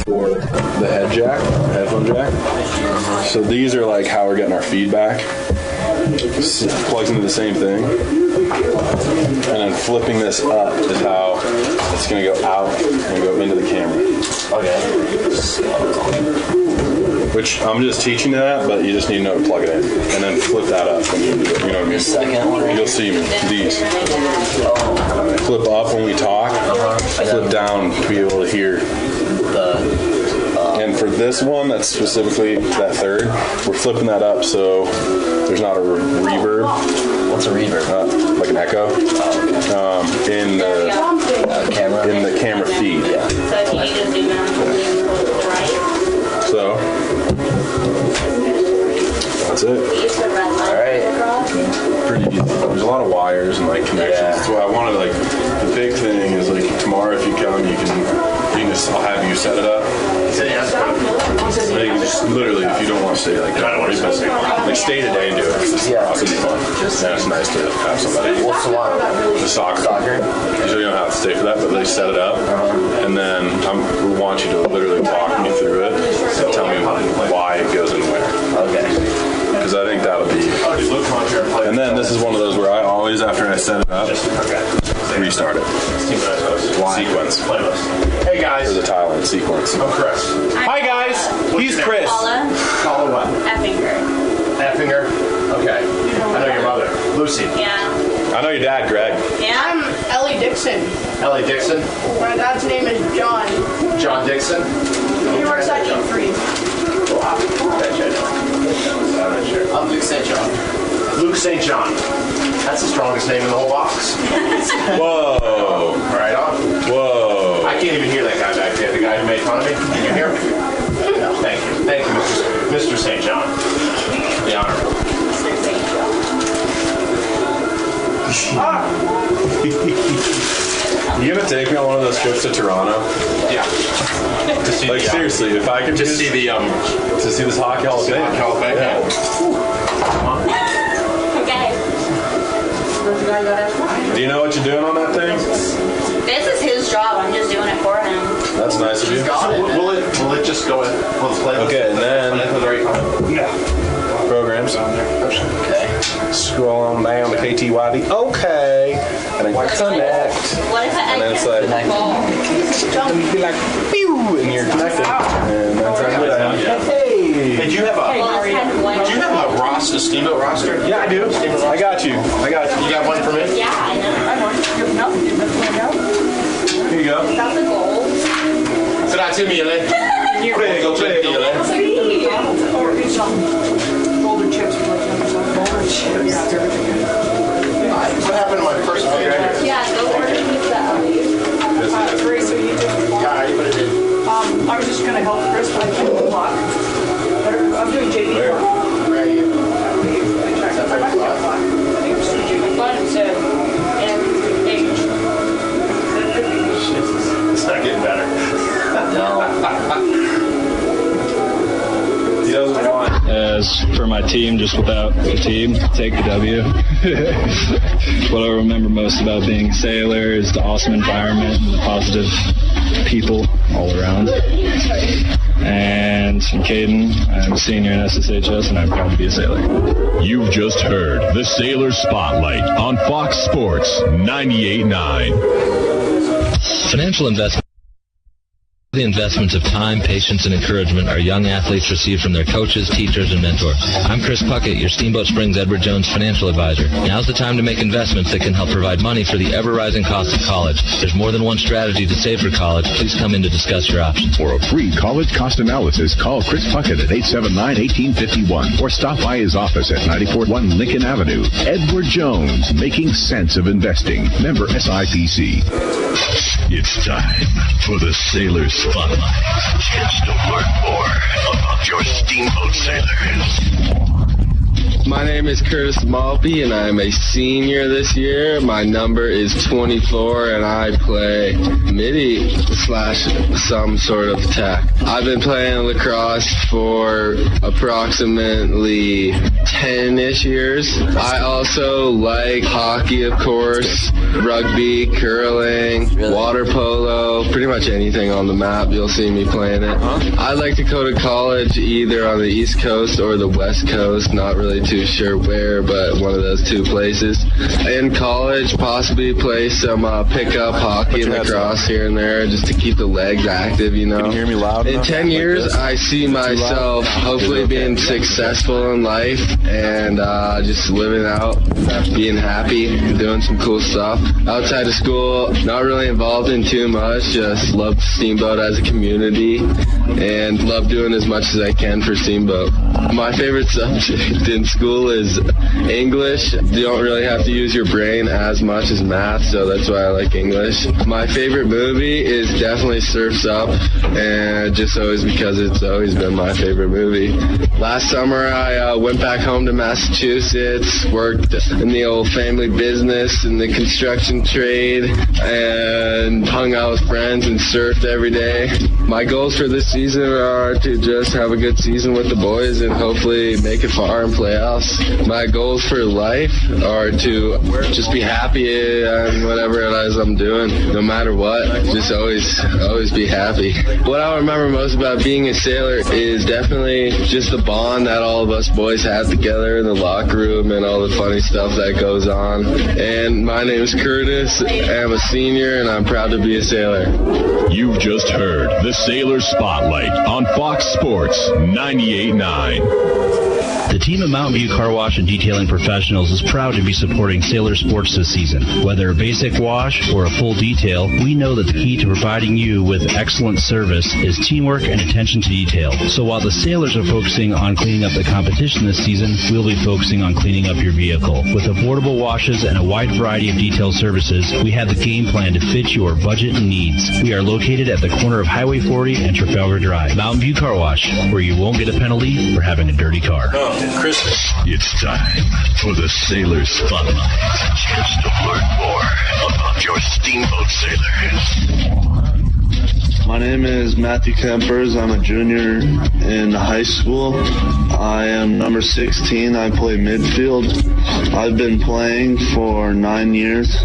for the headphone jack. So these are like how we're getting our feedback. Plugs into the same thing. And then flipping this up is how it's going to go out and go into the camera. Okay. Which I'm just teaching that, but you just need to know to plug it in. And then flip that up when you do it. You know what I mean? Second one. You'll see me. These. Flip up when we talk. Flip down to be able to hear. And for this one, that's specifically that third, we're flipping that up so there's not a reverb. What's a reverb? Like an echo. In the camera. In the camera feed. Yeah. So that's it. All right. Pretty easy. There's a lot of wires and like connections. Yeah. That's why I wanted like the big thing is like tomorrow if you come you can just I'll have you set it up. Like, just literally if you don't want to stay like that, like stay today and do it. It's awesome fun. And it's nice to have somebody. What's the one? The soccer. Usually you don't have to stay for that, but they set it up, and then I want you to literally walk me through it and tell me why it goes in where. Okay. Because I think that'll be. And then this is one of those where I always, after I set it up, restart it. Sequence. Hey guys. For the Thailand sequence. I'm Chris. Hi guys. He's Chris. Paula what? Effinger. Okay. I know your mother. Lucy. Yeah. I know your dad, Greg. Yeah. I'm Ellie Dixon. Ellie Dixon. My dad's name is John. John Dixon. He works at E3. I'm Luke St. John. Luke St. John. That's the strongest name in the whole box. Whoa. Right on. Whoa. I can't even hear that guy back there. The guy who made fun of me. Can you hear me? No. Thank you. Thank you, Mr. St. John. The Honorable. You gonna take me on one of those trips to Toronto? Yeah. To see like seriously, if I could just see the to see this hockey Hall of Fame. Yeah. Okay. Do you know what you're doing on that thing? This is his job. I'm just doing it for him. That's nice of you. Will it just go in? Will it play? Okay, and then programs. Okay. Scroll on down to KTYD. Okay. And then connect. What if I And then it's like, and you'd be like, pew, and you're connected. And that's exactly that. Hey. Did you have a roster, Steamboat roster? Yeah, I do. I got you. You got one for me? Yeah, I know. Here you go. That's the goal. Sit down to me, Elaine. Big, big. Golden chips. What happened to my first video? Yeah, go order pizza. Grace, so you did Yeah, I put it in. I was just going to help Chris, but I can't block. I'm doing JV. Right here. It's not getting better. No. He doesn't want. As for my team, just without the team, take the W. What I remember most about being a sailor is the awesome environment and the positive people all around. And I'm Caden. I'm a senior in SSHS, and I'm proud to be a sailor. You've just heard the Sailor Spotlight on Fox Sports 98.9. Financial investment. The investments of time, patience, and encouragement our young athletes receive from their coaches, teachers, and mentors. I'm Chris Puckett, your Steamboat Springs Edward Jones financial advisor. Now's the time to make investments that can help provide money for the ever-rising cost of college. There's more than one strategy to save for college. Please come in to discuss your options. For a free college cost analysis, call Chris Puckett at 879-1851 or stop by his office at 941 Lincoln Avenue. Edward Jones, making sense of investing. Member SIPC. It's time for the Sailor Spotlight. Chance to learn more about your Steamboat sailors. My name is Curtis Malpe, and I'm a senior this year. My number is 24, and I play midi / some sort of attack. I've been playing lacrosse for approximately 10-ish years. I also like hockey, of course, rugby, curling, water polo, pretty much anything on the map. You'll see me playing it. I like to go to college either on the East Coast or the West Coast. Not really too sure where, but one of those two places. In college, possibly play some pickup hockey and lacrosse here and there just to keep the legs active, you know. Can you hear me loud In enough? 10 years, Like this? I see myself hopefully being successful in life and just living out, being happy, doing some cool stuff. Outside of school, not really involved in too much, just love Steamboat as a community and love doing as much as I can for Steamboat. My favorite subject in school is English. You don't really have to use your brain as much as math, so that's why I like English. My favorite movie is definitely Surf's Up, and just always because it's always been my favorite movie. Last summer, I went back home to Massachusetts, worked in the old family business in the construction trade, and hung out with friends and surfed every day. My goals for this season are to just have a good season with the boys and hopefully make it far in playoffs. My goals for life are to just be happy in whatever it is I'm doing, no matter what. Just always be happy. What I remember most about being a sailor is definitely just the bond that all of us boys have together in the locker room and all the funny stuff that goes on. And my name is Curtis. I'm a senior, and I'm proud to be a sailor. You've just heard the Sailor Spotlight on Fox Sports 98.9. The team at Mountain View Car Wash and Detailing Professionals is proud to be supporting Sailor Sports this season. Whether a basic wash or a full detail, we know that the key to providing you with excellent service is teamwork and attention to detail. So while the Sailors are focusing on cleaning up the competition this season, we'll be focusing on cleaning up your vehicle. With affordable washes and a wide variety of detail services, we have the game plan to fit your budget and needs. We are located at the corner of Highway 40 and Trafalgar Drive. Mountain View Car Wash, where you won't get a penalty for having a dirty car. Christmas. It's time for the Sailor Spotlight. A chance to learn more about your Steamboat Sailors. My name is Matthew Kempers. I'm a junior in high school. I am number 16. I play midfield. I've been playing for 9 years.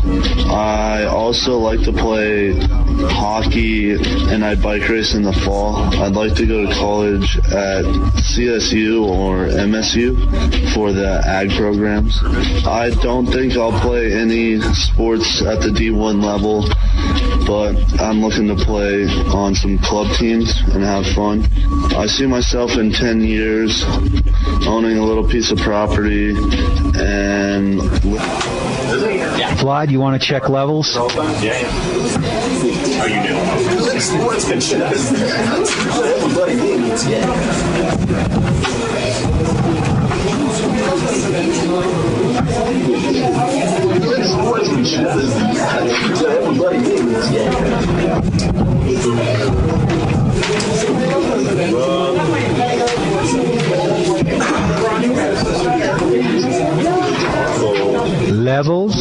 I also like to play hockey and I bike race in the fall. I'd like to go to college at CSU or MSU for the ag programs. I don't think I'll play any sports at the D1 level, but I'm looking to play on some club teams and have fun. I see myself in 10 years owning a little piece of property and... Vlad, you want to check levels? Yeah. How you doing? Everybody needs Levels?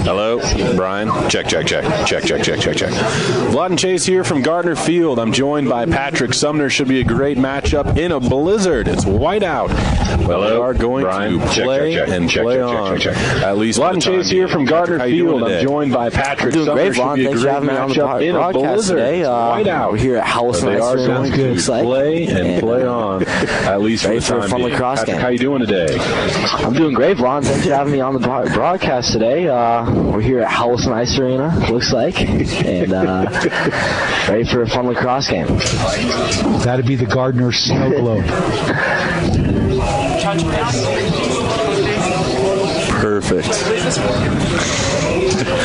Hello, Brian. Check. Vlad and Chase here from Gardner Field. I'm joined by Patrick Sumner. Should be a great matchup in a blizzard. It's white out. Well, we are going to play on. At least Vlad and Chase here from Gardner Field. I'm joined by Patrick Sumner. Should be a great matchup in a blizzard. It's white out. We're here at Hallison They are Ice going to play and play on. At least for the for a time fun being. lacrosse Patrick, game. how you doing today? I'm doing great, Vaughn. Thanks for having me on the broadcast today. We're here at Hallison Ice Arena, looks like, and ready for a fun lacrosse game. That'd be the Gardner Snow Globe. Perfect.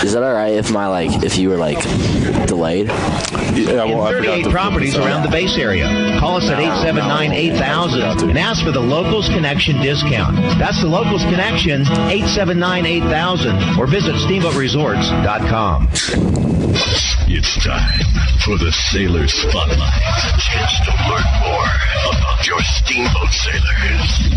Is that all right if if you were delayed? Yeah, well, 38 properties around the base area. Call us at 879-8000 and ask for the Locals Connection discount. That's the Locals Connection, 879-8000, or visit SteamboatResorts.com. It's time for the Sailor Spotlight. A chance to learn more about your Steamboat sailors.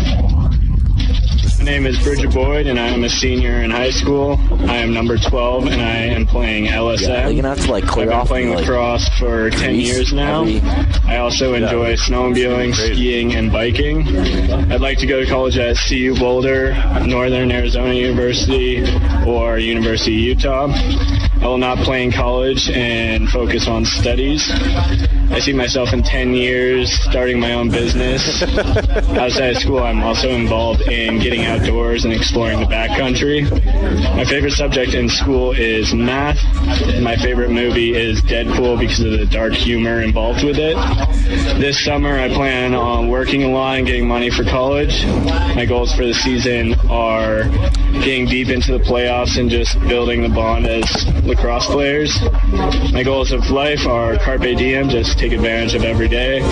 My name is Bridget Boyd, and I am a senior in high school. I am number 12, and I am playing LSM. Yeah, you're gonna have to clear I've off been playing lacrosse for 10 years now. I also enjoy snowmobiling, skiing, and biking. I'd like to go to college at CU Boulder, Northern Arizona University, or University of Utah. I will not play in college and focus on studies. I see myself in 10 years starting my own business. Outside of school, I'm also involved in getting outdoors and exploring the backcountry. My favorite subject in school is math. My favorite movie is Deadpool because of the dark humor involved with it. This summer, I plan on working a lot and getting money for college. My goals for the season are getting deep into the playoffs and just building the bond as lacrosse players. My goals of life are carpe diem, just take advantage of every day.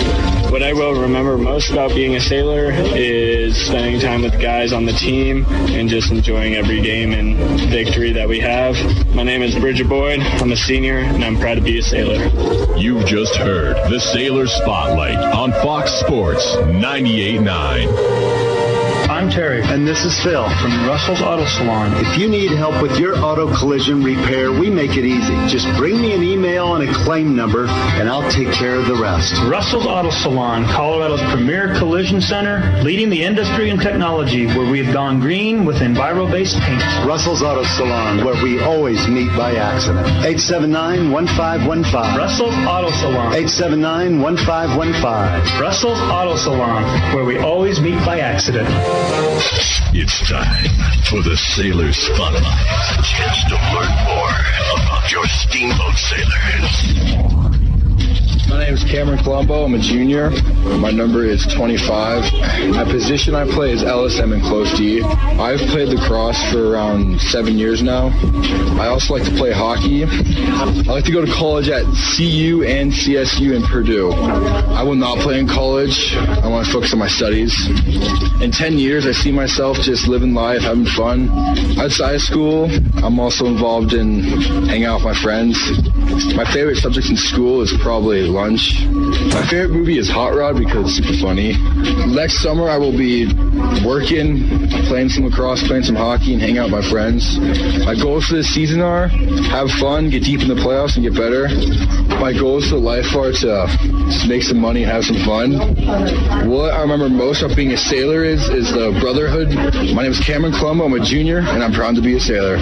What I will remember most about being a sailor is spending time with the guys on the team and just enjoying every game and victory that we have. My name is Bridget Boyd. I'm a senior, and I'm proud to be a sailor. You've just heard the Sailor Spotlight on Fox Sports 98.9. I'm Terry. And this is Phil from Russell's Auto Salon. If you need help with your auto collision repair, we make it easy. Just bring me an email and a claim number, and I'll take care of the rest. Russell's Auto Salon, Colorado's premier collision center, leading the industry in technology, where we have gone green with Enviro-based paints. Russell's Auto Salon, where we always meet by accident. 879-1515. Russell's Auto Salon. 879-1515. Russell's Auto Salon, where we always meet by accident. It's time for the Sailor Spotlight. A chance to learn more about your Steamboat sailors. My name is Cameron Colombo. I'm a junior. My number is 25. My position I play is LSM and close D. I've played lacrosse for around 7 years now. I also like to play hockey. I like to go to college at CU and CSU and Purdue. I will not play in college. I want to focus on my studies. In 10 years, I see myself just living life, having fun. Outside of school, I'm also involved in hanging out with my friends. My favorite subject in school is probably lunch. My favorite movie is Hot Rod because it's super funny. Next summer I will be working, playing some lacrosse, playing some hockey, and hanging out with my friends. My goals for this season are have fun, get deep in the playoffs, and get better. My goals for life are to just make some money and have some fun. What I remember most about being a sailor is the brotherhood. My name is Cameron Colombo. I'm a junior, and I'm proud to be a sailor.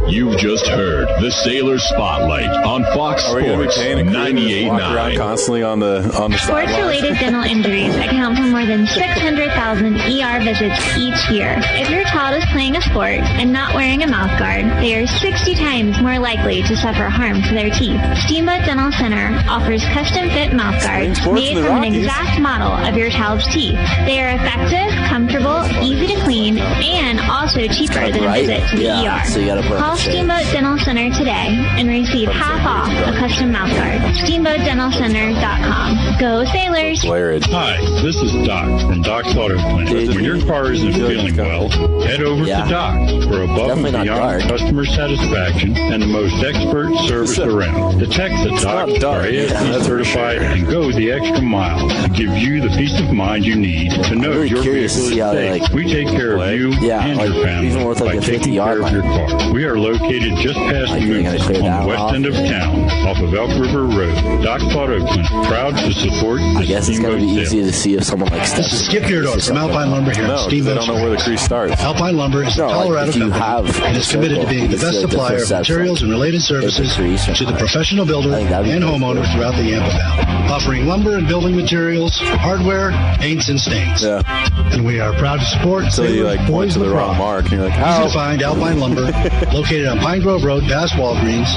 You've just heard the Sailor Spotlight on Fox Sports 98.9. Constantly on the Sports-related dental injuries account for more than 600,000 ER visits each year. If your child is playing a sport and not wearing a mouth guard, they are 60 times more likely to suffer harm to their teeth. Steamboat Dental Center offers custom-fit mouth guards made from an exact model of your child's teeth. They are effective, comfortable, easy to clean, and also cheaper than a visit to the ER. So you gotta put Call Steamboat Dental Center today and receive half off a custom mouth guard. SteamboatDentalCenter.com. Go Sailors! Hi, this is Doc from Doc's Auto Clinic. When your car isn't feeling well, head over to Doc for above and beyond customer satisfaction and the most expert service around. The techs at Doc are ASP certified and go the extra mile to give you the peace of mind you need to know your vehicle is safe. We take care of you and your family by taking care of your car. We are located just past Moose on the west end of town off of Elk River Road. Doc's Auto Clinic, proud to support the I guess it's going to be easy to see if someone like This is Skip Beardo from Alpine Lumber here at Steamboat. I don't know where the crease starts. Alpine Lumber is a Colorado company and is committed to being the best supplier of materials and related services to the professional builder and homeowner throughout the Yampa Valley, offering lumber and building materials, hardware, paints, and stains. And we are proud to support sailors, boys, and wrong mark, and you're like, easy to find Alpine Lumber, located on Pine Grove Road past Walgreens.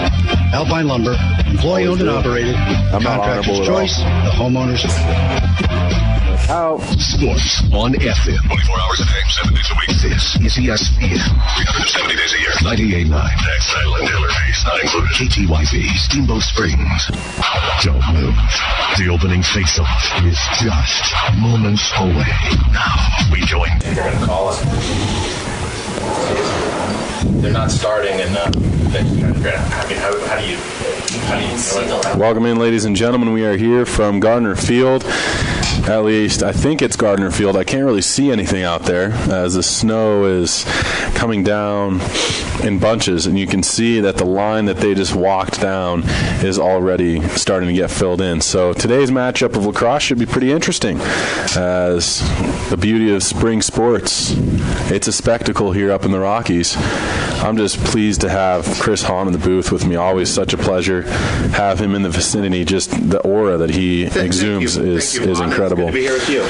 Alpine Lumber, employee owned and operated. Contractor's choice, the homeowner's Out. Sports on FM. 24 hours a day, 7 days a week. This is ESPN. 370 days a year. 98.9. Next island dealer fees not included. KTYV, Steamboat Springs. Don't move. The opening face-off is just moments away. Now, we join. You're going to call it. They're not starting, and how do you see the... Welcome in, ladies and gentlemen. We are here from Gardner Field. At least, I think it's Gardner Field. I can't really see anything out there as the snow is coming down in bunches, and you can see that the line that they just walked down is already starting to get filled in. So today's matchup of lacrosse should be pretty interesting, as the beauty of spring sports, it's a spectacle here up in the Rockies. I'm just pleased to have Chris Hahn in the booth with me. Always such a pleasure. Have him in the vicinity. Just the aura that he exudes is incredible. Good to be here with you.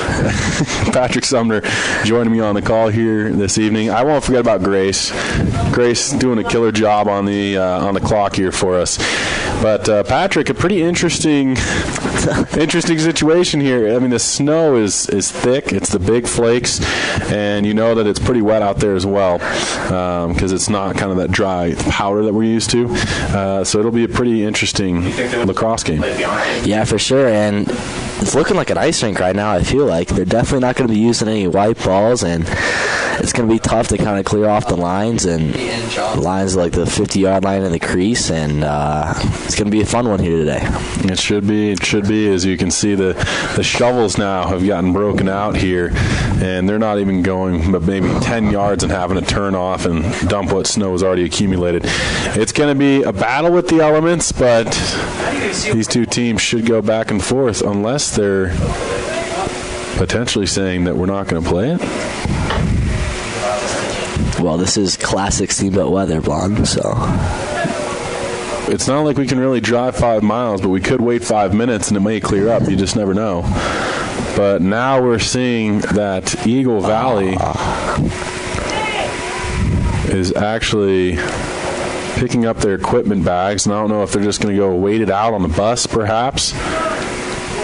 Patrick Sumner joining me on the call here this evening. I won't forget about Grace. Grace doing a killer job on the clock here for us. But Patrick, a pretty interesting situation here. I mean, the snow is thick. It's the big flakes, and you know that it's pretty wet out there as well, because it's not kind of that dry powder that we're used to. So it'll be a pretty interesting lacrosse game. Yeah, for sure. And it's looking like an ice rink right now, I feel like. They're definitely not going to be using any white balls, and it's going to be tough to kind of clear off the lines, and the lines like the 50-yard line in the crease, and it's going to be a fun one here today. It should be. As you can see, the shovels now have gotten broken out here, and they're not even going but maybe 10 yards and having to turn off and dump what snow has already accumulated. It's going to be a battle with the elements, but these two teams should go back and forth unless they're potentially saying that we're not going to play it. Well, this is classic Steamboat weather, Blonde, so... It's not like we can really drive 5 miles, but we could wait 5 minutes and it may clear up. You just never know. But now we're seeing that Eagle Valley is actually picking up their equipment bags, and I don't know if they're just going to go wait it out on the bus, perhaps,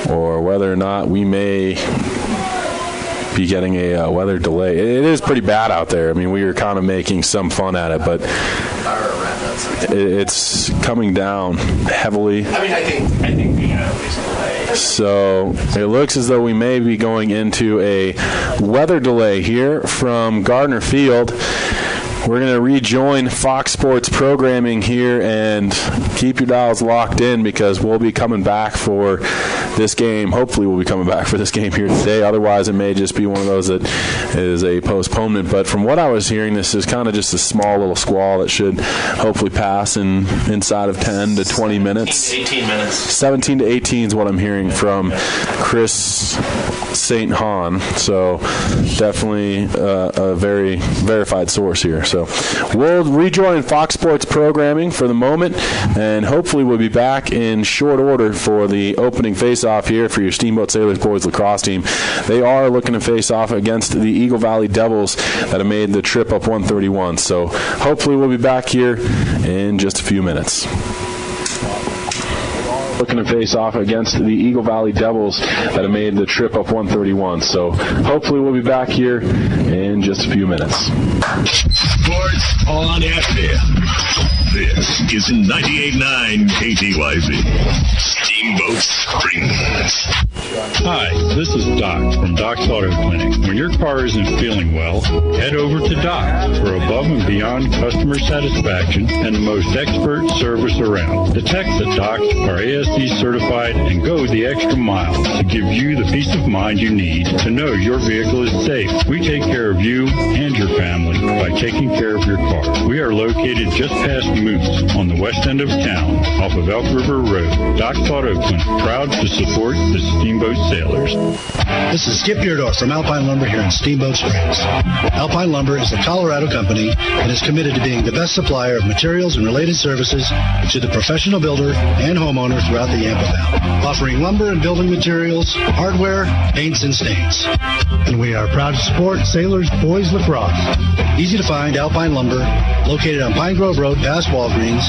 or whether or not we may be getting a weather delay. It is pretty bad out there. I mean, we were kind of making some fun at it, but it's coming down heavily. I think we at least delay. So it looks as though we may be going into a weather delay here from Gardner Field. We're going to rejoin Fox Sports programming here, and keep your dials locked in because we'll be coming back for this game. Hopefully we'll be coming back for this game here today. Otherwise, it may just be one of those that is a postponement. But from what I was hearing, this is kind of just a small little squall that should hopefully pass inside of 10 to 20 minutes. 18 minutes. 17 to 18 is what I'm hearing from Chris St. Hahn. So definitely a very verified source here. So we'll rejoin Fox Sports programming for the moment, and hopefully we'll be back in short order for the opening face-off here for your Steamboat Sailors boys lacrosse team. They are looking to face off against the Eagle Valley Devils that have made the trip up 131. So hopefully we'll be back here in just a few minutes. Looking to face off against the Eagle Valley Devils that have made the trip up 131. So hopefully we'll be back here in just a few minutes. Sports on FM. This is 98.9 KTYV. Steamboat Springs. Hi, this is Doc from Doc's Auto Clinic. When your car isn't feeling well, head over to Doc for above and beyond customer satisfaction and the most expert service around. The techs at Doc are ASD certified and go the extra mile to give you the peace of mind you need to know your vehicle is safe. We take care of you and your family by taking care of your car. We are located just past Moose on the west end of town off of Elk River Road. Doc's Auto Clinic, proud to support the Steamboat Sailors. This is Skip Beardorf from Alpine Lumber here in Steamboat Springs. Alpine Lumber is a Colorado company and is committed to being the best supplier of materials and related services to the professional builder and homeowner throughout the Yampa Valley, offering lumber and building materials, hardware, paints, and stains. And we are proud to support Sailors Boys Lacrosse. Easy to find Alpine Lumber, located on Pine Grove Road past Walgreens.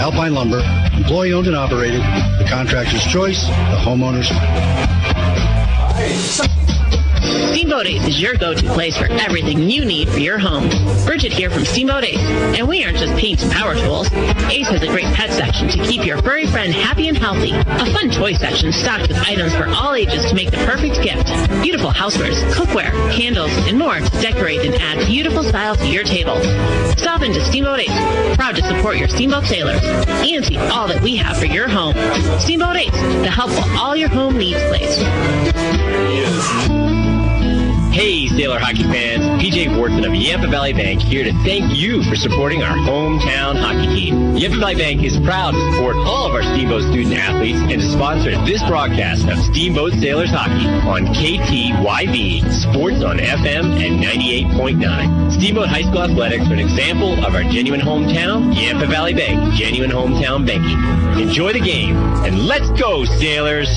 Alpine Lumber, employee owned and operated, the contractor's choice, the homeowner's. Steamboat Ace is your go-to place for everything you need for your home. Bridget here from Steamboat Ace, and we aren't just paints and power tools. Ace has a great pet section to keep your furry friend happy and healthy. A fun toy section stocked with items for all ages to make the perfect gift. Beautiful housewares, cookware, candles, and more to decorate and add beautiful style to your table. Stop into Steamboat Ace, proud to support your Steamboat sailors, and see all that we have for your home. Steamboat Ace, the helpful all your home needs place. Hey, Sailor hockey fans, PJ Wharton of Yampa Valley Bank here to thank you for supporting our hometown hockey team. Yampa Valley Bank is proud to support all of our Steamboat student athletes and to sponsor this broadcast of Steamboat Sailors Hockey on KTYV, Sports on FM and 98.9. Steamboat High School Athletics are an example of our genuine hometown, Yampa Valley Bank, genuine hometown banking. Enjoy the game, and let's go, Sailors!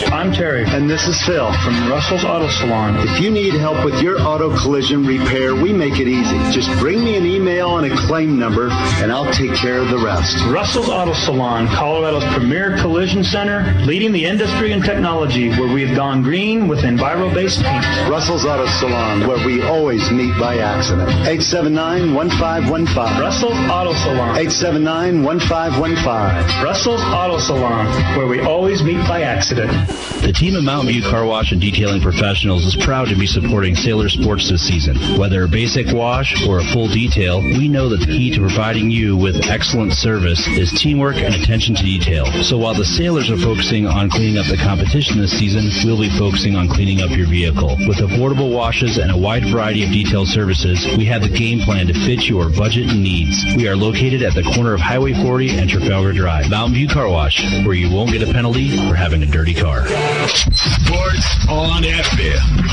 I'm Terry. And this is Phil from Russell's Auto Salon. If you need help with your auto collision repair, we make it easy. Just bring me an email and a claim number, and I'll take care of the rest. Russell's Auto Salon, Colorado's premier collision center, leading the industry in technology, where we have gone green with Enviro-based paint. Russell's Auto Salon, where we always meet by accident. 879-1515. Russell's Auto Salon. 879-1515. Russell's Auto Salon, where we always meet by accident. The team of Mountain View Car Wash and Detailing Professionals is proud to be supporting Sailor Sports this season. Whether a basic wash or a full detail, we know that the key to providing you with excellent service is teamwork and attention to detail. So while the Sailors are focusing on cleaning up the competition this season, we'll be focusing on cleaning up your vehicle. With affordable washes and a wide variety of detailed services, we have the game plan to fit your budget and needs. We are located at the corner of Highway 40 and Trafalgar Drive. Mountain View Car Wash, where you won't get a penalty for having a dirty car. Sports on FM.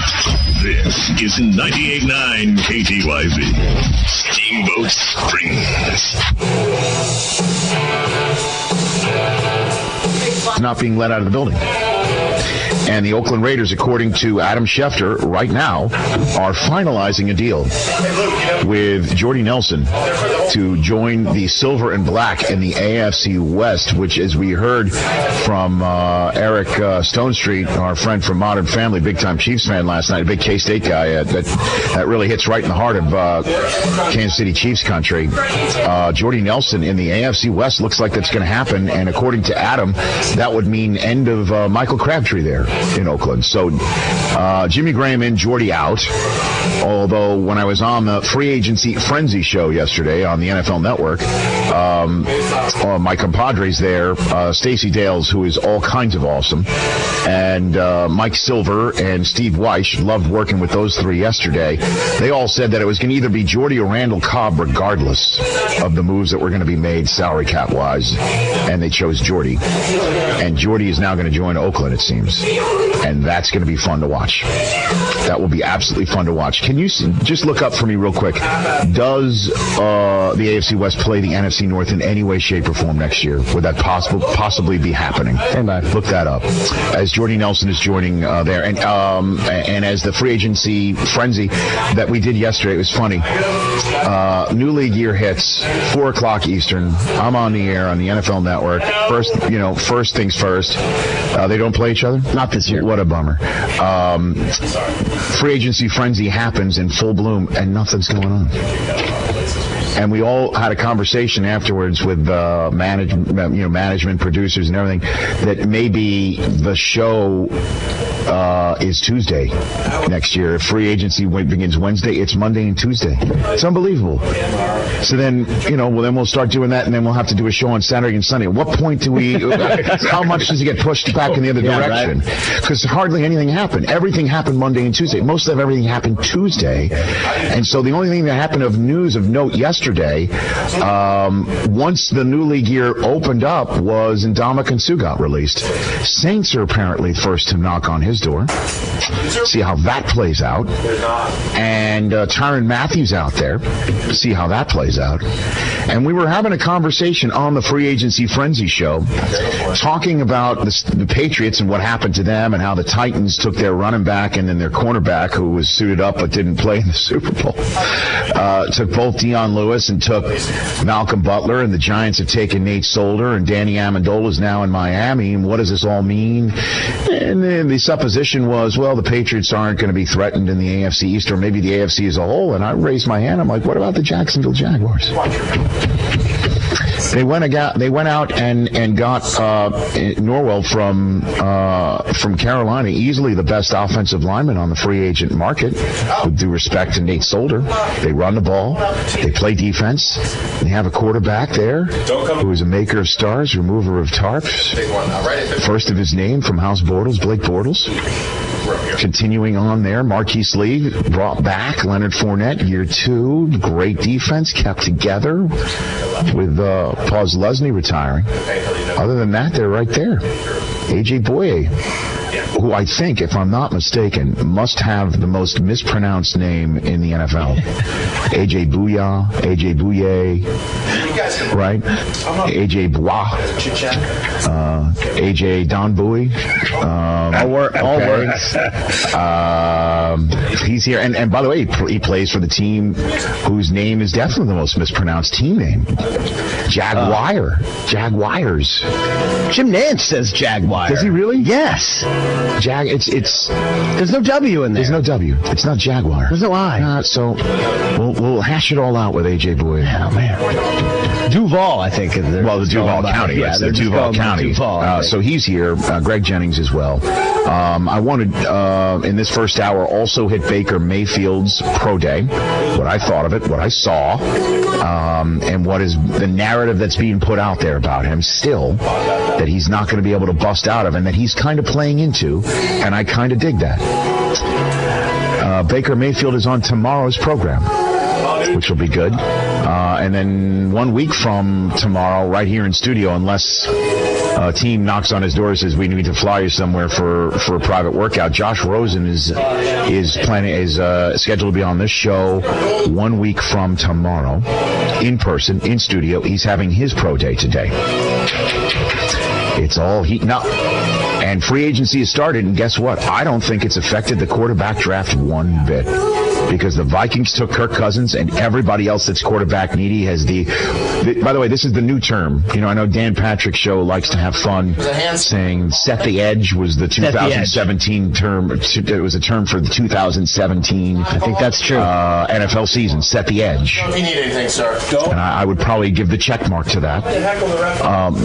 This is 98.9 KTYV. Steamboat Springs. Not being let out of the building. And the Oakland Raiders, according to Adam Schefter, right now are finalizing a deal with Jordy Nelson to join the Silver and Black in the AFC West, which, as we heard from Eric Stone Street, our friend from Modern Family, big-time Chiefs fan last night, a big K-State guy, that really hits right in the heart of Kansas City Chiefs country. Jordy Nelson in the AFC West looks like that's going to happen, and according to Adam, that would mean end of Michael Crabtree there in Oakland. So Jimmy Graham in, Jordy out. Although when I was on the free agency frenzy show yesterday on the NFL Network, my compadres there, Stacey Dales, who is all kinds of awesome, and Mike Silver and Steve Weish, loved working with those three yesterday. They all said that it was going to either be Jordy or Randall Cobb, regardless of the moves that were going to be made salary cap wise, and they chose Jordy. And Jordy is now going to join Oakland, it seems, and that's going to be fun to watch. That will be absolutely fun to watch. Can you just look up for me real quick? Does the AFC West play the NFC North in any way, shape, or form next year? Would that possibly be happening? Look that up. As Jordy Nelson is joining there, and as the free agency frenzy that we did yesterday, it was funny. New league year hits, 4 o'clock Eastern. I'm on the air on the NFL Network. First things first. They don't play each other? Not this year. What a bummer. Free agency frenzy happens in full bloom, and nothing's going on. And we all had a conversation afterwards with management, producers, and everything, that maybe the show is Tuesday next year. If free agency begins Wednesday, it's Monday and Tuesday. It's unbelievable. So then, then we'll start doing that, and then we'll have to do a show on Saturday and Sunday. At what point do we, how much does it get pushed back in the other direction? Because hardly anything happened. Everything happened Monday and Tuesday. Most of everything happened Tuesday. And so the only thing that happened of news of note yesterday, once the new league year opened up, was Ndamukong Suh got released. Saints are apparently first to knock on his door. See how that plays out. And Tyrann Mathieu out there. See how that plays out. And we were having a conversation on the Free Agency Frenzy show, talking about the Patriots and what happened to them, and how the Titans took their running back and then their cornerback, who was suited up but didn't play in the Super Bowl, took both Dion Lewis and took Malcolm Butler, and the Giants have taken Nate Solder, and Danny Amendola is now in Miami. And what does this all mean? And then the supposition supposition was, well, the Patriots aren't going to be threatened in the AFC East, or maybe the AFC as a whole. And I raised my hand. I'm like, what about the Jacksonville Jaguars? They went out and got Norwell from Carolina, easily the best offensive lineman on the free agent market, with due respect to Nate Solder. They run the ball. They play defense. They have a quarterback there who is a maker of stars, remover of tarps. First of his name from House Bortles, Blake Bortles. Continuing on there, Marquise Lee brought back Leonard Fournette, year 2. Great defense, kept together with Paz Lesney retiring. Other than that, they're right there. A.J. Boye, who I think, if I'm not mistaken, must have the most mispronounced name in the NFL. A.J. Booyah, A.J. Bouye, right? A.J. Bois, A.J. Don Bowie. All words. He's here. And by the way, he plays for the team whose name is definitely the most mispronounced team name. Jaguar. Jaguars. Jim Nantz says Jaguar. Does he really? Yes. It's. There's no W in there. There's no W. It's not Jaguar. There's no I. So we'll hash it all out with A.J. Boyd. Oh, man. Duval, I think. The Duval County. Yeah, the Duval County. Duval, so he's here. Greg Jennings as well. I wanted, in this first hour, also hit Baker Mayfield's pro day. What I thought of it, what I saw, and what is the narrative that's being put out there about him still, that he's not going to be able to bust out of, and that he's kind of playing into, and I kind of dig that. Baker Mayfield is on tomorrow's program, which will be good. And then 1 week from tomorrow, right here in studio, unless a team knocks on his door and says, we need to fly you somewhere for a private workout, Josh Rosen is scheduled to be on this show 1 week from tomorrow, in person, in studio. He's having his pro day today. It's all heating up. And free agency has started, and guess what? I don't think it's affected the quarterback draft one bit. Because the Vikings took Kirk Cousins, and everybody else that's quarterback needy has by the way, this is the new term. You know, I know Dan Patrick's show likes to have fun saying set the edge was the 2017 term. It was a term for the 2017. I think that's true. NFL season, set the edge. If you need anything, sir, go. And I would probably give the check mark to that.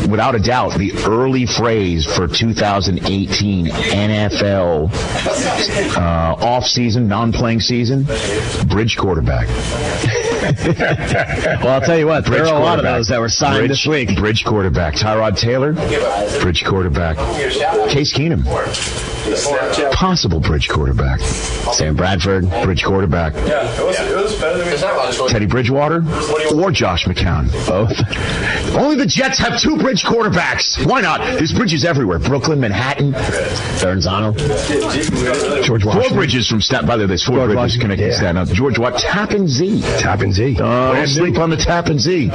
Without a doubt, the early phrase for 2018 NFL off-season, non-playing season, bridge quarterback. Well, I'll tell you what, there are a lot of those that were signed this week. Bridge quarterback. Tyrod Taylor, bridge quarterback. Case Keenum, possible bridge quarterback. Sam Bradford, bridge quarterback. Yeah, it was better than Teddy Bridgewater or Josh McCown. Both. Only the Jets have two bridge quarterbacks. Why not? There's bridges everywhere. Brooklyn, Manhattan. Verrazano. George Washington. 4 bridges from Staten. By the way, there's 4 bridges connecting Staten Island. George what? Tappan Zee. Tappan Zee. Don't sleep on the Tappan Zee.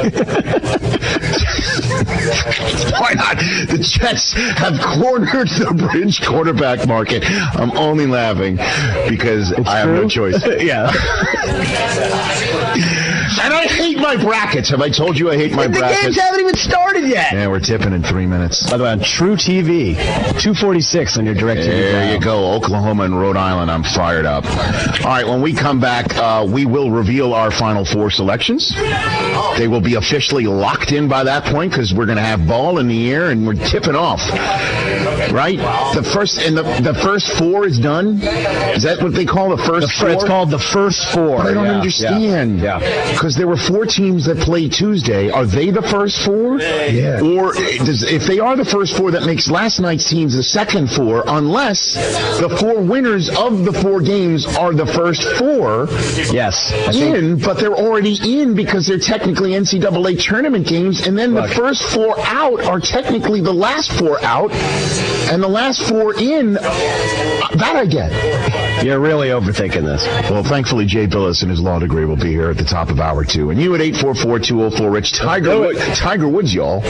Why not? The Jets have cornered the bridge quarterback market. I'm only laughing because I have no choice. Yeah. And I hate my brackets. Have I told you I hate my brackets? The games haven't even started yet. Yeah, we're tipping in 3 minutes. By the way, on True TV, 246 on your direct TV. There you go. Oklahoma and Rhode Island. I'm fired up. All right, when we come back, we will reveal our Final Four selections. They will be officially locked in by that point because we're going to have ball in the air and we're tipping off. Right? The first 4 is done? Is that what they call the first 4? It's called the first 4. But I don't understand. Yeah. Because there were 4 teams that played Tuesday. Are they the first 4? Yeah. Or if they are the first 4, that makes last night's teams the second 4, unless the 4 winners of the 4 games are the first 4. Yes. But they're already in because they're technically NCAA tournament games, and then the first 4 out are technically the last 4 out, and the last 4 in, that I get. You're really overthinking this. Well, thankfully, Jay Billis and his law degree will be here at the top of hour 2. And you at 1-844-204-RICH. Tiger Woods, y'all.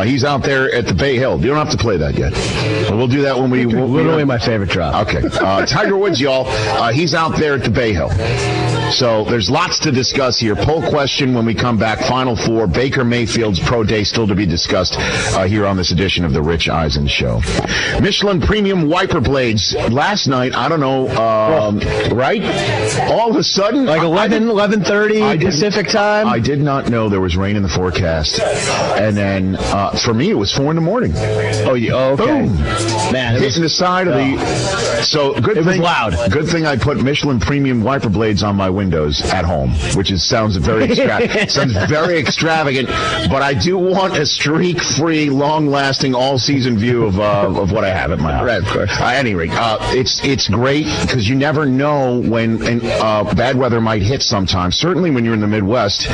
He's out there at the Bay Hill. You don't have to play that yet. We'll do that when we... Literally my favorite drop. Okay. Tiger Woods, y'all. He's out there at the Bay Hill. So there's lots to discuss here. Poll question when we come back. Final four. Baker Mayfield's pro day still to be discussed here on this edition of the Rich Eisen Show. Michelin Premium Wiper Blades. Last night, I don't know, right? All of a sudden... Like 11:30 Pacific time? I did not know there was rain in the forecast. And then, for me, it was 4 in the morning. Oh, okay. Boom. Man, hitting the side of the... So, good thing... It was loud. Good thing I put Michelin Premium Wiper Blades on my windows at home, which sounds very extravagant, but I do want a streak-free, long-lasting, all-season view of what I have at my house. Right, of course. At any rate, it's great because you never know when bad weather might hit sometimes. Certainly when you're in the Midwest,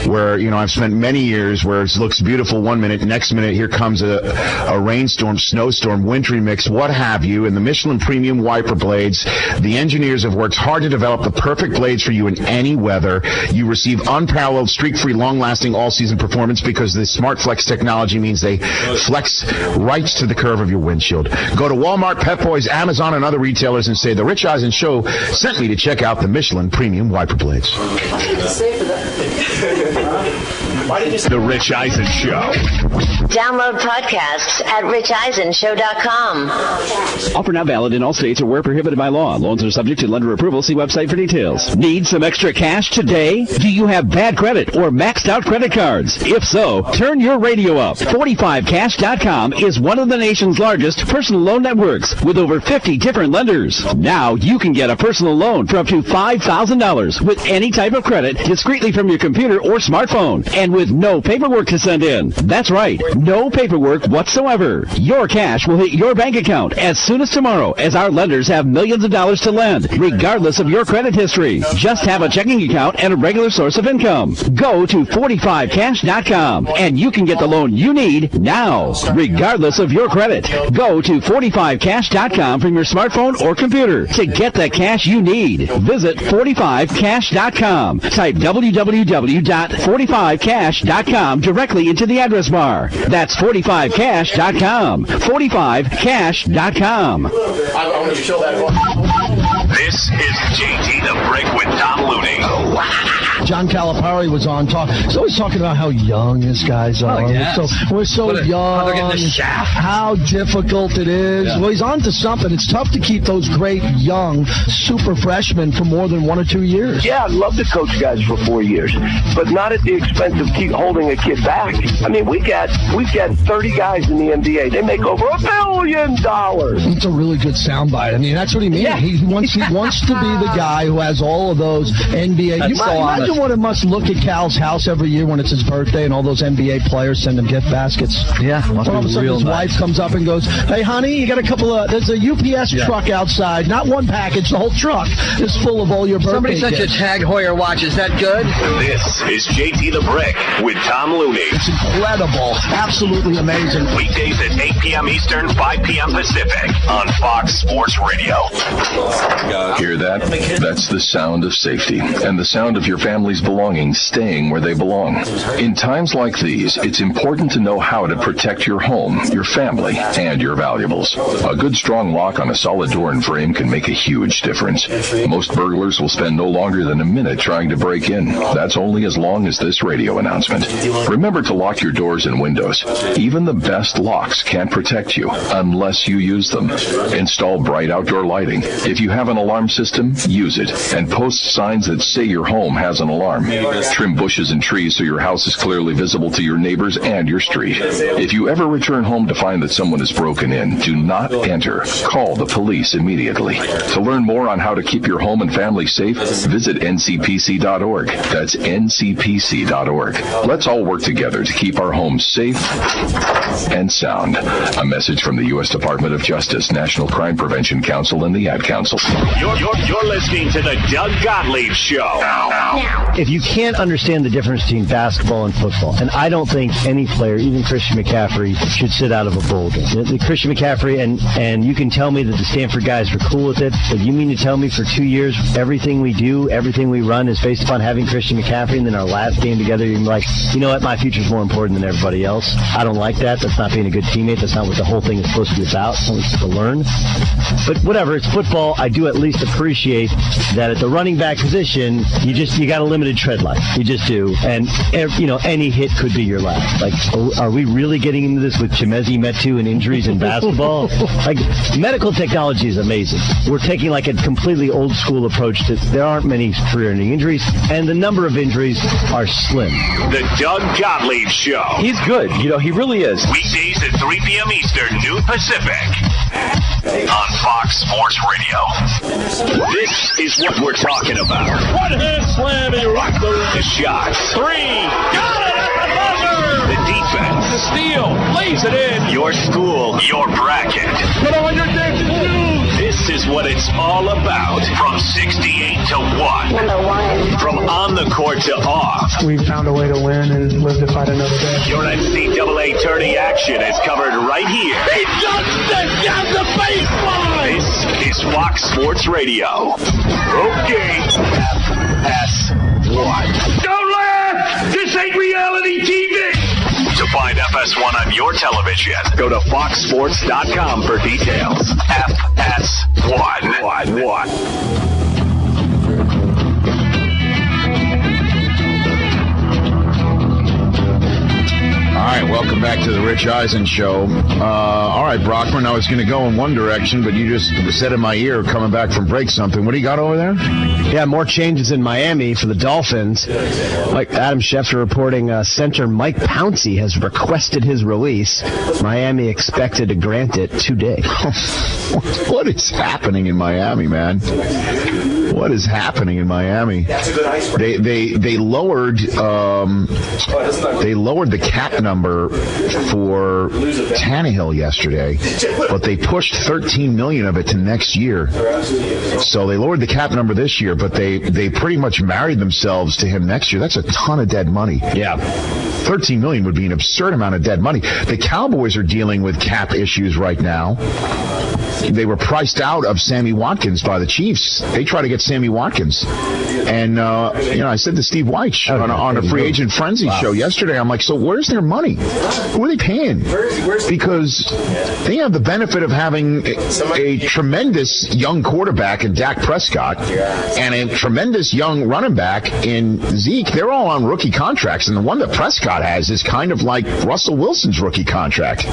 where I've spent many years where it looks beautiful one minute, next minute here comes a rainstorm, snowstorm, wintry mix, what have you. And the Michelin Premium Wiper Blades, the engineers have worked hard to develop the perfect blades for you in any weather. You receive unparalleled, streak-free, long-lasting, all-season performance because the Smart Flex technology means they flex right to the curve of your windshield. Go to Walmart, Pep Boys, Amazon, and other retailers and say the Rich Eisen Show sent me to check out the Michelin Premium Wiper Blades. The Rich Eisen Show. Download podcasts at richeisenshow.com. Offer not valid in all states or where prohibited by law. Loans are subject to lender approval. See website for details. Need some extra cash today? Do you have bad credit or maxed out credit cards? If so, turn your radio up. 45cash.com is one of the nation's largest personal loan networks with over 50 different lenders. Now you can get a personal loan for up to $5,000 with any type of credit discreetly from your computer or smartphone and with no paperwork to send in. That's right, no paperwork whatsoever. Your cash will hit your bank account as soon as tomorrow, as our lenders have millions of dollars to lend, regardless of your credit history. Just have a checking account and a regular source of income. Go to 45cash.com and you can get the loan you need now, regardless of your credit. Go to 45cash.com from your smartphone or computer to get the cash you need. Visit 45cash.com. Type www.45cash.com directly into the address bar. That's 45cash.com. 45cash.com. I want you to show that. This is JT the Brick with Tom Looney. John Calipari was on He's always talking about how young his guys are. Oh, yes. We're so young. How they're getting the shaft. How difficult it is. Yeah. Well, he's on to something. It's tough to keep those great young super freshmen for more than 1 or 2 years. Yeah, I'd love to coach guys for 4 years, but not at the expense of keep holding a kid back. I mean, we've got 30 guys in the NBA. They make over $1 billion. It's a really good soundbite. I mean, that's what he means. Yeah. He wants to be the guy who has all of those NBA. Imagine what it must look at Cal's house every year when it's his birthday and all those NBA players send him gift baskets. Yeah, all of a sudden his wife comes up and goes, "Hey, honey, you got there's a UPS truck outside. Not one package, the whole truck is full of all your birthday Somebody sent you a gifts." Tag Heuer watch. Is that good? This is JT the Brick with Tom Looney. It's incredible. Absolutely amazing. Weekdays at 8 p.m. Eastern, 5 p.m. Pacific on Fox Sports Radio. Hear that? That's the sound of safety and the sound of your family's belongings staying where they belong. In times like these, it's important to know how to protect your home, your family, and your valuables. A good strong lock on a solid door and frame can make a huge difference. Most burglars will spend no longer than a minute trying to break in. That's only as long as this radio announcement. Remember to lock your doors and windows. Even the best locks can't protect you unless you use them. Install bright outdoor lighting. If you have an alarm system, use it and post signs that say your home has an alarm. Trim bushes and trees so your house is clearly visible to your neighbors and your street. If you ever return home to find that someone has broken in, do not enter. Call the police immediately. To learn more on how to keep your home and family safe, visit ncpc.org. That's ncpc.org. Let's all work together to keep our homes safe and sound. A message from the U.S. Department of Justice, National Crime Prevention Council, and the Ad Council. You're listening to the Doug Gottlieb Show. Now, if you can't understand the difference between basketball and football, and I don't think any player, even Christian McCaffrey, should sit out of a bowl game. Christian McCaffrey, and you can tell me that the Stanford guys were cool with it, but you mean to tell me for 2 years everything we do, everything we run is based upon having Christian McCaffrey, and then our last game together you're like, you know what, my future's more important than everybody else. I don't like that. That's not being a good teammate. That's not what the whole thing is supposed to be about. It's supposed to learn. But whatever, it's football. I do at least appreciate that at the running back position, you got a limited tread life. You just do. And, any hit could be your last. Like, are we really getting into this with Chimezie Metu and injuries in basketball? Like, medical technology is amazing. We're taking like a completely old school approach to there aren't many career-ending injuries, and the number of injuries are slim. The Doug Gottlieb Show. He's good. He really is. Weekdays at 3 p.m. Eastern, noon Pacific. On Fox Sports Radio. This is what we're talking about. One hand slam and you rock the shots. 3. Got it at the buzzer. The defense. The steal. Lays it in. Your school. Your bracket. Put on your dance. This is what it's all about. From 68 to 1. Number 1. From on the court to off. We found a way to win and live to fight another day. Your NCAA tourney action is covered right here. He just stepped down the baseline. This is Fox Sports Radio. Okay. FS1. Don't laugh! This ain't reality TV! To find FS1 on your television, go to foxsports.com for details. FS1. All right, welcome back to the Rich Eisen Show. All right, Brockman, I was going to go in one direction, but you just said in my ear, coming back from break, something. What do you got over there? Yeah, more changes in Miami for the Dolphins. Like Adam Schefter reporting, center Mike Pouncey has requested his release. Miami expected to grant it today. What is happening in Miami, man? What is happening in Miami? They lowered the cap number for Tannehill yesterday, but they pushed $13 million of it to next year. So they lowered the cap number this year, but they pretty much married themselves to him next year. That's a ton of dead money. Yeah. $13 million would be an absurd amount of dead money. The Cowboys are dealing with cap issues right now. They were priced out of Sammy Watkins by the Chiefs. They try to get Sammy Watkins. And, I said to Steve Weich on a Free Agent Frenzy show yesterday, I'm like, so where's their money? Who are they paying? Because they have the benefit of having a tremendous young quarterback in Dak Prescott and a tremendous young running back in Zeke. They're all on rookie contracts, and the one that Prescott has is kind of like Russell Wilson's rookie contract.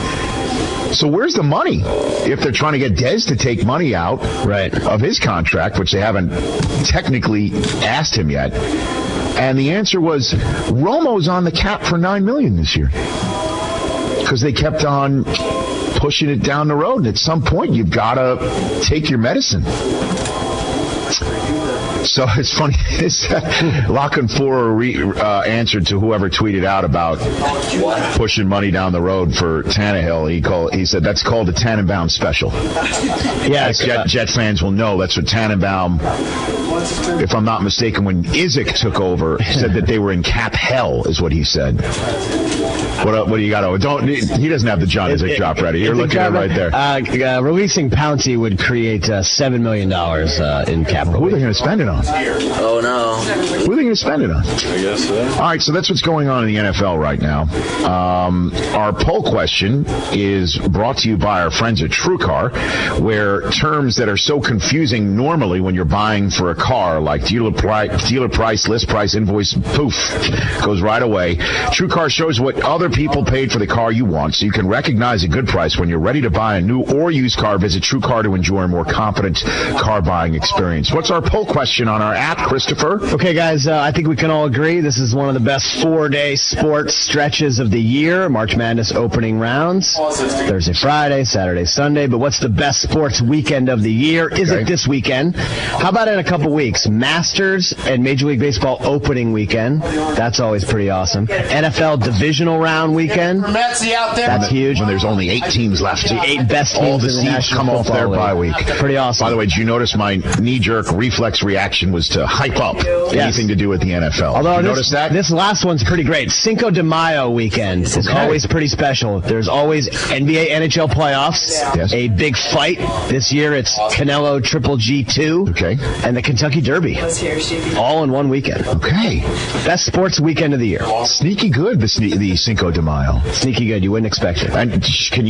So where's the money if they're trying to get Dez to take money out of his contract, which they haven't technically asked him yet? And the answer was Romo's on the cap for $9 million this year because they kept on pushing it down the road. And at some point, you've got to take your medicine. So it's funny. Lockin' Four answered to whoever tweeted out about pushing money down the road for Tannehill. He said that's called the Tannenbaum special. Yeah, Jet fans will know that's what Tannenbaum. If I'm not mistaken, when Izek took over, said that they were in cap hell, is what he said. What do you got over? He doesn't have the John Izek drop ready. You're looking at it right there. Releasing Pouncey would create $7 million in cap. Who are they going to spend it on? Oh, no. Who are they going to spend it on? I guess so. All right, so that's what's going on in the NFL right now. Our poll question is brought to you by our friends at TrueCar, where terms that are so confusing normally when you're buying for a car, like dealer price, list price, invoice, poof, goes right away. TrueCar shows what other people paid for the car you want, so you can recognize a good price when you're ready to buy a new or used car. Visit TrueCar to enjoy a more confident car buying experience. What's our poll question on our app, Christopher? Okay, guys, I think we can all agree this is one of the best 4-day sports stretches of the year. March Madness opening rounds. Thursday, Friday, Saturday, Sunday. But what's the best sports weekend of the year? Is it this weekend? How about in a couple couple weeks. Masters and Major League Baseball opening weekend. That's always pretty awesome. NFL divisional round weekend. That's huge. When there's only 8 teams left. The 8 best teams all the in the seeds National come off their Football bye League. week. Pretty awesome. By the way, did you notice my knee-jerk reflex reaction was to hype up anything to do with the NFL? Although did you notice that? This last one's pretty great. Cinco de Mayo weekend is always pretty special. There's always NBA, NHL playoffs. Yes. A big fight. This year it's Canelo Triple G2. Okay. And the Kentucky Derby. All in one weekend. Okay. Best sports weekend of the year. Sneaky good, the Cinco de Mayo. Sneaky good. You wouldn't expect it. And should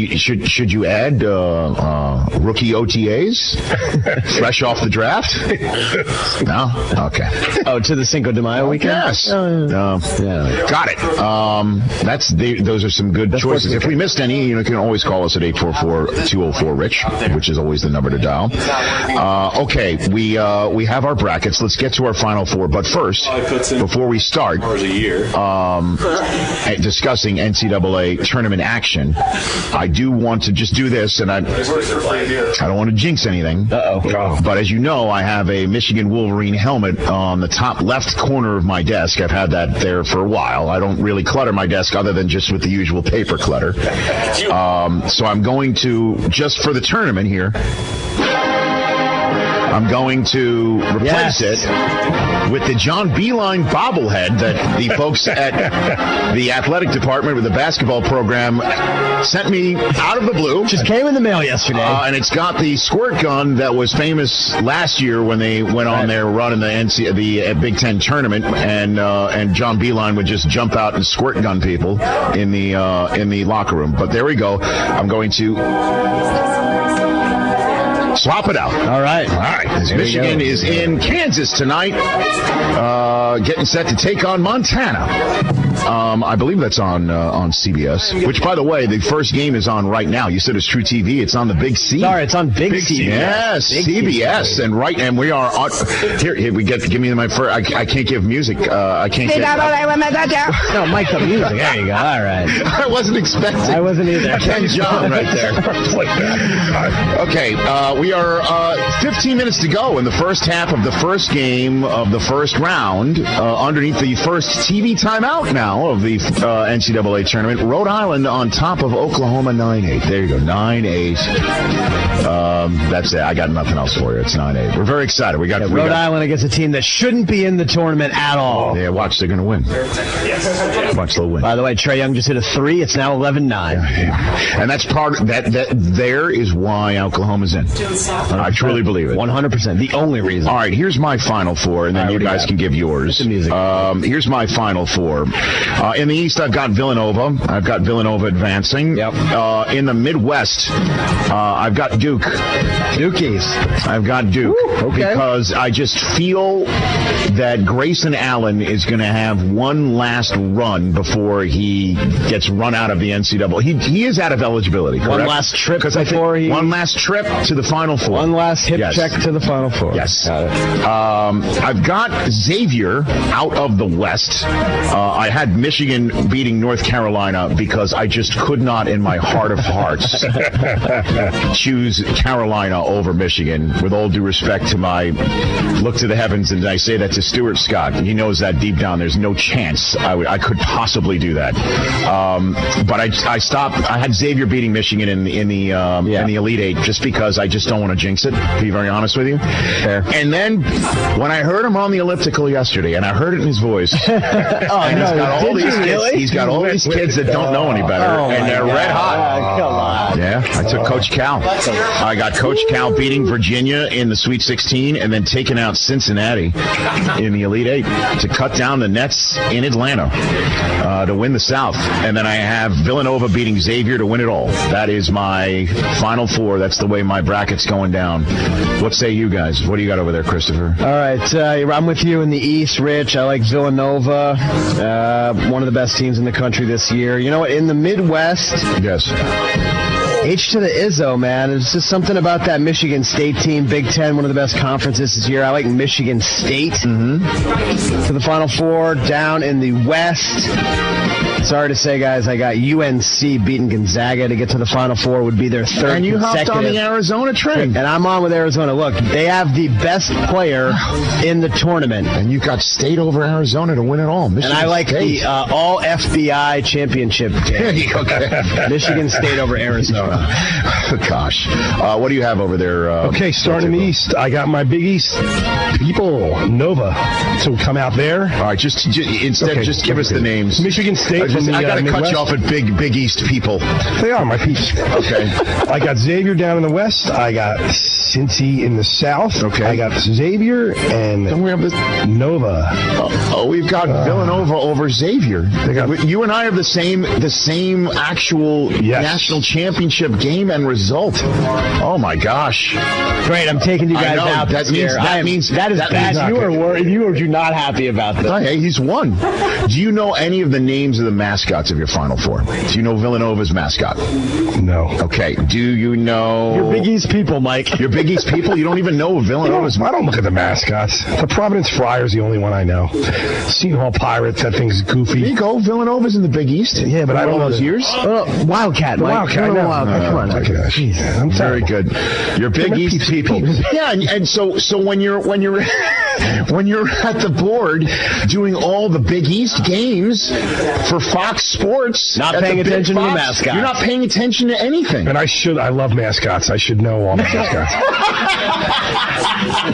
you add rookie OTAs? Fresh off the draft? No? Okay. Oh, to the Cinco de Mayo weekend? Yes. Got it. Those are some good choices. If we missed any, you can always call us at 844-204-RICH, which is always the number to dial. Okay, we have our brackets. Let's get to our Final Four. But first, before we start discussing NCAA tournament action, I do want to just do this, and I don't want to jinx anything. But as you know, I have a Michigan Wolverine helmet on the top left corner of my desk. I've had that there for a while. I don't really clutter my desk other than just with the usual paper clutter. So I'm going to, just for the tournament here, I'm going to replace it with the John Beeline bobblehead that the folks at the athletic department with the basketball program sent me out of the blue. Just came in the mail yesterday. And it's got the squirt gun that was famous last year when they went on their run in the Big Ten tournament, and John Beeline would just jump out and squirt gun people in the locker room. But there we go. I'm going to swap it out. All right. Michigan is in Kansas tonight, getting set to take on Montana. I believe that's on CBS, which, by the way, the first game is on right now. You said it's True TV. It's on the Big C. Sorry, it's on Big C. Yes, CBS. And we are on. Here, give me my first. I can't give music. I can't get. No, Mike, the music. There you go. All right. I wasn't expecting. I wasn't either. Ken John right there. Okay, we are 15 minutes to go in the first half of the first game of the first round, underneath the first TV timeout now of the NCAA tournament. Rhode Island on top of Oklahoma 9-8. There you go, 9-8. That's it. I got nothing else for you. It's 9-8. We're very excited. Rhode Island against a team that shouldn't be in the tournament at all. Yeah, watch, they're going to win. Watch, they'll win. By the way, Trae Young just hit a 3. It's now 11-9. Yeah. And that's part of that. There is why Oklahoma's in. I truly believe it. 100%. The only reason. All right, here's my Final Four, and then you guys can give yours. Here's my Final Four. In the East, I've got Villanova. I've got Villanova advancing. Yep. In the Midwest, I've got Duke. Dukies. I've got Duke. Ooh, okay. Because I just feel that Grayson Allen is going to have one last run before he gets run out of the NCAA. He is out of eligibility, correct? One last trip one last trip to the Final Four. One last hip check to the Final Four. Yes. Got it. I've got Xavier out of the West. I had Michigan beating North Carolina because I just could not, in my heart of hearts, choose Carolina over Michigan. With all due respect to my look to the heavens, and I say that to Stuart Scott. He knows that deep down there's no chance I could possibly do that. But I stopped. I had Xavier beating Michigan in the Elite Eight just because I just don't want to jinx it, to be very honest with you. Fair. And then when I heard him on the elliptical yesterday, and I heard it in his voice, he's got all these kids that don't know any better, and they're red hot. Come on. Yeah, I took Coach Cal. I got Coach Cal beating Virginia in the Sweet 16 and then taking out Cincinnati in the Elite Eight to cut down the Nets in Atlanta to win the South. And then I have Villanova beating Xavier to win it all. That is my Final Four. That's the way my bracket's going down. What say you guys? What do you got over there, Christopher? All right, I'm with you in the East, Rich. I like Villanova, one of the best teams in the country this year. You know what? In the Midwest, yes. H to the Izzo, man. It's just something about that Michigan State team. Big Ten, one of the best conferences this year. I like Michigan State to the Final Four. Down in the West, Sorry to say, guys, I got UNC beating Gonzaga to get to the Final Four. Would be their third And you hopped on the Arizona train. And I'm on with Arizona. Look, they have the best player in the tournament. And you got State over Arizona to win it all. Michigan and I like State. the all FBI championship game. Okay. Michigan State over Arizona. Gosh. What do you have over there? Okay, starting in the East, I got my Big East people, Nova, to come out there. All right, just give us the names. Michigan State. I got to cut Midwest. you off at Big East people. They are my peeps. Okay. I got Xavier down in the West. I got Cincy in the South. Okay. I got Xavier and Nova. We've got Villanova over Xavier. You and I have the same actual national championship game and result. Oh my gosh! Great, I'm taking you guys out. That is bad. You are worried. You are not happy about this. Oh, hey, he's won. Do you know any of the names of the mascots of your Final Four? Do you know Villanova's mascot? No. Okay. Do you know your Big East people, Mike? Your Big East people? You don't even know Villanova's. I don't look at the mascots. The Providence Friars the only one I know. Seton Hall Pirates. That thing's goofy. There you go. Villanova's in the Big East. Yeah, but I don't know those years. Wildcat, Mike. Wildcat. Come on. I'm very good. Your Big East people. Yeah, and so when you're at the board doing all the Big East games for Fox Sports, not paying attention to the mascots. You're not paying attention to anything. And I love mascots. I should know all the mascots.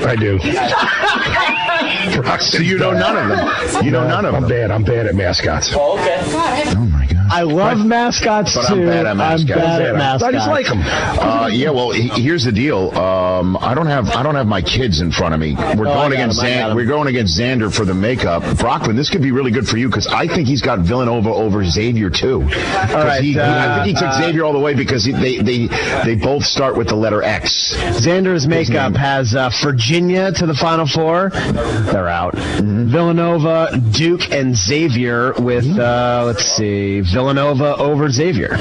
I do. So you know none of them. You know none of them. I'm bad at mascots. Oh, okay. Oh my God. I love mascots but too. I'm bad at mascots. I just like them. Yeah. Well, here's the deal. I don't have my kids in front of me. We're going against Xander for the makeup. Brockman, this could be really good for you because I think he's got Villanova over Xavier too. All right. I think he took Xavier all the way because they both start with the letter X. Xander's makeup has Virginia to the Final Four. They're out. Mm-hmm. Villanova, Duke, and Xavier with let's see, Villanova over Xavier.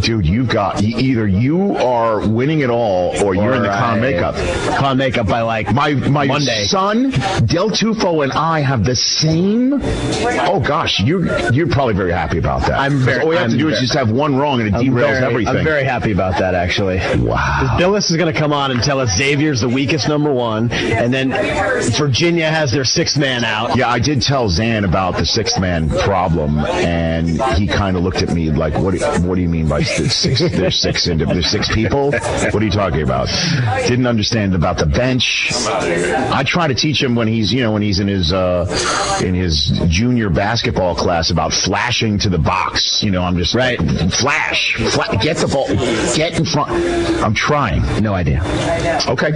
Dude, either you are winning it all or you're in the con makeup. Con makeup by like my Monday. Son, Del Tufo, and I have the same. Oh gosh, you're probably very happy about that. All we have to do is just have one wrong and it derails everything. I'm very happy about that actually. Wow. Billis is going to come on and tell us Xavier's the weakest number one, and then Virginia has their sixth man out. Yeah, I did tell Zan about the sixth man problem, and he kind of looked at me like, "What do you mean by six? There's six people? What are you talking about?" Didn't understand about the bench. I try to teach him when he's in his junior basketball class about flashing to the box. I'm just right. Flash, get the ball, get in front. I'm trying. No idea. Okay.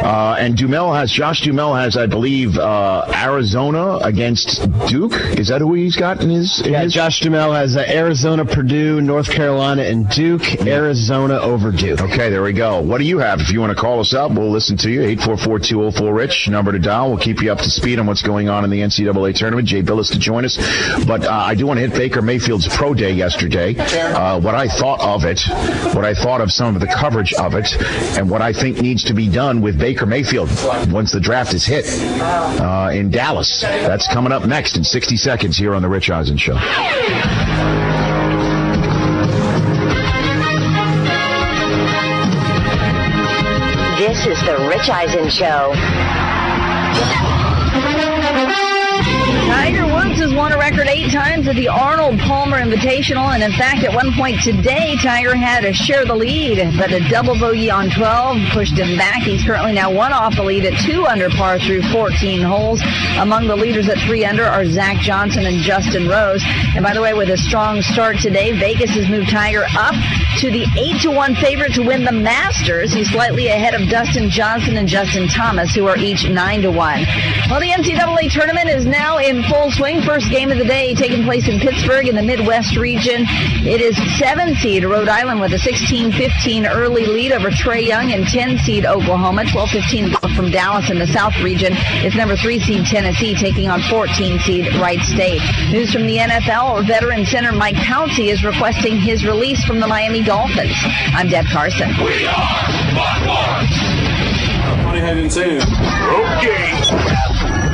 And Josh Dumel has, I believe, Arizona against Duke. Is that who he's got in his? Josh Dumel has Arizona, Purdue, North Carolina, and Duke. Arizona over Duke. Okay, there we go. What do you have? If you want to call us up, we'll listen to you. 844-204-RICH, number to dial. We'll keep you up to speed on what's going on in the NCAA tournament. Jay Billis to join us. But I do want to hit Baker Mayfield's pro day yesterday. What I thought of it, what I thought of some of the coverage of it, and what I think needs to be done with Baker Mayfield once the draft is hit in Dallas. That's coming up next in 60 seconds here on The Rich Eisen Show. This is The Rich Eisen Show. Tiger Woods has won a record 8 times at the Arnold Palmer Invitational, and in fact, at one point today, Tiger had to share the lead, but a double bogey on 12 pushed him back. He's currently now 1 off the lead at 2 under par through 14 holes. Among the leaders at 3 under are Zach Johnson and Justin Rose. And by the way, with a strong start today, Vegas has moved Tiger up to the 8-1 favorite to win the Masters. He's slightly ahead of Dustin Johnson and Justin Thomas, who are each 9-1. Well, the NCAA tournament is now in full swing. First game of the day taking place in Pittsburgh in the Midwest region. It is 7 seed Rhode Island with a 16-15 early lead over Trae Young, and 10 seed Oklahoma. 12-15 from Dallas in the South region. It's number 3 seed Tennessee taking on 14 seed Wright State. News from the NFL. Veteran center Mike Pouncey is requesting his release from the Miami Dolphins. I'm Deb Carson. We are Buckhorns. I didn't say anything. Okay.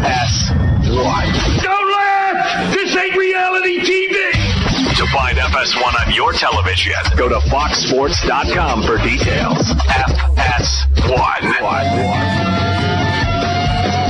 That's why. Don't laugh! This ain't reality TV! your television. Go to foxsports.com for details. FS1.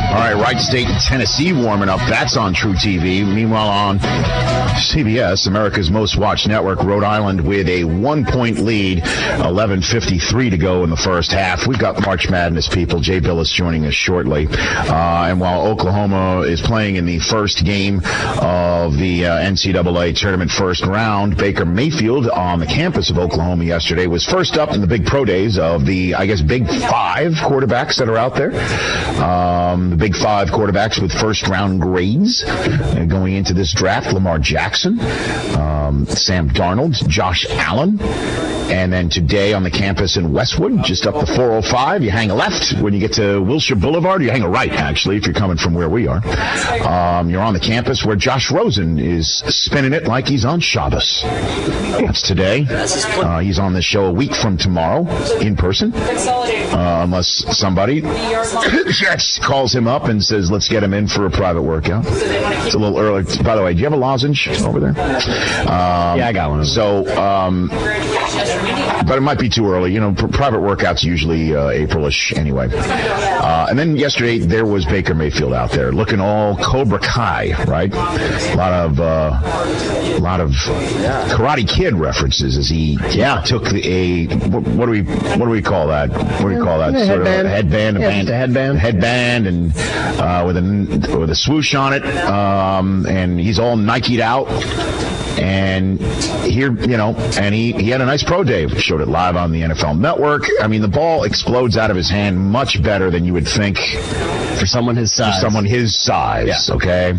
All right, Wright State and Tennessee warming up. That's on True TV. Meanwhile, on CBS, America's most watched network, Rhode Island with a 1-point lead, 11:53 to go in the first half. We've got March Madness people. Jay Billis joining us shortly. And while Oklahoma is playing in the first game of the NCAA tournament first round, Baker Mayfield on the campus of Oklahoma yesterday was first up in the big pro days of the, I guess, Big Five quarterbacks that are out there. The Big Five quarterbacks with first-round grades going into this draft: Lamar Jackson, Sam Darnold, Josh Allen. And then today on the campus in Westwood, just up the 405, you hang a left when you get to Wilshire Boulevard. You hang a right, actually, if you're coming from where we are. You're on the campus where Josh Rosen is spinning it like he's on Shabbos. That's today. He's on the show a week from tomorrow in person, unless somebody calls him up and says, let's get him in for a private workout. It's a little early. By the way, do you have a lozenge over there? Yeah, I got one. So, but it might be too early. You know, private workouts usually April-ish anyway. And then yesterday there was Baker Mayfield out there looking all Cobra Kai, right? A lot of Karate Kid references as he took what do we call that? What do we call that? Headband, and with a swoosh on it, and he's all Nike'd out. And here, and he had a nice pro day. Showed it live on the NFL Network. I mean, the ball explodes out of his hand much better than you would think for someone his size. Okay.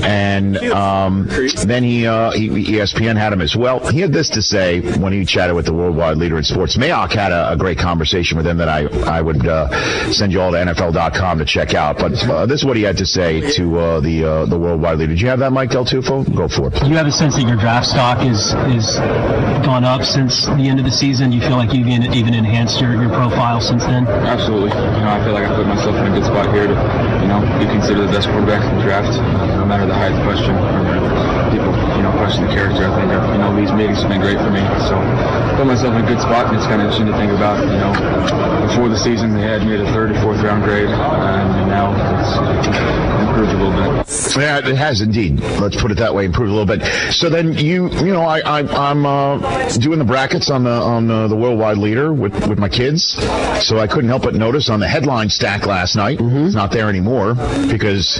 And then ESPN had him as well. He had this to say when he chatted with the worldwide leader in sports. Mayock had a great conversation with him that I would send you all to NFL.com to check out. But this is what he had to say to the worldwide leader. Did you have that, Mike Del Tufo? Go for it. Do you have a sense that your draft stock is gone up since the end of the season? Do you feel like you've even enhanced your profile since then? Absolutely. I feel like I put myself in a good spot here to, be considered the best quarterback in the draft. No matter the height question or people, question the character. I think, these meetings have been great for me. So I put myself in a good spot, and it's kind of interesting to think about, before the season they had me at a 3rd or 4th round grade, and now it's improved a little bit. Yeah, it has indeed. Let's put it that way, improved a little bit. So then I'm doing the brackets on the worldwide leader with my kids. So I couldn't help but notice on the headline stack last night, it's not there anymore because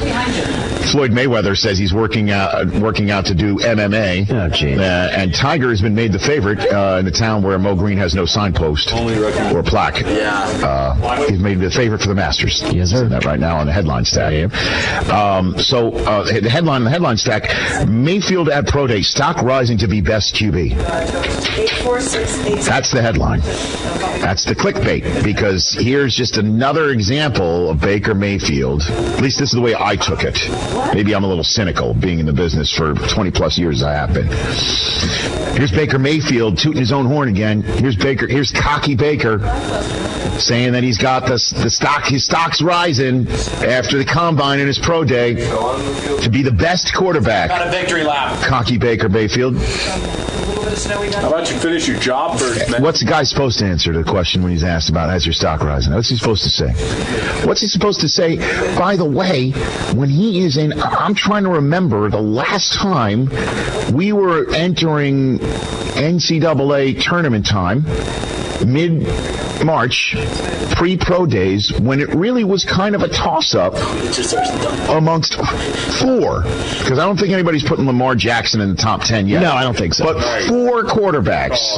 Floyd Mayweather says he's working out to do MMA. Oh, geez. And Tiger has been made the favorite in the town where Mo Green has no signpost or plaque. Yeah. He's made the favorite for the Masters. Yes, sir. That right now on the headline stack. So the headline stack: Mayfield at Pro Day, stock rising to be best QB. That's the headline. That's the clickbait, because here's just another example of Baker Mayfield. At least this is the way I took it. Maybe I'm a little cynical, being in the business for 20 plus years I have been. Here's Baker Mayfield tooting his own horn again. Here's cocky Baker saying that he's got his stock's rising after the combine and his pro day to be the best quarterback. Got a victory lap. Cocky Baker Mayfield. How about you finish your job first, man? What's the guy supposed to answer to the question when he's asked about has your stock rising? What's he supposed to say? What's he supposed to say? By the way, when he is in, I'm trying to remember the last time we were entering NCAA tournament time, mid-March, pre-pro days, when it really was kind of a toss-up amongst four. Because I don't think anybody's putting Lamar Jackson in the top 10 yet. No, I don't think so. But four quarterbacks.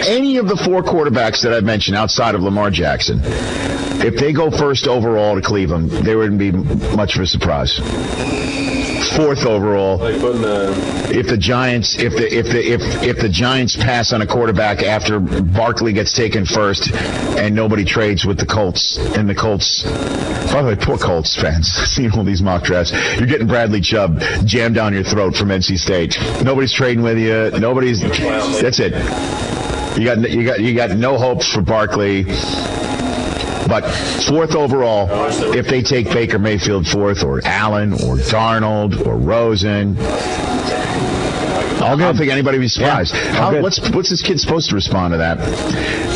Any of the four quarterbacks that I've mentioned outside of Lamar Jackson, if they go first overall to Cleveland, they wouldn't be much of a surprise. 4th overall. If the Giants pass on a quarterback after Barkley gets taken first and nobody trades with the Colts, and the Colts, by the way, poor Colts fans, seeing all these mock drafts, you're getting Bradley Chubb jammed down your throat from NC State. Nobody's trading with you. That's it. You got no hopes for Barkley. But 4th overall, if they take Baker Mayfield 4th, or Allen, or Darnold, or Rosen, I don't think anybody would be surprised. Yeah, What's this kid supposed to respond to that?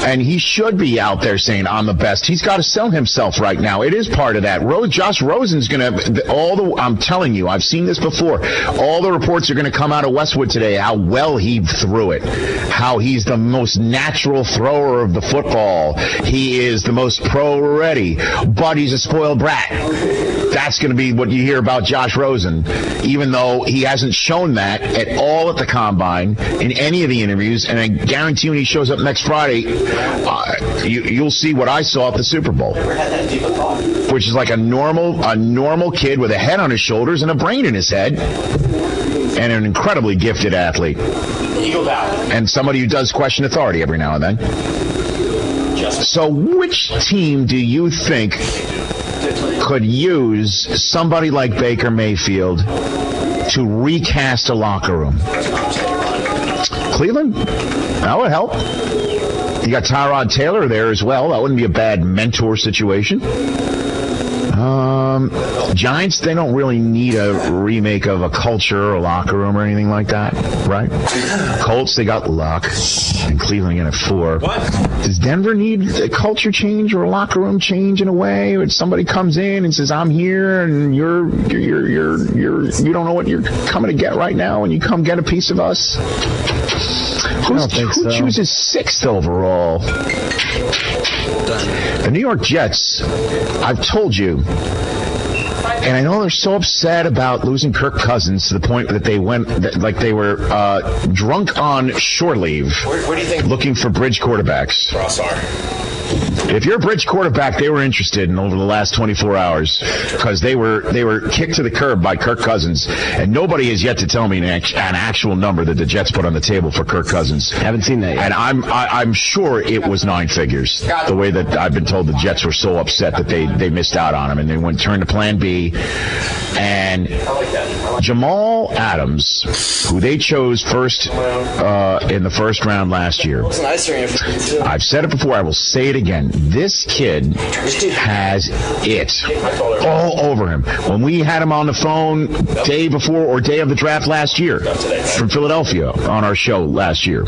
And he should be out there saying, I'm the best. He's got to sell himself right now. It is part of that. Josh Rosen's going to, I'm telling you, I've seen this before. All the reports are going to come out of Westwood today, how well he threw it, how he's the most natural thrower of the football. He is the most pro-ready, but he's a spoiled brat. That's going to be what you hear about Josh Rosen, even though he hasn't shown that at all at the Combine in any of the interviews. And I guarantee you when he shows up next Friday, you'll see what I saw at the Super Bowl, which is like a normal kid with a head on his shoulders and a brain in his head, and an incredibly gifted athlete, and somebody who does question authority every now and then. So which team do you think could use somebody like Baker Mayfield to recast a locker room? Cleveland? That would help. You got Tyrod Taylor there as well. That wouldn't be a bad mentor situation. Giants, they don't really need a remake of a culture or a locker room or anything like that, right? Colts, they got Luck, and Cleveland again at 4. Does Denver need a culture change or a locker room change in a way? Or somebody comes in and says, I'm here, and you don't know what you're coming to get right now, and you come get a piece of us? Who chooses 6th overall? The New York Jets, I've told you, and I know they're so upset about losing Kirk Cousins to the point that they they were drunk on shore leave, Where do you think? looking for bridge quarterbacks. If you're a bridge quarterback, they were interested in over the last 24 hours because they were kicked to the curb by Kirk Cousins, and nobody has yet to tell me an actual number that the Jets put on the table for Kirk Cousins. Haven't seen that yet. And I'm sure it was 9 figures. The way that I've been told the Jets were so upset that they missed out on him, and they turned to Plan B. And Jamal Adams, who they chose first in the first round last year. I've said it before. I will say it again. This kid has it all over him. When we had him on the phone day before or day of the draft last year from Philadelphia on our show last year,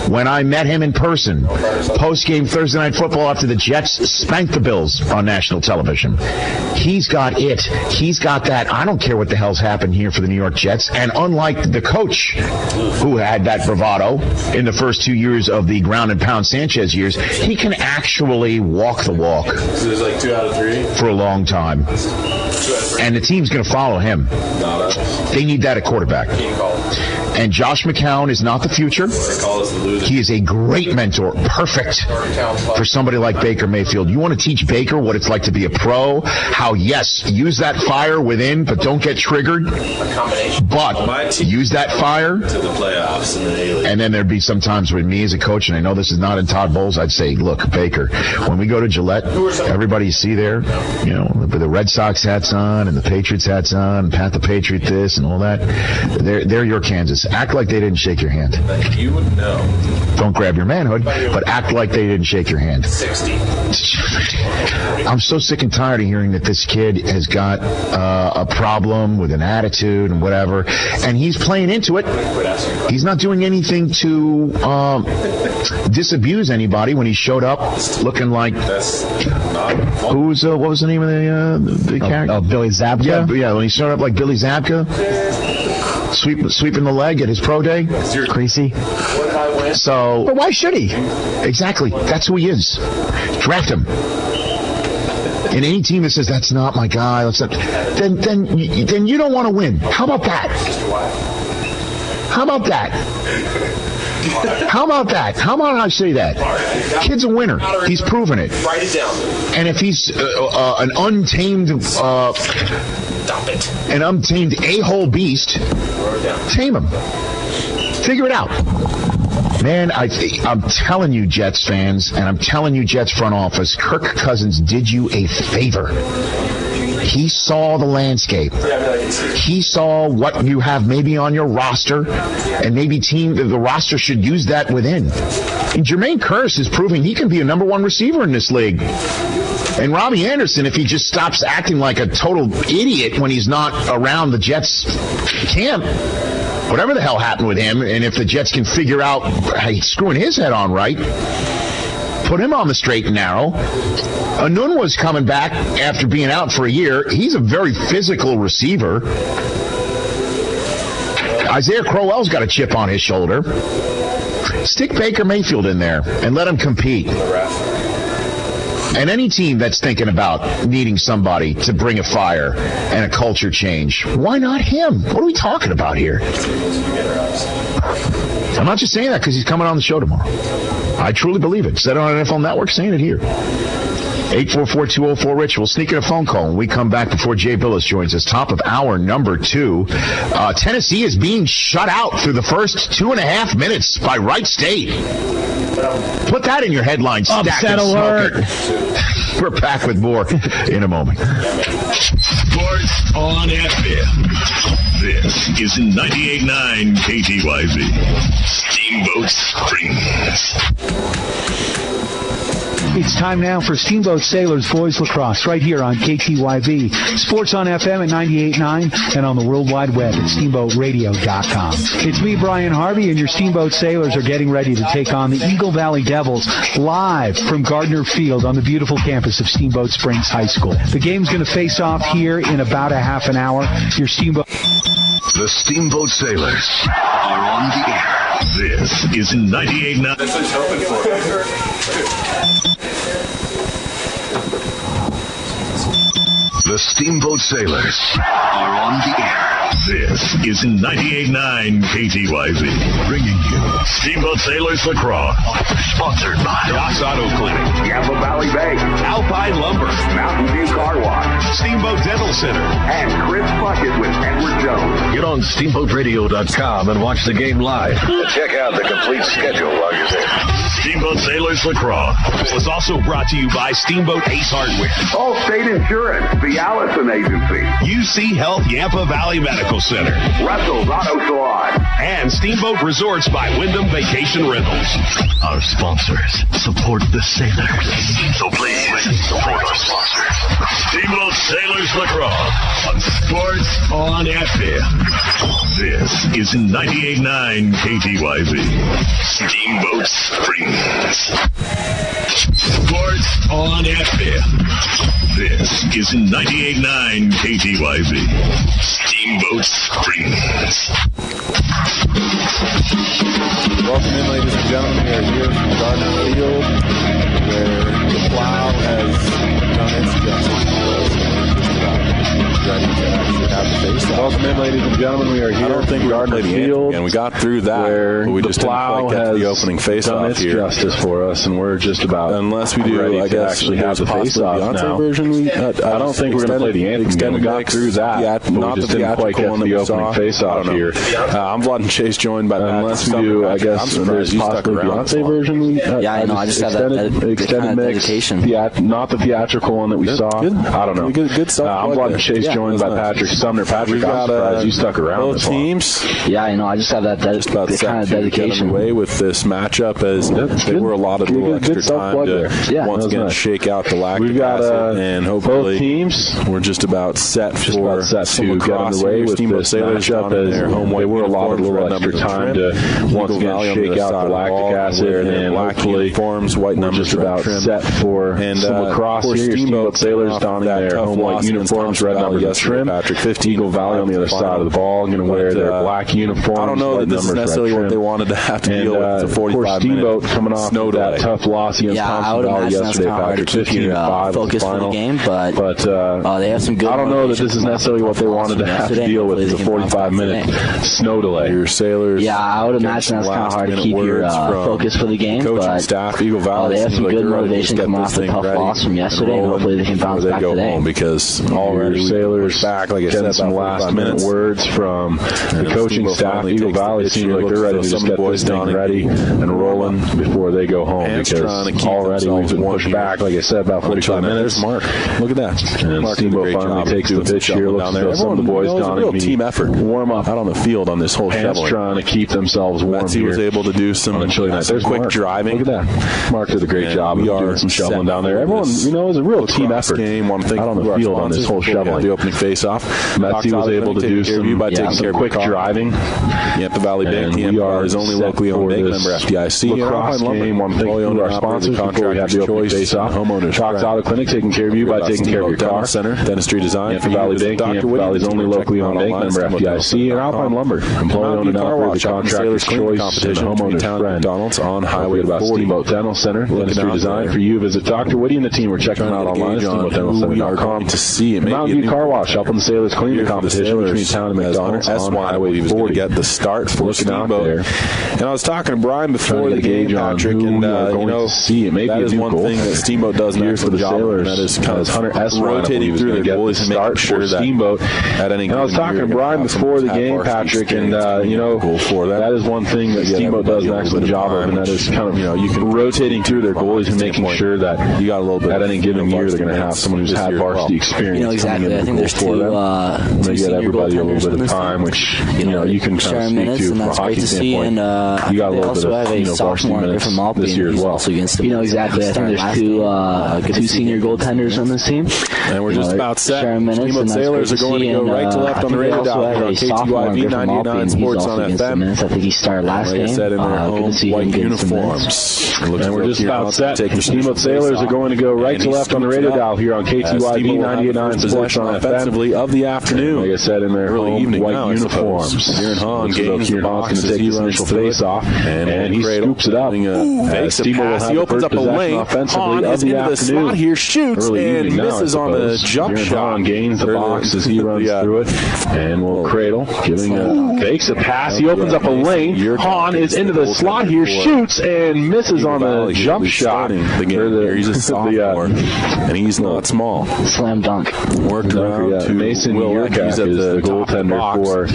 when I met him in person, post-game Thursday Night Football after the Jets spanked the Bills on national television, he's got it. He's got that. I don't care what the hell's happened here for the New York Jets. And unlike the coach who had that bravado in the first 2 years of the ground and pound Sanchez years, he can actually walk the walk. So there's like 2 out of 3 for a long time. And the team's going to follow him. They need that at quarterback. And Josh McCown is not the future. He is a great mentor. Perfect for somebody like Baker Mayfield. You want to teach Baker what it's like to be a pro? How, yes, use that fire within, but don't get triggered. But use that fire. To the playoffs and the A-League. And then there'd be some times with me as a coach, and I know this is not in Todd Bowles, I'd say, look, Baker, when we go to Gillette, everybody you see there, the Red Sox hats on and the Patriots hats on, and Pat the Patriot this and all that, they're your Kansas. Act like they didn't shake your hand. You would know. Don't grab your manhood, but act like they didn't shake your hand. 60. I'm so sick and tired of hearing that this kid has got a problem with an attitude and whatever, and he's playing into it. He's not doing anything to disabuse anybody when he showed up looking like what was the name of the character? Billy Zabka? Yeah, when he showed up like Billy Zabka. Sweeping the leg at his pro day. Creasy. So, but why should he? Exactly. That's who he is. Draft him. And any team that says that's not my guy, then you don't want to win. How about that? How about that? How about that? How about I say that? Kid's a winner. He's proven it. Write it down. And if he's an untamed a-hole beast, tame him. Figure it out. Man, I'm telling you, Jets fans, and I'm telling you, Jets front office, Kirk Cousins did you a favor. He saw the landscape. He saw what you have maybe on your roster, and maybe the roster should use that within. And Jermaine Kearse is proving he can be a number 1 receiver in this league. And Robbie Anderson, if he just stops acting like a total idiot when he's not around the Jets camp, whatever the hell happened with him, and if the Jets can figure out how he's screwing his head on right, put him on the straight and narrow. Anun was coming back after being out for a year. He's a very physical receiver. Isaiah Crowell's got a chip on his shoulder. Stick Baker Mayfield in there and let him compete. And any team that's thinking about needing somebody to bring a fire and a culture change, why not him? What are we talking about here? I'm not just saying that because he's coming on the show tomorrow. I truly believe it. Said it on NFL Network, saying it here. 844-204-RICH. We'll sneak in a phone call when we come back before Jay Billis joins us. Top of hour number 2. Tennessee is being shut out through the first 2.5 minutes by Wright State. Put that in your headline. Upset alert. We're back with more in a moment. Sports on FM. This is 98.9 KTYV. Steamboat Springs. It's time now for Steamboat Sailors Boys Lacrosse right here on KTYV. Sports on FM at 98.9 and on the World Wide Web at SteamboatRadio.com. It's me, Brian Harvey, and your Steamboat Sailors are getting ready to take on the Eagle Valley Devils live from Gardner Field on the beautiful campus of Steamboat Springs High School. The game's going to face off here in about a half an hour. Your Steamboat... The Steamboat Sailors are on the air. This is 98.9. That's what I was hoping for. The Steamboat Sailors are on the air. This is 98.9 KTYV. Bringing you Steamboat Sailors Lacrosse. Sponsored by Docs Auto Clinic, Yampa Valley Bank, Alpine Lumber, Mountain View Car Wash, Steamboat Dental Center, and Chris Bucket with Edward Jones. Get on SteamboatRadio.com and watch the game live. Check out the complete schedule while you're there. Steamboat Sailors Lacrosse was also brought to you by Steamboat Ace Hardware, Allstate Insurance, the Allison Agency, UC Health Yampa Valley Medical Center, Russell's Auto Salon, and Steamboat Resorts by Wyndham Vacation Rentals. Our sponsors support the sailors. So please support our sponsors. Steamboat Sailors Lacrosse on Sports on FM. This is 98.9 KTYV. Steamboat Springs. Sports on FM. This is 98.9 KTYV. Steamboat Springs. Welcome in, ladies and gentlemen. We are here from Gardner Field, where the plow has done its justice for us. Ready to actually have the face off. Welcome in, ladies and gentlemen. We are here. I don't think we Gardner Field, and we got through that. But we just didn't quite get to the opening face-off here. Justice for us, and we're just about unless we do, I guess, actually have the face-off now. Version. I don't think we're going to play the anthem game. We got through that. Not the theatrical one that we saw. Face-off here. I'm Vlad and Chase, joined by unless we do, I guess, there's possibly Beyonce version. Yeah, I know. I just have that extended mix. Not the theatrical one that we saw. I don't know. Good stuff. I'm Vlad and Chase, joined by Patrick Sumner. Patrick, I'm surprised you stuck around. Both teams. Yeah, I know. I just have that kind of dedication. Away with this matchup, as there were a lot of little extra time to once again shake out the lactic acid, and hopefully both teams we're just about set to get underway with Steamboat Sailors up as their home white. There were a lot of little extra time to once again shake out the lactic acid, and hopefully forms white numbers about set for some lacrosse here. Steamboat Sailors donning their home white uniforms, red numbers and trim. Patrick 15, Eagle Valley on the other side of the ball, going to wear their black uniforms. I don't know that this is necessarily what they wanted to have to deal with. It's a 45-minute coming off snow that tough loss against Thompson Valley yesterday. Patrick 15-5 focus for the game, but they have some good. I don't know that this is necessarily what they wanted to have to deal with. It's a 45-minute snow delay. Your Sailors. Yeah, I would imagine that's kind of hard to keep your focus for the game. Coaching staff, Eagle Valley. They have some good motivation coming off the tough loss from yesterday, and hopefully they can bounce back today. Because already Sailors back, like I said, some about last-minute words from the coaching staff. Eagle Valley seems like they're ready to just get this thing ready and rolling before they go home, because already we've been pushed back, like I said, about 45 minutes. Mark, look at that. And Steamboat finally takes the pitch here. Looks as though some of the boys down a real team effort. Warm up out on the field on this whole shoveling. Trying to keep themselves warm. Betsy was able to do some quick driving. Look at that. Mark did a great job of doing some shoveling down there. Everyone, it was a real team effort game. Out on the field on this whole shoveling. The opening face-off. Betsy was able to do some quick driving. The Valley Bank TMR is only locally owned bank member FDIC. Lacrosse game. Want to thank our sponsors before we have the opening face-off. Homeowners Cox Auto Clinic, taking care of you by taking care of your car. Center, Dentistry Design. The Valley Bank, the Valley's only locally owned bank member FDIC, and Alpine Lumber, employee-owned and operated contractor's choice competition, homeowner's friend. McDonald's on Highway about 40. Steamboat Dental Center, Dentistry Design for you. Visit Dr. Woody and the team. We're checking them out online. SteamboatDentalCenter.com to see it. Mountain View Car Wash, helping the Sailors clean the competition between town and McDonald's on Highway 40. Get the start for Steamboat. And I was talking to Brian before the game, Patrick, and that is one thing that Steamboat does an excellent job of, and that is kind of rotating through their goalies and making sure that Steamboat. At any and I was talking to Brian before the game, Patrick, and that is one thing that Steamboat does an excellent job of, and that is kind of you can rotating through their goalies and making sure that you got a little bit at any given year they're going to have someone who's had varsity experience. Exactly. I think there's two they get everybody a little bit of time, which you can kind of speak to from a hockey standpoint. You got a little bit of varsity minutes this year as well. Exactly. I think there's two senior goaltenders on this team. And we're just about set. Steamboat Sailors are going to go right to left on the radio dial here on KTYV 99 Sports on FM. I think he started last game. Like I said, in their home white uniforms. And we're just about set. The Steamboat Sailors are going to go right to left on the radio dial here on KTYV 99 Sports on FM. Of the afternoon. Like I said, in their home white uniforms. Kieran Hahn gains the box going to take his initial face-off, and he scoops it up. Fakes a pass. He opens up a lane. Hahn is into the slot here, shoots, and misses on the jump shot. Gains the box as he runs through it, and will cradle, fakes a pass. He opens up a lane. Hahn is into the slot here, shoots, and misses on the jump shot. He's a sophomore, and he's not small. Slam dunk. Worked around to Mason Yurkak is the goaltender for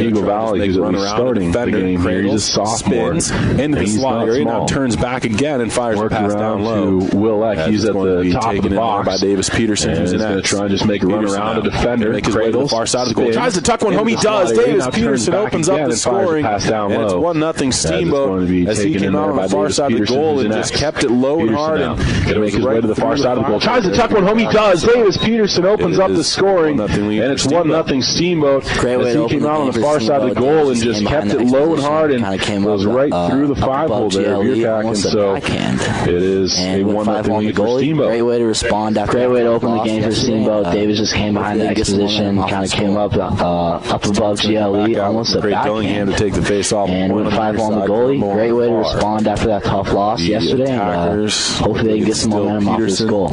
Eagle Valley, who's starting the game here. He's a sophomore. Into the slot area, now turns back again and fires a pass down low. To Will Eck. He's at the top of the box by Davis Peterson, who's going to try and just make a run around a defender. Make his way to the far side of the goal. Tries to tuck one home. He does. Davis Peterson opens up the scoring, and it's 1-0 Steamboat as he came out on the far side of the goal and just kept it low and hard. And going to make his way to the far side of the goal. Tries to tuck one home. He does. Davis Peterson opens up the scoring, and it's 1-0 Steamboat as he came out on the far side of the goal and just kept it low and hard and goes right through the 5-hole there of Yurkak, and so it is a 1-0 lead for Steamboat. Great way to respond after. Great way to open the game for Steamboat. Davis just came behind the X position, kind of came up above GLE, almost a backhand to take the face off, and went 5 on the goalie. Great way to respond after that tough loss yesterday, and hopefully they can get some momentum off this goal.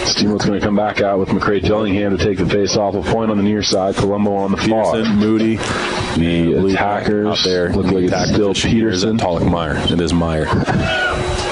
Steamboat's going to come back out with McCray Dillingham to take the face-off. A point on the near side. Colombo on the far. Moody. The attackers out there look like it's still Peterson. Pollock Meyer. It is Meyer.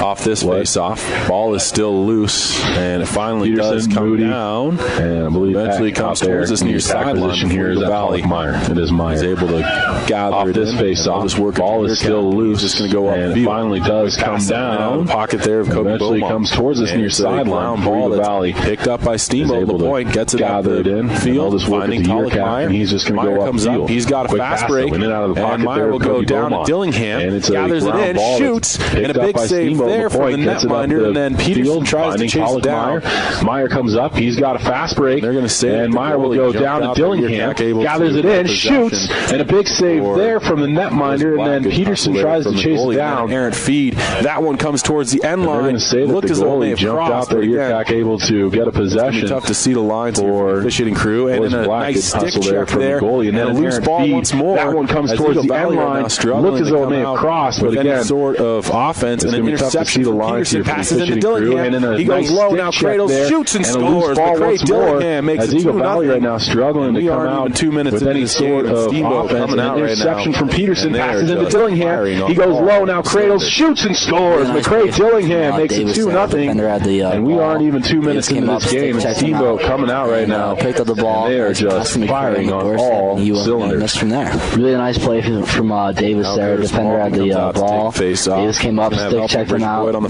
Off this face-off. Ball is still loose, and it finally does come down. And I believe eventually comes towards this near sideline here is Valley. Meyer. It is Meyer. He's able to gather off this face-off. Ball is still loose. It's going to go up and field. It finally does come down. Pocket there of Kobe eventually Beaumont. Comes towards this near sideline for the Valley. Picked up by Steamboat. The point gets it gathered in field. Finding Pollock Meyer. And he's just going to go up field. He's got a fast break. And Meyer will go down to Dillingham. Gathers it in, shoots, and a big save there for the netminder. And then Peterson tries to chase it down. Meyer comes up. He's got a fast break. They're going to save and Meyer will go down to Dillingham. Gathers it in, shoots, and a big save there from the netminder. And then Peterson tries to chase it down. Errant feed. That one comes towards the end line. Looked as though they jumped out there. Yurkak able to get a possession. Tough to see the lines for the officiating crew. And in a nice stick check there. And then a loose ball once more. That one comes towards the end line. Looked as though it may have crossed, but again, sort of offense and an interception protection from Peterson. Passes into Dillingham. He goes nice low now. Cradles shoots and scores. McCray Dillingham makes it 2-0. Right now struggling to come out 2 minutes with any sort of Steamboat offense. coming out right now. Interception from Peterson, passes into Dillingham. He goes low now. Cradles shoots and scores. McCray Dillingham makes it 2-0. And we aren't even 2 minutes into this game. Steamboat coming out right now. Picked up the ball. They are just firing on all cylinders. From there. Really nice play from Davis there. Defender had the ball. Davis came up, stick checked him out, and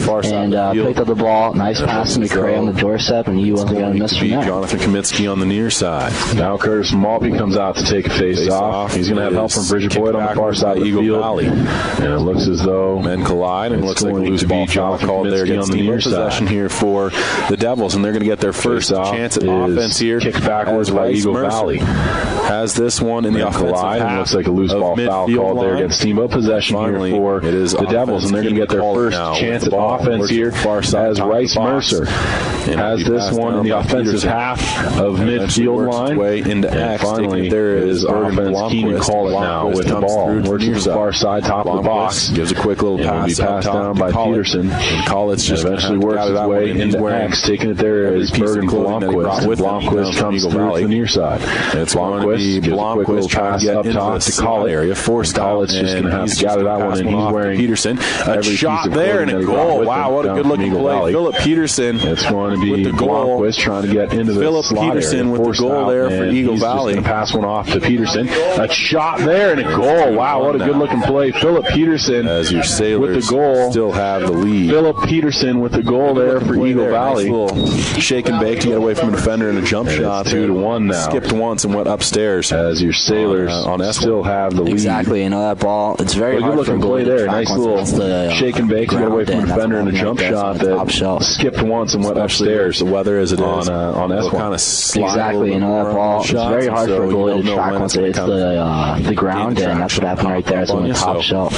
picked up the ball. Nice pass to McCray on the doorstep, and he wasn't going to miss from there. Jonathan Kamitsky on the near side. Now Curtis Maltby comes out to take a face-off. He's going to have help from Bridget Boyd on the far side of the field. And it looks as though men collide, and it looks like a loose ball called there against the near possession here for the Devils, and they're going to get their first chance at offense here. Kicked backwards by Eagle Valley. Has this one in the offensive half. Looks like a loose ball foul called there against Steamboat. Possession here for the Devils, and they're going to get their first chance at offense here as Rice Mercer has this one in the offensive half of midfield line. Into and finally, there is offense Keenan call it now with the ball. Works to the far side, top of the box. Gives a quick little pass. Be passed down by Peterson. And Collins just eventually works his way into X. Taking it there is Bergen Blomquist. Blomquist comes through to the near side. It's Blomquist. Gives a quick little pass up top to Collins. Area. Forced Collins just going to have to gather that one, and he's wearing Peterson. A shot there and a goal. Wow, what a good-looking play. Philip Peterson. It's going to be Blomquist trying to get into the Philip Peterson with the goal there for Eagle Valley. He's going to pass one off to Peterson. A shot there and a goal. Wow, what a good-looking play. Philip Peterson as your Sailors with the goal. Still have the lead. Philip Peterson with the goal there for Eagle Valley. Nice little shake and bake to get away from a defender and a jump shot. 2-1 now. Skipped once and went upstairs. As your Sailors still have the lead. Exactly, you know that ball. It's very hard good looking play there. Nice little shake and bake to get away from a defender and a jump shot that skipped once and went upstairs. The weather as it is on S1. Kind of exactly, you know that ball. It's very hard for a goalie to track once it's the ground, and that's what happened right there. It's on the top shelf.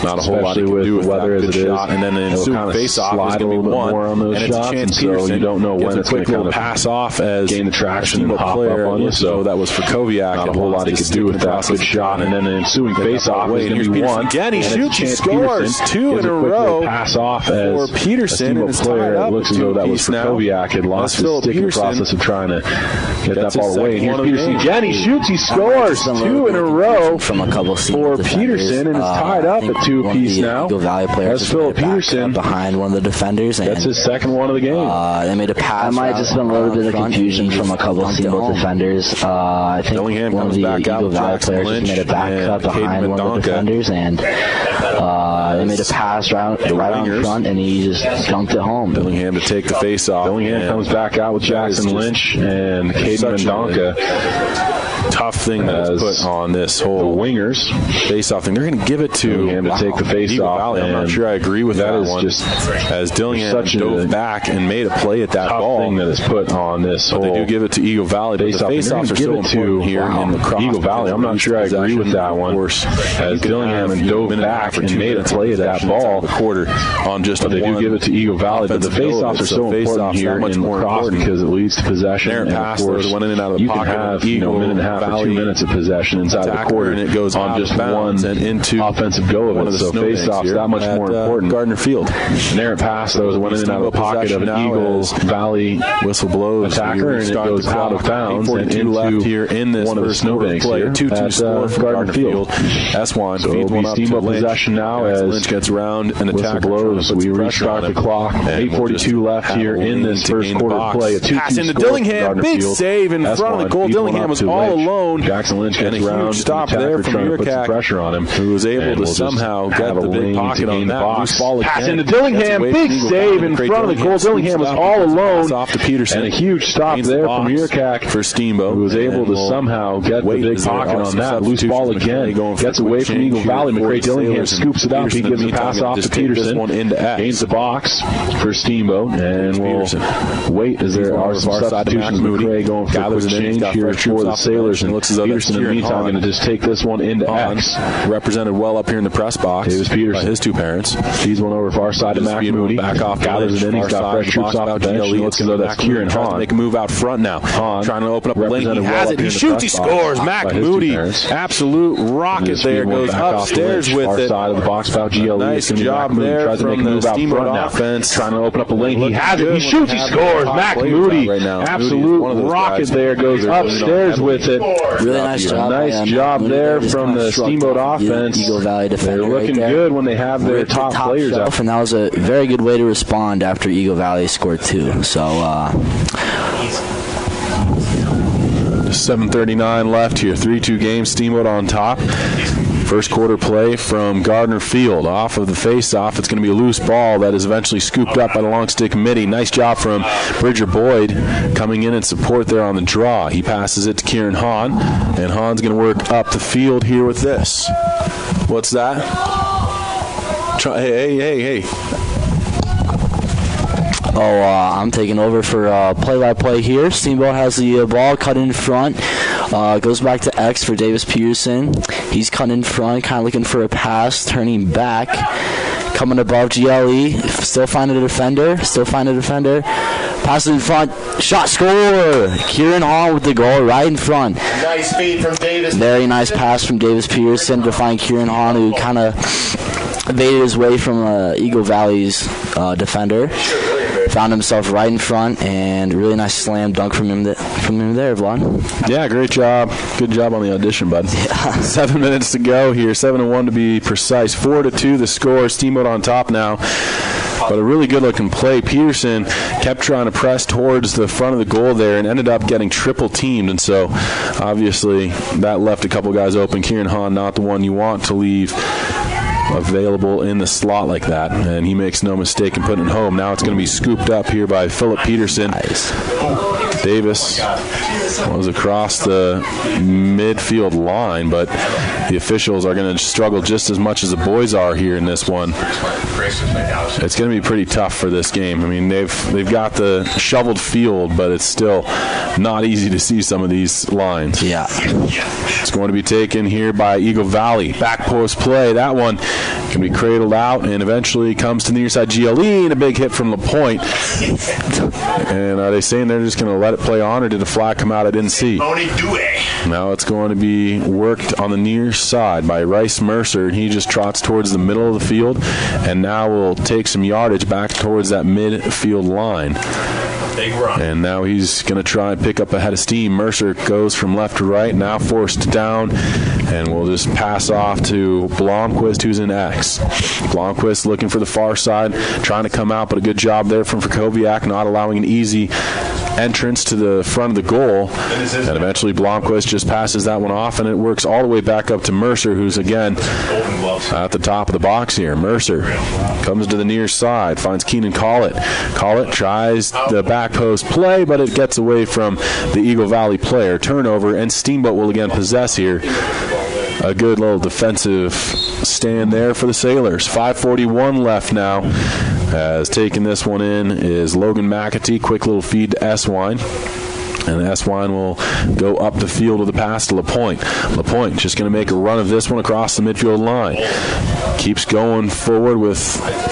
Not a whole lot to do with weather as it is, and then the ensuing face-off is going to be one, and it's a chance Peterson. You don't know when it's going to kind of pass off as gain the traction and hop up on you. So that was for Koviak. Not a whole lot he could do with that. Good shot, and then the ensuing face-off is going to be one. Again, he shoots, he scores 2 in a row. Pass off as for Peterson, and it's tied up. It looks as though that was for Koviak. Had lost his stick in the process of trying to get that ball away. And here's Peterson again. He shoots, he scores 2 in a row from a couple for Peterson, and it's tied up at 2-apiece now. As Philip Peterson behind one of the defenders. That's his second one of the game. They made a pass. That might have just been a little bit of confusion from a couple of Steamboat defenders. I think Dillingham one of the Eagle Valley players just made a back cut behind one of the defenders, and they made a pass right on front, and he just dunked it home. Dillingham to take the face off. Dillingham comes back out with Jackson Lynch and Caden Mendonca. Tough thing that was put on this whole wingers face-off thing. They're going to give it to Dillingham to take the face-off. I'm not sure I agree with that one. Just as Dillingham dove back and made a play at that ball. Thing that is put on this but whole they do give it to Eagle Valley. But the face-offs are so important here in lacrosse. Eagle Valley. I'm not sure I agree with that one. As Dillingham dove back and made a play at that ball. A quarter on just but they do give it to Eagle Valley. But the face-offs are so important here in lacrosse because it leads to possession. And of course, went in and out of the pocket. You can have a minute and a half or 2 minutes of possession inside the quarter, and it goes on just one and into offensive go of it. So face-offs that much more important. Gardner Field. An errant pass that went in and out of the pocket of an Eagles Valley whistle blows attacker, and it goes out of bounds and into left here in this one of the snowbanks here. 2-2 score for Gardner Field. S1 feeds one up to Steamboat possession now as Lynch gets around and attacker blows. We restart the clock. 8:42 left here in this first quarter play. A 2-2 pass into Dillingham. Big save in front of the goal. Dillingham was all alone. Jackson Lynch gets around. Stop there from Yurkak, pressure on him, who was able to somehow get the big pocket on that loose ball again. Pass into Dillingham, big save in front of the goal. Dillingham was all alone, off to Peterson, and a huge stop there from Yurkak for Steamboat, who was able to somehow get the big pocket on that loose ball again. Gets away from Eagle Valley. McCray Dillingham scoops it up. He gives a pass off to Peterson. Gains the box for Steamboat, and we'll wait as there are some substitutions. McCray going for a quick change here for the Sailors, and Peterson in the meantime going to just take this one into X. Represented well up here in the press box. Davis Peterson. By his two parents. Feeds one over far side to Mac Moody. Back off, gathers it in. He's got fresh troops off the bench. Looks as though that's Kieran Hahn. Make a move out front now. Hahn trying to open up the lane. He has it. He shoots. He scores. Mac Moody. Absolute rocket there. Goes upstairs with it. Far side of the box foul. GLE. Nice job there tries to make a move out front now. Offense, trying to open up a lane. He has it. He shoots. He scores. Mac Moody, right now. Absolute rocket there. Goes upstairs with it. Really nice job. Nice job there from the Steamboat offense. Eagle Valley defender. They're looking good when they have their top players out. And that was a very good way to respond after Eagle Valley scored 2. So, 7:39 left here. 3-2 game. Steamboat on top. First quarter play from Gardner Field. Off of the face-off, it's going to be a loose ball that is eventually scooped up by the long stick committee. Nice job from Bridger Boyd coming in and support there on the draw. He passes it to Kieran Hahn, and Hahn's going to work up the field here with this. What's that? Hey. I'm taking over for play-by-play here. Steamboat has the ball cut in front. Goes back to X for Davis Peterson. He's cut in front, kind of looking for a pass, turning back. Coming above GLE. Still find a defender. Pass in front. Shot, score. Kieran Hall with the goal right in front. Nice feed from Davis. Very nice pass from Davis Peterson to find Kieran Hall, who kind of evaded his way from Eagle Valley's defender. Found himself right in front, and really nice slam dunk from him there, Vlad. Yeah, great job. Good job on the audition, bud. Yeah. 7 minutes to go here. 7-1 to be precise. 4-2 the score. Steamboat on top now. But a really good-looking play. Peterson kept trying to press towards the front of the goal there and ended up getting triple-teamed. And so, obviously, that left a couple guys open. Kieran Hahn, not the one you want to leave available in the slot like that, and he makes no mistake in putting it home. Now it's going to be scooped up here by Philip Peterson. Nice. Davis was across the midfield line, but the officials are going to struggle just as much as the boys are here in this one. It's going to be pretty tough for this game. I mean, they've got the shoveled field, but it's still not easy to see some of these lines. Yeah. It's going to be taken here by Eagle Valley. Back post play. That one can be cradled out and eventually comes to the near side GLE, and a big hit from LaPointe. And are they saying they're just going to let it play on, or did a flag come out I didn't see? Now it's going to be worked on the near side by Rice Mercer. He just trots towards the middle of the field, and now will take some yardage back towards that midfield line. And now he's going to try and pick up a head of steam. Mercer goes from left to right, now forced down, and we'll just pass off to Blomquist, who's in X. Blomquist looking for the far side, trying to come out, but a good job there from Krakowiak, not allowing an easy entrance to the front of the goal. And eventually Blomquist just passes that one off, and it works all the way back up to Mercer, who's again at the top of the box here. Mercer comes to the near side, finds Keenan Collett. Collett tries the back post play, but it gets away from the Eagle Valley player. Turnover, and Steamboat will again possess here. A good little defensive stand there for the Sailors. 5:41 left now. Has taken this one in is Logan McAtee. Quick little feed to S-Wine. And S-Wine will go up the field with a pass to LaPointe. LaPointe just going to make a run of this one across the midfield line. Keeps going forward with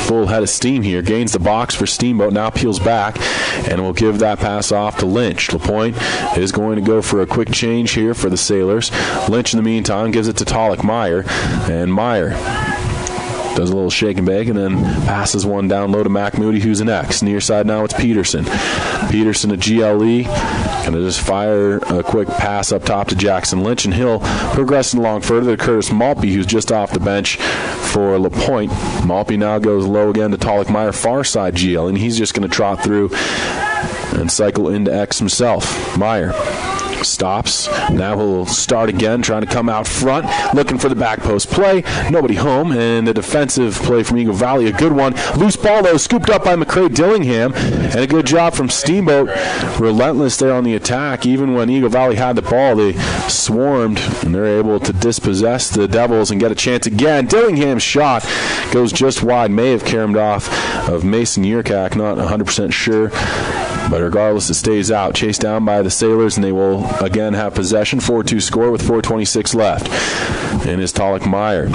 full head of steam here. Gains the box for Steamboat. Now peels back and will give that pass off to Lynch. LaPointe is going to go for a quick change here for the Sailors. Lynch, in the meantime, gives it to Talik Meyer. And Meyer does a little shake and bake and then passes one down low to Mac Moody, who's an X. Near side now it's Peterson. Peterson to GLE. Going to just fire a quick pass up top to Jackson Lynch, and he'll progressing along further to Curtis Maltby, who's just off the bench for LaPointe. Maltby now goes low again to Talik Meyer, far side GL, and he's just going to trot through and cycle into X himself. Meyer stops. Now he'll start again, trying to come out front, looking for the back post play. Nobody home, and the defensive play from Eagle Valley, a good one. Loose ball, though, scooped up by McCray Dillingham, and a good job from Steamboat. Relentless there on the attack. Even when Eagle Valley had the ball, they swarmed, and they're able to dispossess the Devils and get a chance again. Dillingham's shot goes just wide. May have caromed off of Mason Yurkak, not 100% sure. But regardless, it stays out. Chased down by the Sailors, and they will again have possession. 4-2 score with 4:26 left. And is Talik Meyer.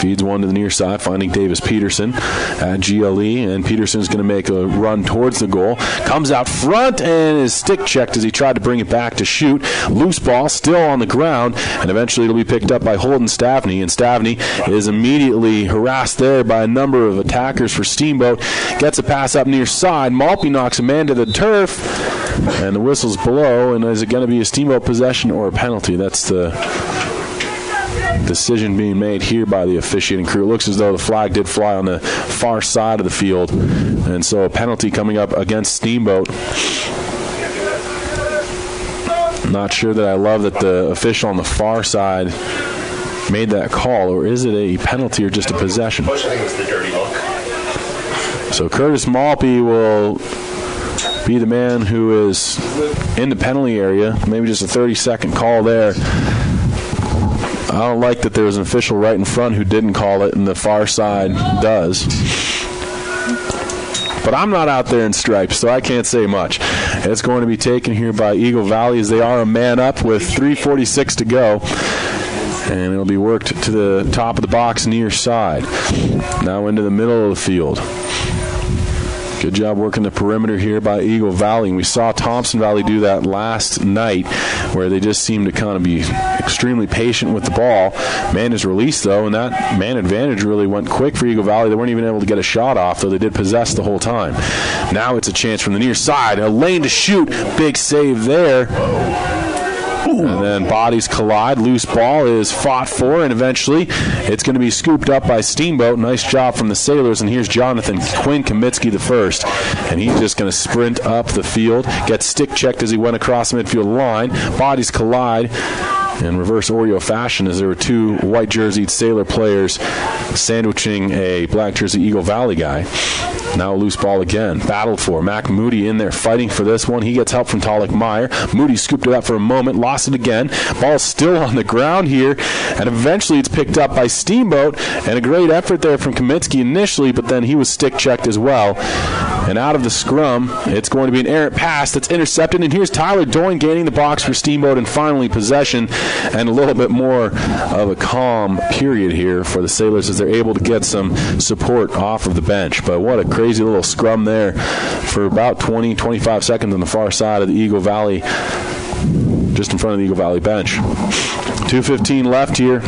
Feeds one to the near side, finding Davis Peterson at GLE, and Peterson's going to make a run towards the goal. Comes out front and is stick checked as he tried to bring it back to shoot. Loose ball still on the ground, and eventually it'll be picked up by Holden Stavney, and Stavney is immediately harassed there by a number of attackers for Steamboat. Gets a pass up near side. Maltby knocks a man to the turf, and the whistle's below, and is it going to be a Steamboat possession or a penalty? That's the decision being made here by the officiating crew. It looks as though the flag did fly on the far side of the field, and so a penalty coming up against Steamboat. Not sure that I love that the official on the far side made that call, or is it a penalty or just a possession? I think it's the dirty look. So Curtis Maltby will be the man who is in the penalty area. Maybe just a 30-second call there. I don't like that there was an official right in front who didn't call it, and the far side does. But I'm not out there in stripes, so I can't say much. It's going to be taken here by Eagle Valley as they are a man up with 3:46 to go. And it'll be worked to the top of the box near side. Now into the middle of the field. Good job working the perimeter here by Eagle Valley. And we saw Thompson Valley do that last night, where they just seemed to kind of be extremely patient with the ball. Man is released, though, and that man advantage really went quick for Eagle Valley. They weren't even able to get a shot off, though they did possess the whole time. Now it's a chance from the near side. A lane to shoot. Big save there. And then bodies collide. Loose ball is fought for, and eventually it's going to be scooped up by Steamboat. Nice job from the Sailors, and here's Jonathan Quinn Kamitsky the first. And he's just going to sprint up the field, gets stick-checked as he went across the midfield line. Bodies collide in reverse Oreo fashion as there were two white-jerseyed Sailor players sandwiching a black jersey Eagle Valley guy. Now a loose ball again. Battled for. Mac Moody in there fighting for this one. He gets help from Talik Meyer. Moody scooped it up for a moment. Lost it again. Ball still on the ground here. And eventually it's picked up by Steamboat. And a great effort there from Kamitsky initially, but then he was stick-checked as well. And out of the scrum, it's going to be an errant pass that's intercepted. And here's Tyler Doyne gaining the box for Steamboat and finally possession. And a little bit more of a calm period here for the Sailors as they're able to get some support off of the bench. But what a crazy little scrum there for about 20-25 seconds on the far side of the Eagle Valley, just in front of the Eagle Valley bench. 2:15 left here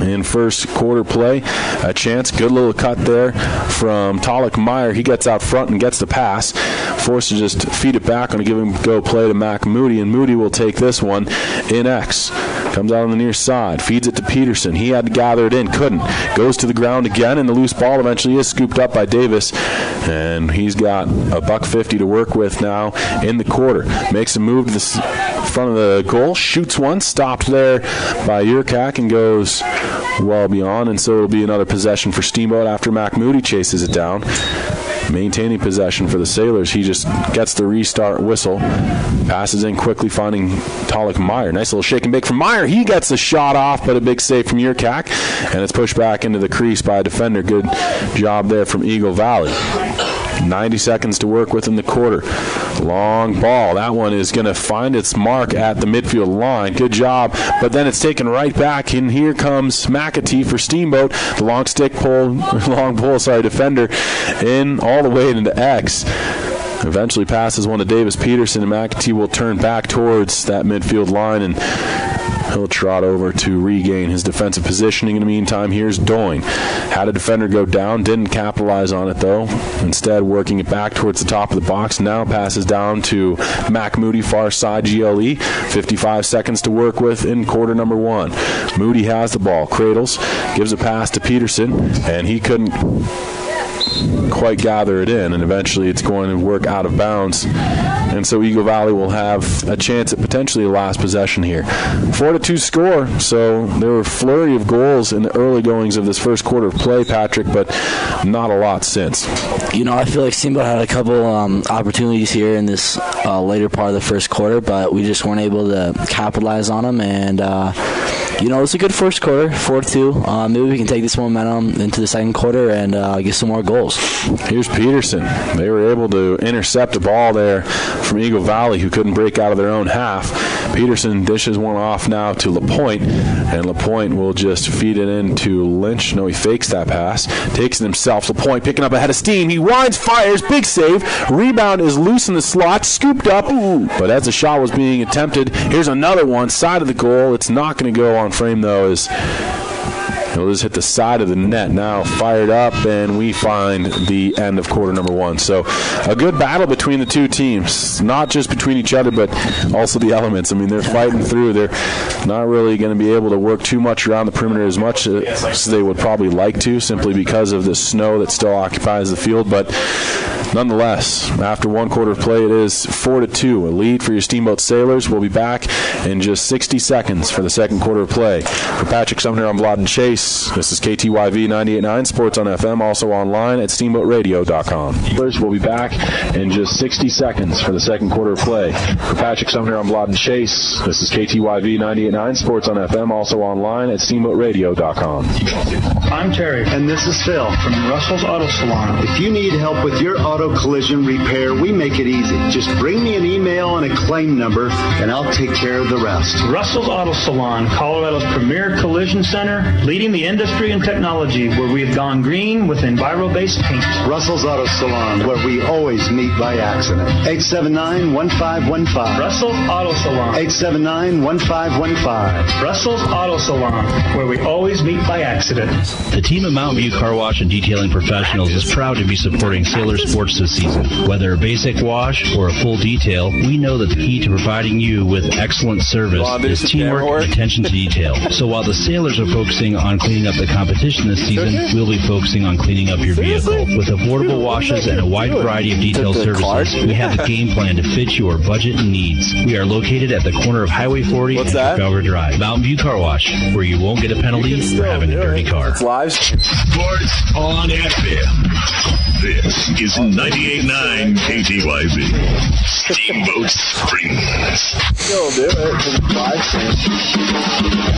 in first quarter play. A chance. Good little cut there from Talik Meyer. He gets out front and gets the pass. Forced to just feed it back on a give-and-go play to Mac Moody, and Moody will take this one in X. Comes out on the near side. Feeds it to Peterson. He had to gather it in. Couldn't. Goes to the ground again, and the loose ball eventually is scooped up by Davis. And he's got $1.50 to work with now in the quarter. Makes a move to the front of the goal. Shoots one. Stopped there by Yurkak and goes well beyond. And so it'll be another possession for Steamboat after Mac Moody chases it down. Maintaining possession for the Sailors. He just gets the restart whistle. Passes in quickly, finding Talik Meyer. Nice little shake and bake from Meyer. He gets the shot off, but a big save from Yurkak. And it's pushed back into the crease by a defender. Good job there from Eagle Valley. 90 seconds to work with in the quarter. Long ball. That one is going to find its mark at the midfield line. Good job. But then it's taken right back. And here comes McAtee for Steamboat. The long pull, defender in all the way into X. Eventually passes one to Davis Peterson, and McAtee will turn back towards that midfield line, and he'll trot over to regain his defensive positioning. In the meantime, here's Doyne. Had a defender go down, didn't capitalize on it, though. Instead, working it back towards the top of the box. Now passes down to Mac Moody, far side GLE. 55 seconds to work with in quarter number one. Moody has the ball, cradles, gives a pass to Peterson, and he couldn't quite gather it in, and eventually it's going to work out of bounds. And so Eagle Valley will have a chance at potentially the last possession here. 4-2 score, so there were a flurry of goals in the early goings of this first quarter of play, Patrick, but not a lot since. You know, I feel like Steamboat had a couple opportunities here in this later part of the first quarter, but we just weren't able to capitalize on them, and it's a good first quarter, 4-2. Maybe we can take this momentum into the second quarter and get some more goals. Here's Peterson. They were able to intercept a ball there from Eagle Valley, who couldn't break out of their own half. Peterson dishes one off now to LaPointe, and LaPointe will just feed it into Lynch. No, he fakes that pass. Takes it himself. LaPointe picking up ahead of steam. He winds, fires, big save. Rebound is loose in the slot, scooped up. But as the shot was being attempted, here's another one, side of the goal. It's not going to go on frame, though, as it'll just hit the side of the net. Now fired up, and we find the end of quarter number 1. So a good battle between the two teams, not just between each other, but also the elements. I mean, they're fighting through. They're not really going to be able to work too much around the perimeter as much as they would probably like to, simply because of the snow that still occupies the field. But nonetheless, after 1 quarter of play, it is 4-2, a lead for your Steamboat Sailors. We'll be back in just 60 seconds for the second quarter of play. For Patrick Sumner, I'm Vlad and Chase. This is KTYV 98.9, Sports on FM, also online at steamboatradio.com. We'll be back in just 60 seconds for the second quarter of play. For Patrick Sumner, I'm Vlad and Chase. This is KTYV 98.9, Sports on FM, also online at steamboatradio.com. I'm Terry, and this is Phil from Russell's Auto Salon. If you need help with your auto collision repair, we make it easy. Just bring me an email and a claim number, and I'll take care of the rest. Russell's Auto Salon, Colorado's premier collision center, leading the industry and technology, where we have gone green with Enviro-based paint. Russell's Auto Salon, where we always meet by accident. 879-1515. Russell's Auto Salon. 879-1515. Russell's Auto Salon, where we always meet by accident. The team at Mountain View Car Wash and Detailing Professionals is proud to be supporting Sailor Sports this season. Whether a basic wash or a full detail, we know that the key to providing you with excellent service is teamwork and attention to detail. So while the Sailors are focusing on cleaning up the competition this season, we'll be focusing on cleaning up your vehicle. With affordable washes and a wide variety of detail services, we have a game plan to fit your budget and needs. We are located at the corner of Highway 40 and Trafalgar Drive. Mountain View Car Wash, where you won't get a penalty for having a dirty car. Sports on FM. This is 98.9 KTYV. Steamboat Springs.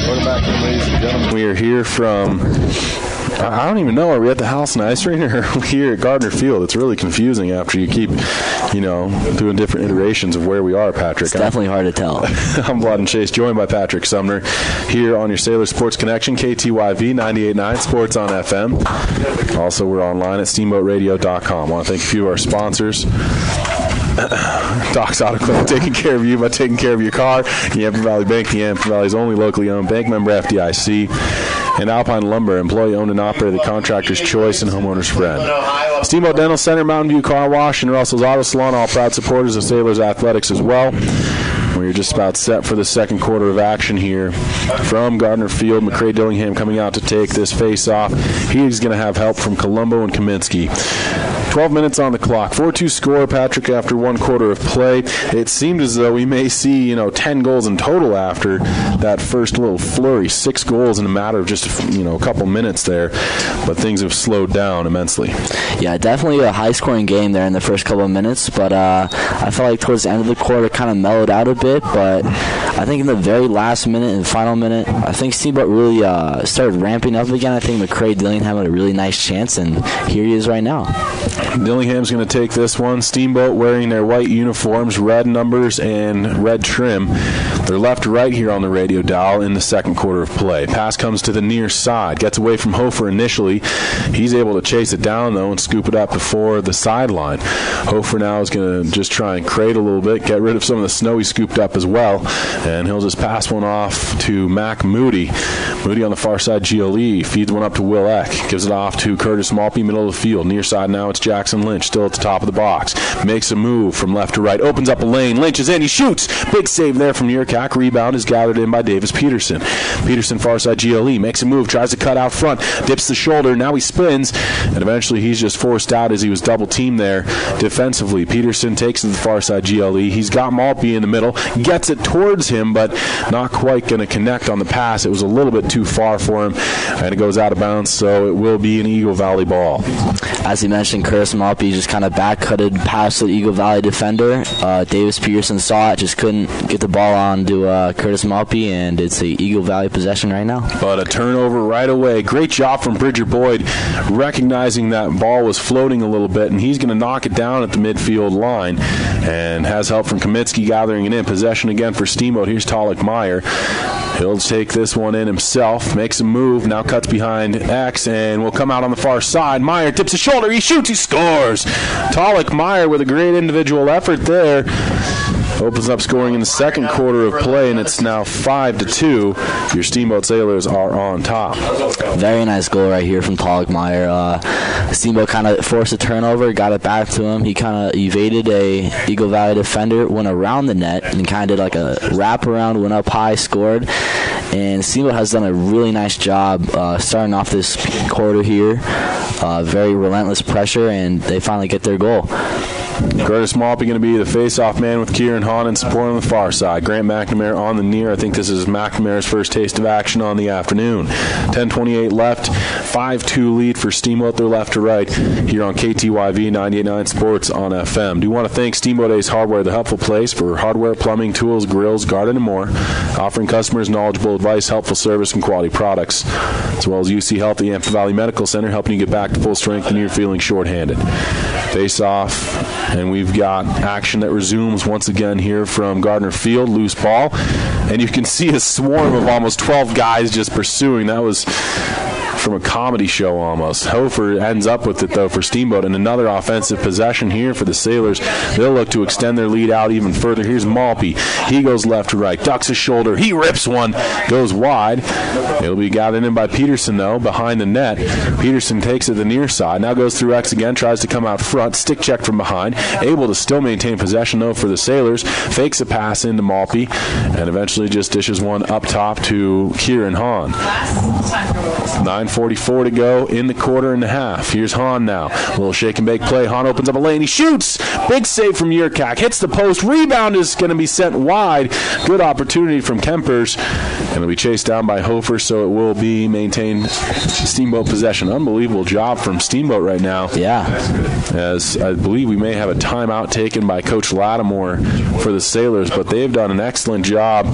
Welcome back in, ladies and gentlemen. We are here from, I don't even know, are we at the House and Ice Arena or are we here at Gardner Field? It's really confusing after you keep, doing different iterations of where we are, Patrick. It's definitely hard to tell. I'm Vlad and Chase, joined by Patrick Sumner here on your Sailor Sports Connection, KTYV 98.9 Sports on FM. Also, we're online at steamboatradio.com. I want to thank a few of our sponsors. Doc's Auto Club, taking care of you by taking care of your car. Yampa Valley Bank, the Yampa Valley's only locally owned bank, member FDIC. And Alpine Lumber, employee owned and operated, the contractor's choice and homeowner's friend. Steamboat Dental Center, Mountain View Car Wash, and Russell's Auto Salon, all proud supporters of Sailors Athletics as well. We're just about set for the second quarter of action here from Gardner Field. McCray Dillingham coming out to take this face-off. He's going to have help from Colombo and Kaminsky. 12 minutes on the clock. 4-2 score, Patrick, after 1 quarter of play. It seemed as though we may see, 10 goals in total after that first little flurry. 6 goals in a matter of just, a couple minutes there. But things have slowed down immensely. Yeah, definitely a high-scoring game there in the first couple of minutes. But I felt like towards the end of the quarter it kind of mellowed out a bit. But I think in the very last minute and final minute, I think Steamboat really started ramping up again. I think McCray Dillingham had a really nice chance, and here he is right now. Dillingham's going to take this one. Steamboat wearing their white uniforms, red numbers, and red trim. They're left to right here on the radio dial in the second quarter of play. Pass comes to the near side. Gets away from Hofer initially. He's able to chase it down, though, and scoop it up before the sideline. Hofer now is going to just try and crate a little bit, get rid of some of the snow he scooped up as well, and he'll just pass one off to Mac Moody. Moody on the far side, GLE. Feeds one up to Will Eck. Gives it off to Curtis Malpe, middle of the field. Near side now, it's Jackson Lynch, still at the top of the box. Makes a move from left to right. Opens up a lane. Lynch is in. He shoots. Big save there from Yurkak. Rebound is gathered in by Davis Peterson. Peterson, far side GLE. Makes a move. Tries to cut out front. Dips the shoulder. Now he spins. And eventually he's just forced out as he was double teamed there defensively. Peterson takes to the far side GLE. He's got Malpe in the middle. Gets it towards him, but not quite going to connect on the pass. It was a little bit too far for him, and it goes out of bounds, so it will be an Eagle Valley ball. As you mentioned, Kurt, Curtis Maltby just kind of back-cutted past the Eagle Valley defender. Davis Peterson saw it, just couldn't get the ball on to Curtis Maltby, and it's a Eagle Valley possession right now. But a turnover right away. Great job from Bridger Boyd, recognizing that ball was floating a little bit, and he's going to knock it down at the midfield line, and has help from Kamitsky gathering it in. Possession again for Steamboat. Here's Talik Meyer. He'll take this one in himself, makes a move, now cuts behind X, and will come out on the far side. Meyer tips his shoulder, he shoots, he scores! Talik Meyer with a great individual effort there. Opens up scoring in the second quarter of play, and it's now 5-2. Your Steamboat Sailors are on top. Very nice goal right here from Talik Meyer. Steamboat kind of forced a turnover, got it back to him. He kind of evaded a Eagle Valley defender, went around the net, and kind of did like a wraparound, went up high, scored. And Steamboat has done a really nice job starting off this quarter here. Very relentless pressure, and they finally get their goal. Curtis Maltby going to be the face-off man with Kieran Hahn and support on the far side. Grant McNamara on the near. I think this is McNamara's first taste of action on the afternoon. 10:28 left. 5-2 lead for Steamboat. They're left to right here on KTYV 98.9 Sports on FM. Do want to thank Steamboat Ace Hardware, the helpful place for hardware, plumbing, tools, grills, garden, and more. Offering customers knowledgeable advice, helpful service, and quality products. As well as UC Health, the Yampa Valley Medical Center, helping you get back to full strength when you're feeling shorthanded. Face-off. And we've got action that resumes once again here from Gardner Field. Loose ball. And you can see a swarm of almost 12 guys just pursuing. That was from a comedy show almost. Hofer ends up with it, though, for Steamboat. And another offensive possession here for the Sailors. They'll look to extend their lead out even further. Here's Maltby. He goes left to right. Ducks his shoulder. He rips one. Goes wide. It'll be gathered in by Peterson, though, behind the net. Peterson takes it the near side. Now goes through X again. Tries to come out front. Stick check from behind. Able to still maintain possession, though, for the Sailors. Fakes a pass into Maltby. And eventually just dishes one up top to Kieran Hahn. 9:44 to go in the quarter and a half. Here's Hahn now. A little shake and bake play. Hahn opens up a lane. He shoots. Big save from Yurkak. Hits the post. Rebound is going to be sent wide. Good opportunity from Kempers. And it'll be chased down by Hofer, so it will be maintained Steamboat possession. Unbelievable job from Steamboat right now. Yeah. As I believe we may have a timeout taken by Coach Lattimore for the Sailors, but they've done an excellent job.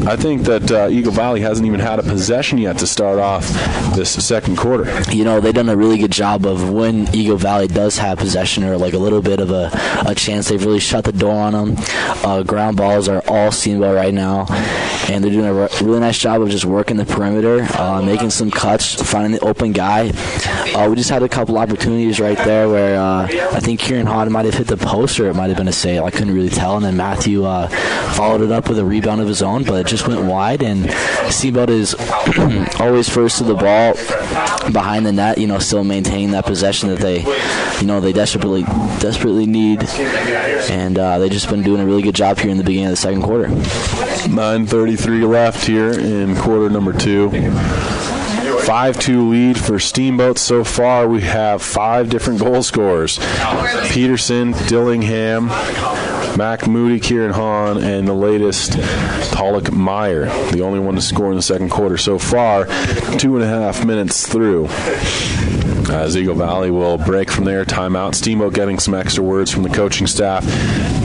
I think that Eagle Valley hasn't even had a possession yet to start off this second quarter. You know, they've done a really good job of when Eagle Valley does have possession or like a little bit of a chance, they've really shut the door on them. Ground balls are all Steamboat right now, and they're doing a really nice job of just working the perimeter, making some cuts, finding the open guy. We just had a couple opportunities right there where I think Kieran Hahn might have hit the post, or it might have been a save. I couldn't really tell, and then Matthew followed it up with a rebound of his own, but it just went wide, and Steamboat is always first to the ball behind the net, you know, still maintaining that possession that they desperately need, and they've just been doing a really good job here in the beginning of the second quarter. 9:33 left here in quarter number 2. 5-2 lead for Steamboat. So far, we have 5 different goal scorers. Peterson, Dillingham, Mac Moody, Kieran Hahn, and the latest, Talik Meyer, the only one to score in the second quarter so far. 2.5 minutes through. As Eagle Valley will break from their timeout. Steamboat getting some extra words from the coaching staff.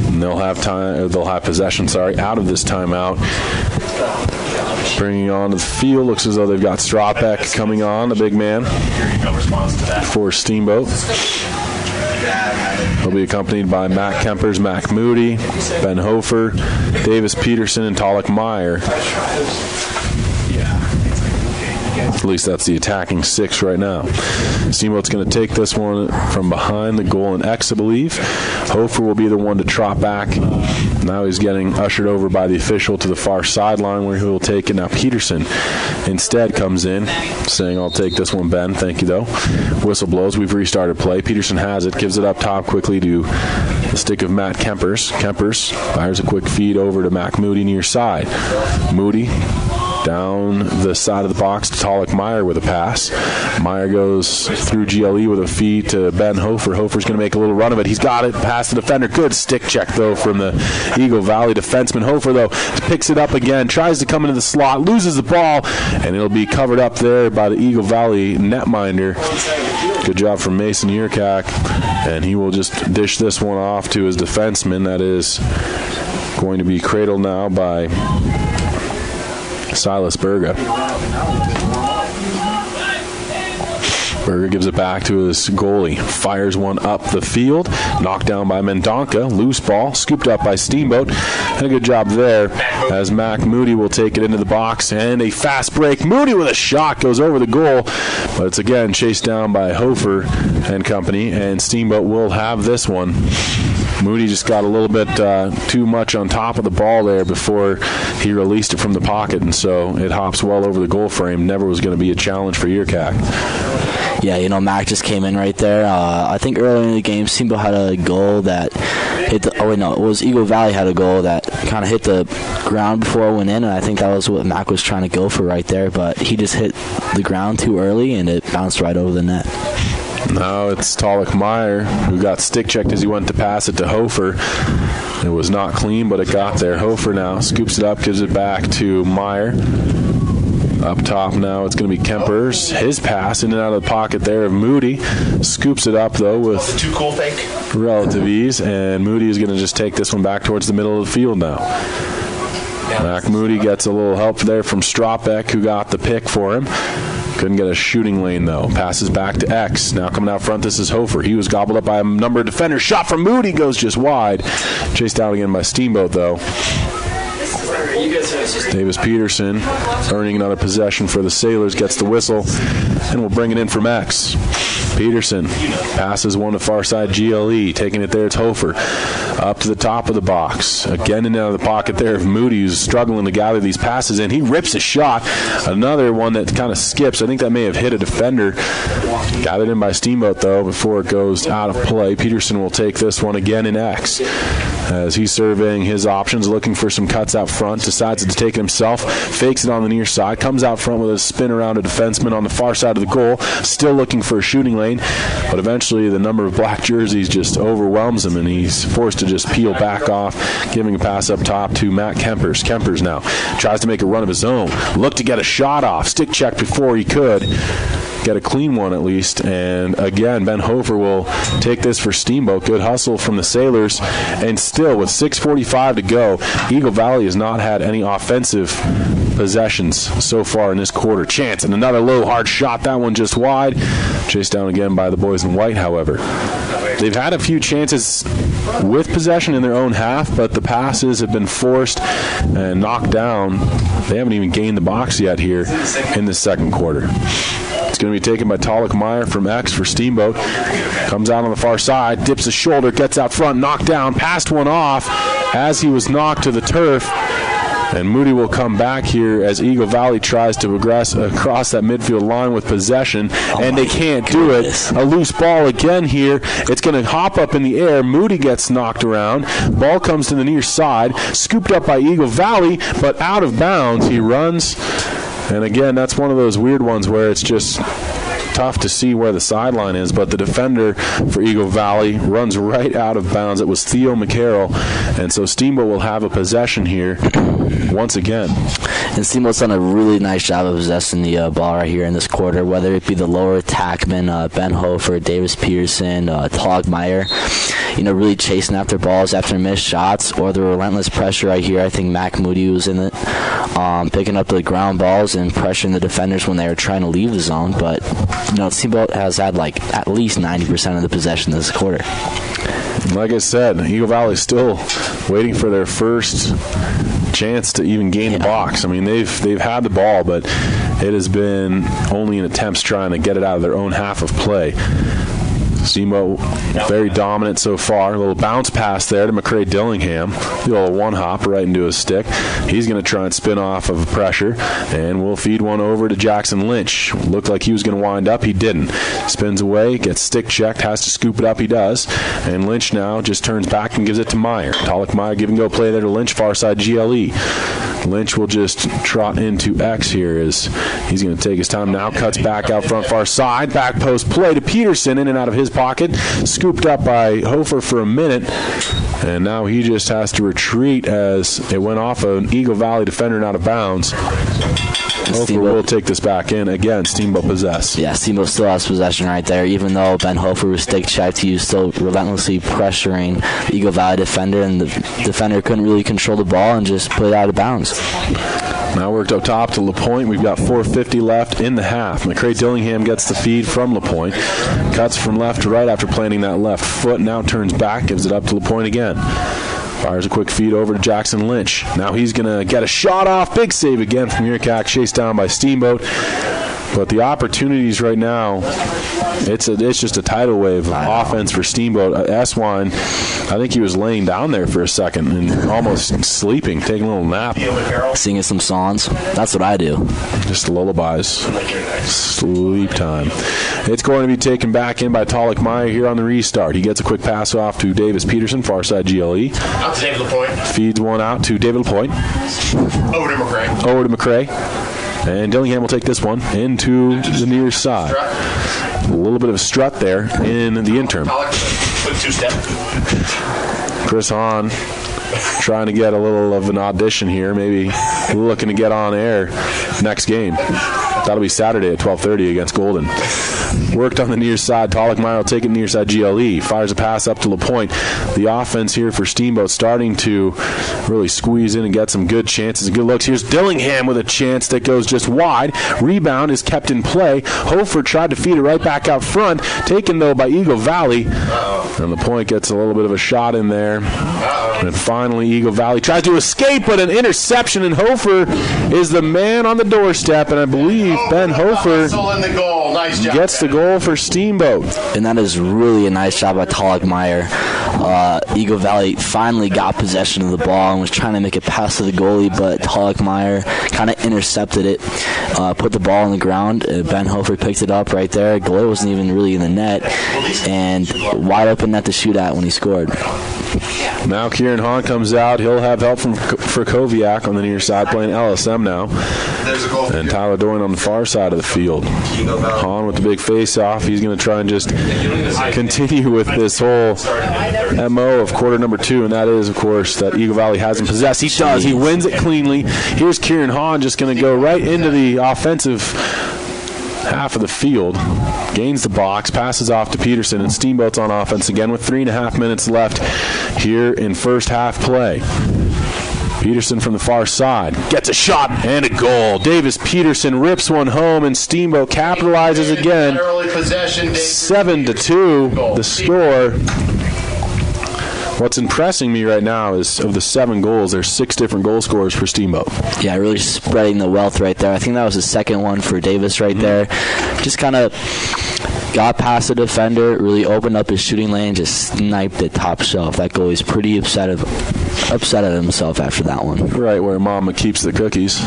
And they'll have possession out of this timeout. Bringing on to the field, looks as though they've got Stropek coming on, the big man for Steamboat. He'll be accompanied by Matt Kempers, Mac Moody, Ben Hofer, Davis Peterson, and Talik Meyer. At least that's the attacking 6 right now. Steamboat's going to take this one from behind the goal in X, I believe. Hofer will be the one to trot back. Now he's getting ushered over by the official to the far sideline where he will take it. Now Peterson instead comes in saying, "I'll take this one, Ben. Thank you, though." Whistle blows. We've restarted play. Peterson has it. Gives it up top quickly to the stick of Matt Kempers. Kempers fires a quick feed over to Mac Moody near side. Moody down the side of the box to Talik Meyer with a pass. Meyer goes through GLE with a feed to Ben Hofer. Hofer's going to make a little run of it. He's got it past the defender. Good stick check, though, from the Eagle Valley defenseman. Hofer, though, picks it up again, tries to come into the slot, loses the ball, and it'll be covered up there by the Eagle Valley netminder. Good job from Mason Yerkak, and he will just dish this one off to his defenseman. That is going to be cradled now by Silas Berga. Berger gives it back to his goalie. Fires one up the field. Knocked down by Mendonca. Loose ball. Scooped up by Steamboat. And a good job there as Mac Moody will take it into the box. And a fast break. Moody with a shot goes over the goal. But it's again chased down by Hofer and company. And Steamboat will have this one. Moody just got a little bit too much on top of the ball there before he released it from the pocket. And so it hops well over the goal frame. Never was going to be a challenge for Yerkak. Yeah, Mac just came in right there. I think earlier in the game, Steamboat had a goal that hit the... Oh, wait, no. It was Eagle Valley had a goal that kind of hit the ground before it went in, and I think that was what Mac was trying to go for right there, but he just hit the ground too early, and it bounced right over the net. Now it's Talik Meyer, who got stick-checked as he went to pass it to Hofer. It was not clean, but it got there. Hofer now scoops it up, gives it back to Meyer. Up top now, it's going to be Kempers. His pass in and out of the pocket there of Moody. Scoops it up, though, with too cool fake relative ease. And Moody is going to just take this one back towards the middle of the field now. Mac Moody gets a little help there from Stropbeck, who got the pick for him. Couldn't get a shooting lane, though. Passes back to X. Now coming out front, this is Hofer. He was gobbled up by a number of defenders. Shot from Moody goes just wide. Chased down again by Steamboat, though. Davis Peterson earning another possession for the Sailors, gets the whistle, and will bring it in from X. Peterson passes one to far side GLE, taking it there, it's Hofer. Up to the top of the box. Again in and out of the pocket there of Moody, who's struggling to gather these passes in. He rips a shot. Another one that kind of skips. I think that may have hit a defender. Gathered in by Steamboat, though, before it goes out of play. Peterson will take this one again in X. As he's surveying his options, looking for some cuts out front, decides to take it himself, fakes it on the near side, comes out front with a spin around a defenseman on the far side of the goal, still looking for a shooting lane, but eventually the number of black jerseys just overwhelms him, and he's forced to just peel back off, giving a pass up top to Matt Kempers. Kempers now tries to make a run of his own, looked to get a shot off, stick check before he could. Get a clean one at least, and again Ben Hofer will take this for Steamboat. Good hustle from the Sailors, and still with 6:45 to go, Eagle Valley has not had any offensive possessions so far in this quarter. Chance, and another low hard shot, that one just wide. Chased down again by the boys in white, however. They've had a few chances with possession in their own half, but the passes have been forced and knocked down. They haven't even gained the box yet here in the second quarter. It's going to be taken by Talik Meyer from X for Steamboat. Comes out on the far side, dips his shoulder, gets out front, knocked down, passed one off as he was knocked to the turf. And Moody will come back here as Eagle Valley tries to progress across that midfield line with possession, and they can't do it. A loose ball again here. It's going to hop up in the air. Moody gets knocked around. Ball comes to the near side, scooped up by Eagle Valley, but out of bounds. He runs. And again, that's one of those weird ones where it's just tough to see where the sideline is, but the defender for Eagle Valley runs right out of bounds. It was Theo McCarroll, and so Steamboat will have a possession here once again. And Steamboat's done a really nice job of possessing the ball right here in this quarter, whether it be the lower attackmen, Ben Hofer, Davis Peterson, Tog Meyer, really chasing after balls after missed shots, or the relentless pressure right here. I think Mac Moody was in it, picking up the ground balls and pressuring the defenders when they were trying to leave the zone, but Steamboat has had at least 90% of the possession this quarter. Like I said, Eagle Valley still waiting for their first chance to even gain the box. I mean, they've had the ball, but it has been only in attempts trying to get it out of their own half of play. Steamboat very dominant so far. A little bounce pass there to McCrae Dillingham. The old one hop right into his stick. He's going to try and spin off of pressure, and we'll feed one over to Jackson Lynch. Looked like he was going to wind up. He didn't. Spins away, gets stick checked, has to scoop it up. He does. And Lynch now just turns back and gives it to Meyer. Talik Meyer give and go play there to Lynch, far side GLE. Lynch will just trot into X here as he's going to take his time now. Cuts back out front, far side. Back post play to Peterson, in and out of his pocket. Scooped up by Hofer for a minute. And now he just has to retreat as it went off an Eagle Valley defender and out of bounds. Hofer will take this back in. Again, Steamboat possess. Yeah, Steamboat still has possession right there. Even though Ben Hofer was stick-checked, he was still relentlessly pressuring the Eagle Valley defender, and the defender couldn't really control the ball and just put it out of bounds. Now worked up top to LaPointe. We've got 4:50 left in the half. McCray Dillingham gets the feed from LaPointe. Cuts from left to right after planting that left foot. Now turns back, gives it up to LaPointe again. Fires a quick feed over to Jackson Lynch. Now he's going to get a shot off. Big save again from Yurkak, chased down by Steamboat. But the opportunities right now, it's just a tidal wave of offense for Steamboat. Eswine, I think he was laying down there for a second and almost sleeping, taking a little nap. Singing some songs. That's what I do. Just lullabies. Sleep time. It's going to be taken back in by Talik Meyer here on the restart. He gets a quick pass off to Davis Peterson, far side GLE. Out to David LaPointe. Feeds one out to David LaPointe. Over to McCray. Over to McCray. And Dillingham will take this one into the near side. A little bit of a strut there in the interim. Quick two-step. Chris Hahn trying to get a little of an audition here, maybe looking to get on air next game. That'll be Saturday at 12:30 against Golden. Worked on the near side. Talik-Meyer will take it near side GLE. Fires a pass up to LaPointe. The offense here for Steamboat starting to really squeeze in and get some good chances and good looks. Here's Dillingham with a chance that goes just wide. Rebound is kept in play. Hofer tried to feed it right back out front. Taken, though, by Eagle Valley. And LaPointe gets a little bit of a shot in there. And finally, Eagle Valley tries to escape, but an interception, and Hofer is the man on the doorstep. And I believe Ben Hofer gets the goal for Steamboat. And that is really a nice job by Talik-Meyer. Eagle Valley finally got possession of the ball and was trying to make it pass to the goalie, but Talik-Meyer kind of intercepted it, put the ball on the ground. Ben Hofer picked it up right there. Goalie wasn't even really in the net, and wide open net to shoot at when he scored. Now Kieran Hahn comes out. He'll have help from Frakowiak on the near side, playing LSM now. And Tyler Doyne on the far side of the field. Hahn with the big face-off. He's going to try and just continue with this whole MO of quarter number 2, and that is, of course, that Eagle Valley hasn't possessed. He does. He wins it cleanly. Here's Kieran Hahn just going to go right into the offensive half of the field. Gains the box, passes off to Peterson, and Steamboat's on offense again with 3.5 minutes left here in first half play. Peterson from the far side gets a shot and a goal. Davis Peterson rips one home, and Steamboat capitalizes again. 7-2 the score. What's impressing me right now is of the 7 goals, there's 6 different goal scorers for Steamboat. Yeah, really spreading the wealth right there. I think that was the second one for Davis right there. Just kind of got past the defender, really opened up his shooting lane, just sniped it top shelf. That goalie's pretty upset at himself after that one. Right where Mama keeps the cookies.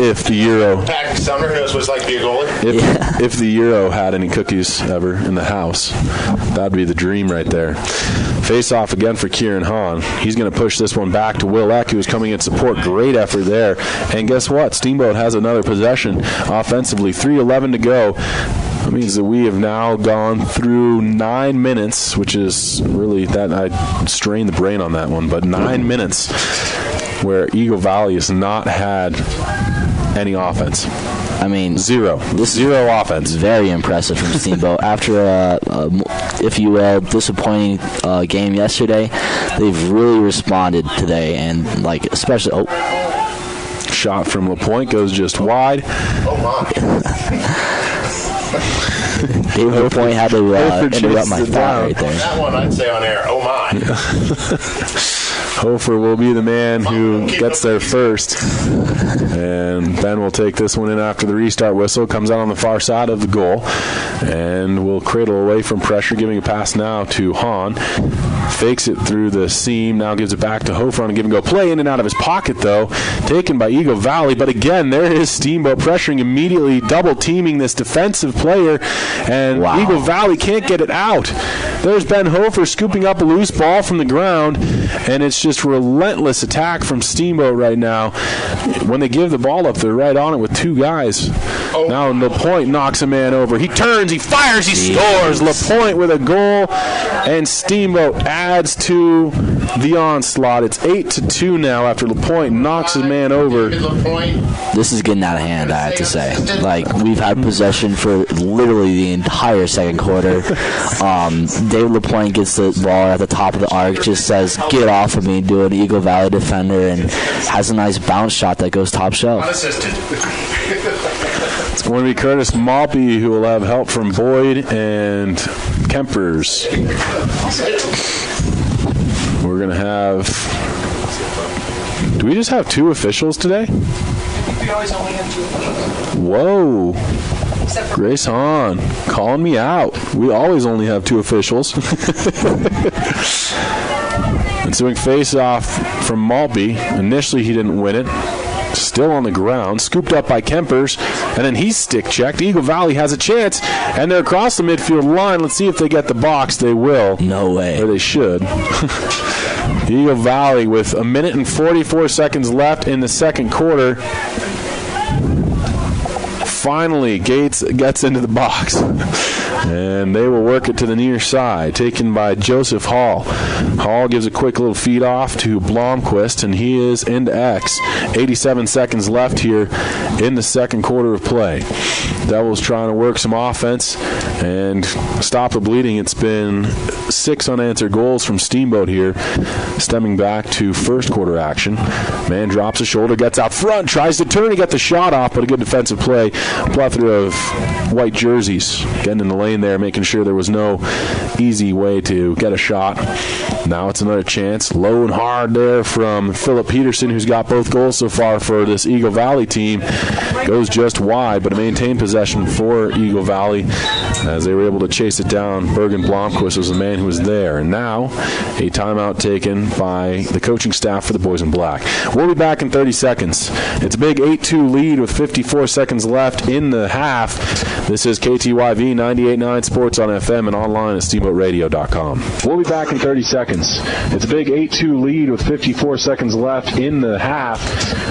If the Euro, Sumner knows what it's like to be a goalie. If the Euro had any cookies ever in the house, that'd be the dream right there. Face off again for Kieran Hahn. He's going to push this one back to Will Eck, who's coming in support. Great effort there. And guess what? Steamboat has another possession offensively. 3:11 to go. That means that we have now gone through 9 minutes, which is really that I strained the brain on that one, but 9 minutes where Eagle Valley has not had any offense. I mean, zero offense. Very impressive from Steamboat. After a if you will, disappointing game yesterday, they've really responded today, and especially shot from LaPointe goes just wide. Dave LaPointe had to interrupt my thought right there. That one I'd say on air. Oh my. Hofer will be the man who gets there first. And Ben will take this one in after the restart whistle. Comes out on the far side of the goal. And will cradle away from pressure, giving a pass now to Hahn. Fakes it through the seam. Now gives it back to Hofer on a give-and-go play. In and out of his pocket, though. Taken by Eagle Valley. But again, there is Steamboat pressuring immediately, double-teaming this defensive player. And Eagle Valley can't get it out. There's Ben Hofer scooping up a loose ball from the ground. And it's just relentless attack from Steamboat right now. When they give the ball up, they're right on it with 2 guys. Now LaPointe knocks a man over. He turns, he fires, he scores. LaPointe with a goal, and Steamboat adds to the onslaught. It's 8-2 now after LaPointe knocks his man over. This is getting out of hand, I have to say. Like, we've had possession for literally the entire second quarter. David LaPointe gets the ball at the top of the arc, just says, "Get off of me," do an Eagle Valley defender, and has a nice bounce shot that goes top shelf. Unassisted. It's going to be Curtis Malpe who will have help from Boyd and Kempers. We're going to have... Do we just have 2 officials today? We always only have 2 officials. Whoa. Grace Hahn calling me out. We always only have 2 officials. Ensuing face-off from Malpe. Initially, he didn't win it. Still on the ground, scooped up by Kempers, and then he's stick-checked. Eagle Valley has a chance, and they're across the midfield line. Let's see if they get the box. They will. No way. Or they should. Eagle Valley with 1 minute and 44 seconds left in the second quarter. Finally, Gates gets into the box. And they will work it to the near side, taken by Joseph Hall. Hall gives a quick little feed off to Blomquist, and he is into X. 87 seconds left here in the second quarter of play. Devils trying to work some offense and stop the bleeding. It's been 6 unanswered goals from Steamboat here, stemming back to first quarter action. Man drops a shoulder, gets out front, tries to turn to get the shot off, but a good defensive play. A plethora of white jerseys getting in the lane there, making sure there was no easy way to get a shot. Now it's another chance. Low and hard there from Philip Peterson, who's got both goals so far for this Eagle Valley team. Goes just wide, but a maintained possession for Eagle Valley as they were able to chase it down. Bergen Blomquist was the man who was there. And now a timeout taken by the coaching staff for the Boys in Black. We'll be back in 30 seconds. It's a big 8-2 lead with 54 seconds left in the half. This is KTYV 98.9 Sports on FM and online at steamboatradio.com. We'll be back in 30 seconds. It's a big 8-2 lead with 54 seconds left in the half.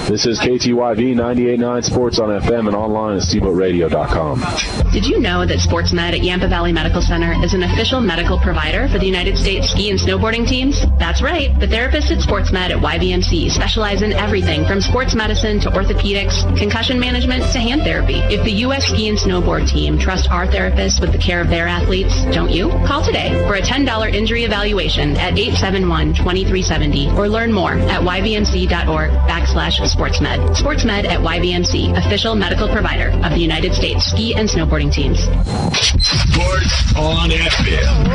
This is KTYV 98.9 Sports on FM and online at steamboatradio.com. Did you know that SportsMed at Yampa Valley Medical Center is an official medical provider for the United States ski and snowboarding teams? That's right. The therapists at SportsMed at YVMC specialize in everything from sports medicine to orthopedics, concussion management to hand therapy. If the U.S. ski and snowboard team trusts our therapists with the care of their athletes, don't you? Call today for a $10 injury evaluation at 871-2370 or learn more at yvmc.org/sportsmed. SportsMed at YVMC, official medical provider of the United States ski and snowboarding teams. Sports on FM.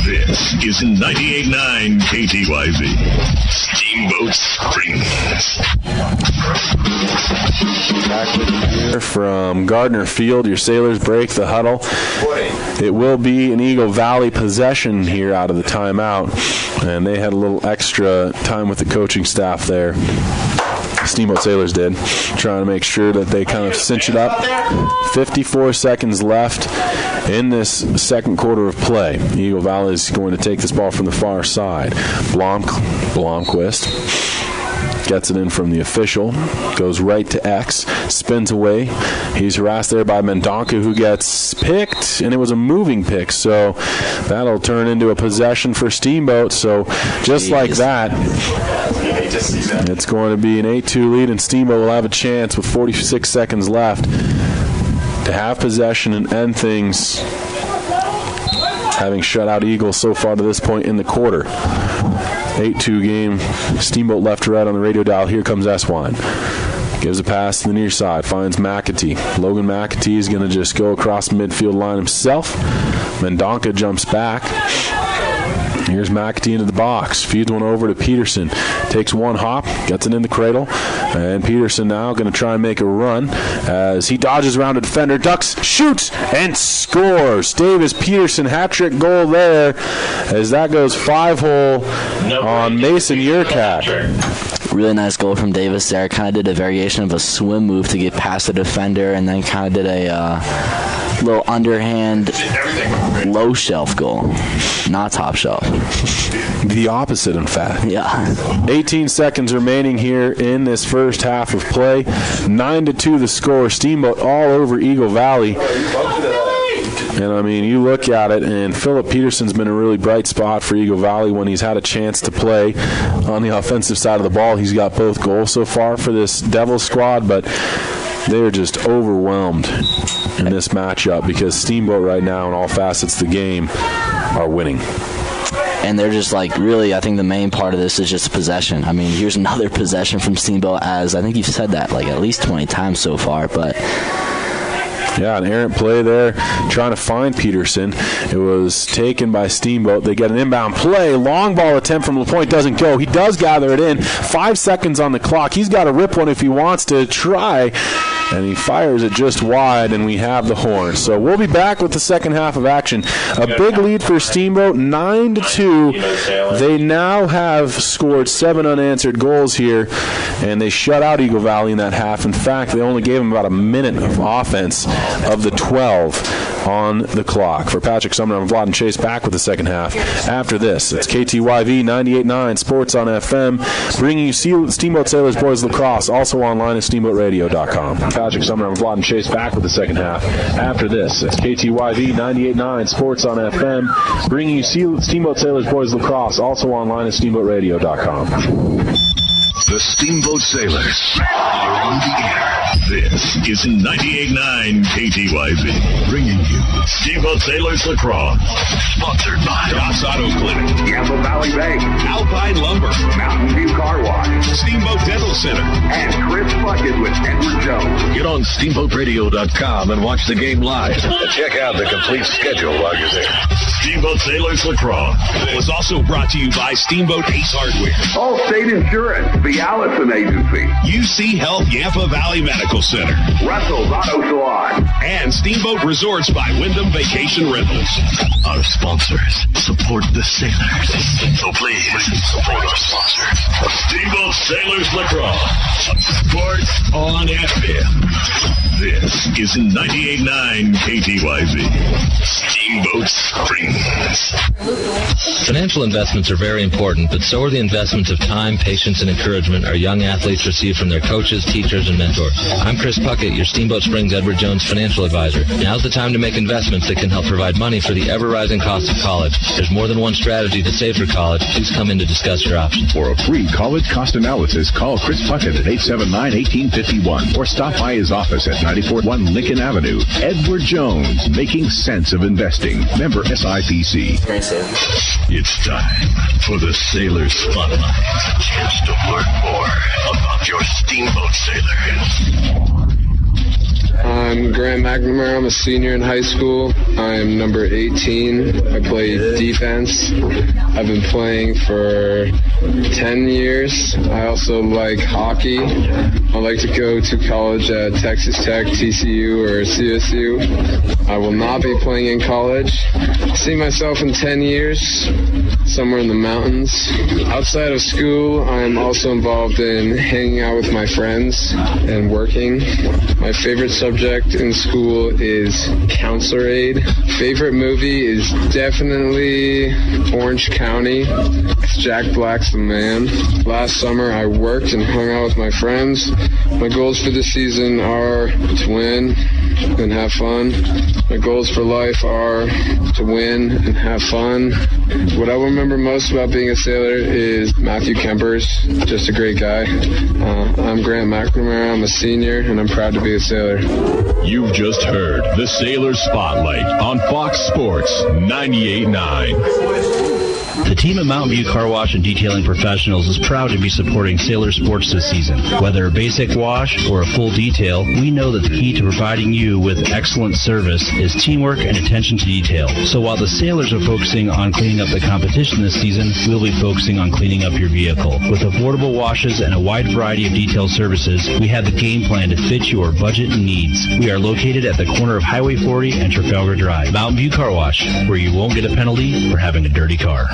This is 98.9 KTYV. Steamboat Springs. Back with you here from Gardner Field. Your Sailors break the huddle. It will be an Eagle Valley possession here out of the timeout, and they had a little extra time with the coaching staff there. Steamboat Sailors did, trying to make sure that they kind of cinch it up. 54 seconds left in this second quarter of play. Eagle Valley is going to take this ball from the far side. Blomquist gets it in from the official, goes right to X, spins away. He's harassed there by Mendonca, who gets picked, and it was a moving pick, so that'll turn into a possession for Steamboat. So just like that, it's going to be an 8-2 lead, and Steamboat will have a chance with 46 seconds left to have possession and end things, having shut out Eagle so far to this point in the quarter. 8-2 game. Steamboat left to right on the radio dial. Here comes Eswine. Gives a pass to the near side. Finds McAtee. Logan McAtee is going to just go across the midfield line himself. Mendonca jumps back. Here's McAtee into the box. Feeds one over to Peterson. Takes one hop. Gets it in the cradle. And Peterson now going to try and make a run as he dodges around a defender. Ducks, shoots, and scores. Davis Peterson hat-trick goal there as that goes 5-hole on Mason Yurkak. Really nice goal from Davis there. Kind of did a variation of a swim move to get past the defender, and then kind of did a little underhand, low shelf goal, not top shelf. The opposite, in fact. Yeah. 18 seconds remaining here in this first half of play. 9-2 the score. Steamboat all over Eagle Valley. And, I mean, you look at it, and Philip Peterson's been a really bright spot for Eagle Valley when he's had a chance to play on the offensive side of the ball. He's got both goals so far for this Devils squad, but they're just overwhelmed in this matchup because Steamboat right now in all facets of the game are winning. And they're just like, really, I think the main part of this is just possession. I mean, here's another possession from Steamboat, as I think you've said that like at least 20 times so far, but... Yeah, an errant play there, trying to find Peterson. It was taken by Steamboat. They get an inbound play. Long ball attempt from LaPointe doesn't go. He does gather it in. 5 seconds on the clock. He's got to rip one if he wants to try. And he fires it just wide, and we have the horn. So we'll be back with the second half of action. A big lead for Steamboat, 9-2. They now have scored 7 unanswered goals here, and they shut out Eagle Valley in that half. In fact, they only gave them about a minute of offense of the 12 on the clock. For Patrick Sumner, I'm Vlad and Chase, back with the second half. After this, it's KTYV 98.9 Sports on FM, bringing you Steamboat Sailors Boys Lacrosse, also online at steamboatradio.com. Patrick Sumner, I'm Vlad and Chase, back with the second half. After this, it's KTYV 98.9 Sports on FM, bringing you Steamboat Sailors Boys Lacrosse, also online at steamboatradio.com. The Steamboat Sailors are on the air. This is 98.9 KTYV, bringing you Steamboat Sailors Lacrosse. Sponsored by Doss Auto Clinic, Yampa Valley Bank, Alpine Lumber, Mountain View Car Wash, Steamboat Dental Center, and Chris Bucket with Edward Jones. Get on SteamboatRadio.com and watch the game live. And check out the complete schedule while you're there. Steamboat Sailors Lacrosse was also brought to you by Steamboat Ace Hardware, Allstate Insurance, the Allison Agency, UC Health Yampa Valley Medical Center, Russell's Auto Salon, and Steamboat Resorts by Wyndham Vacation Rentals. Our sponsors support the sailors. So please support our sponsors. Steamboat Sailors Lacrosse. Sports on FM. This is 98.9 KTYV. Steamboat Springs. Financial investments are very important, but so are the investments of time, patience, and encouragement our young athletes receive from their coaches, teachers, and mentors. I'm Chris Puckett, your Steamboat Springs Edward Jones financial advisor. Now's the time to make investments that can help provide money for the ever-rising cost of college. There's more than one strategy to save for college. Please come in to discuss your options. For a free college cost analysis, call Chris Puckett at 879-1851 or stop by his office at 94-1 Lincoln Avenue. Edward Jones, making sense of investing. Member SIPC. It's time for the Sailor Spotlight. A chance to learn more about your Steamboat Sailors. I'm Grant McNamara. I'm a senior in high school. I am number 18. I play defense. I've been playing for 10 years. I also like hockey. I like to go to college at Texas Tech, TCU, or CSU. I will not be playing in college. I see myself in 10 years, somewhere in the mountains. Outside of school, I'm also involved in hanging out with my friends and working. My favorite subject in school is counselor aid. Favorite movie is definitely Orange County. Jack Black's the man. Last summer I worked and hung out with my friends. My goals for this season are to win and have fun. My goals for life are to win and have fun. What I remember most about being a sailor is Matthew Kempers, just a great guy. I'm Grant McNamara. I'm a senior, and I'm proud to be a sailor. You've just heard the Sailor Spotlight on Fox Sports 98.9. The team at Mountain View Car Wash and Detailing Professionals is proud to be supporting Sailor Sports this season. Whether a basic wash or a full detail, we know that the key to providing you with excellent service is teamwork and attention to detail. So while the Sailors are focusing on cleaning up the competition this season, we'll be focusing on cleaning up your vehicle. With affordable washes and a wide variety of detail services, we have the game plan to fit your budget and needs. We are located at the corner of Highway 40 and Trafalgar Drive. Mountain View Car Wash, where you won't get a penalty for having a dirty car.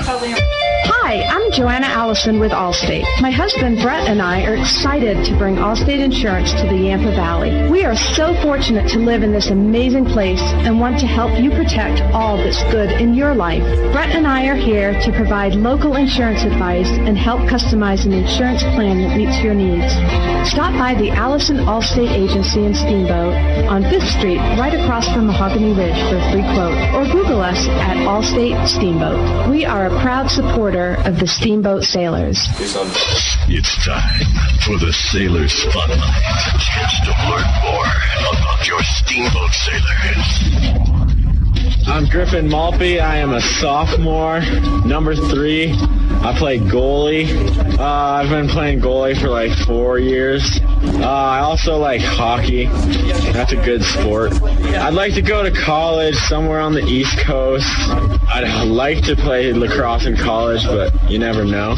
Hi, I'm Joanna Allison with Allstate. My husband Brett and I are excited to bring Allstate Insurance to the Yampa Valley. We are so fortunate to live in this amazing place and want to help you protect all that's good in your life. Brett and I are here to provide local insurance advice and help customize an insurance plan that meets your needs. Stop by the Allison Allstate Agency in Steamboat on 5th Street, right across from Mahogany Ridge for a free quote, or Google us at Allstate Steamboat. We are a proud supporter of the Steamboat Sailors. It's time for the Sailor Spotlight. A chance to learn more about your Steamboat Sailors. I'm Griffin Malpe. I am a sophomore, number 3. I play goalie. I've been playing goalie for like 4 years. I also like hockey. That's a good sport. I'd like to go to college somewhere on the East Coast. I'd like to play lacrosse in college, but you never know.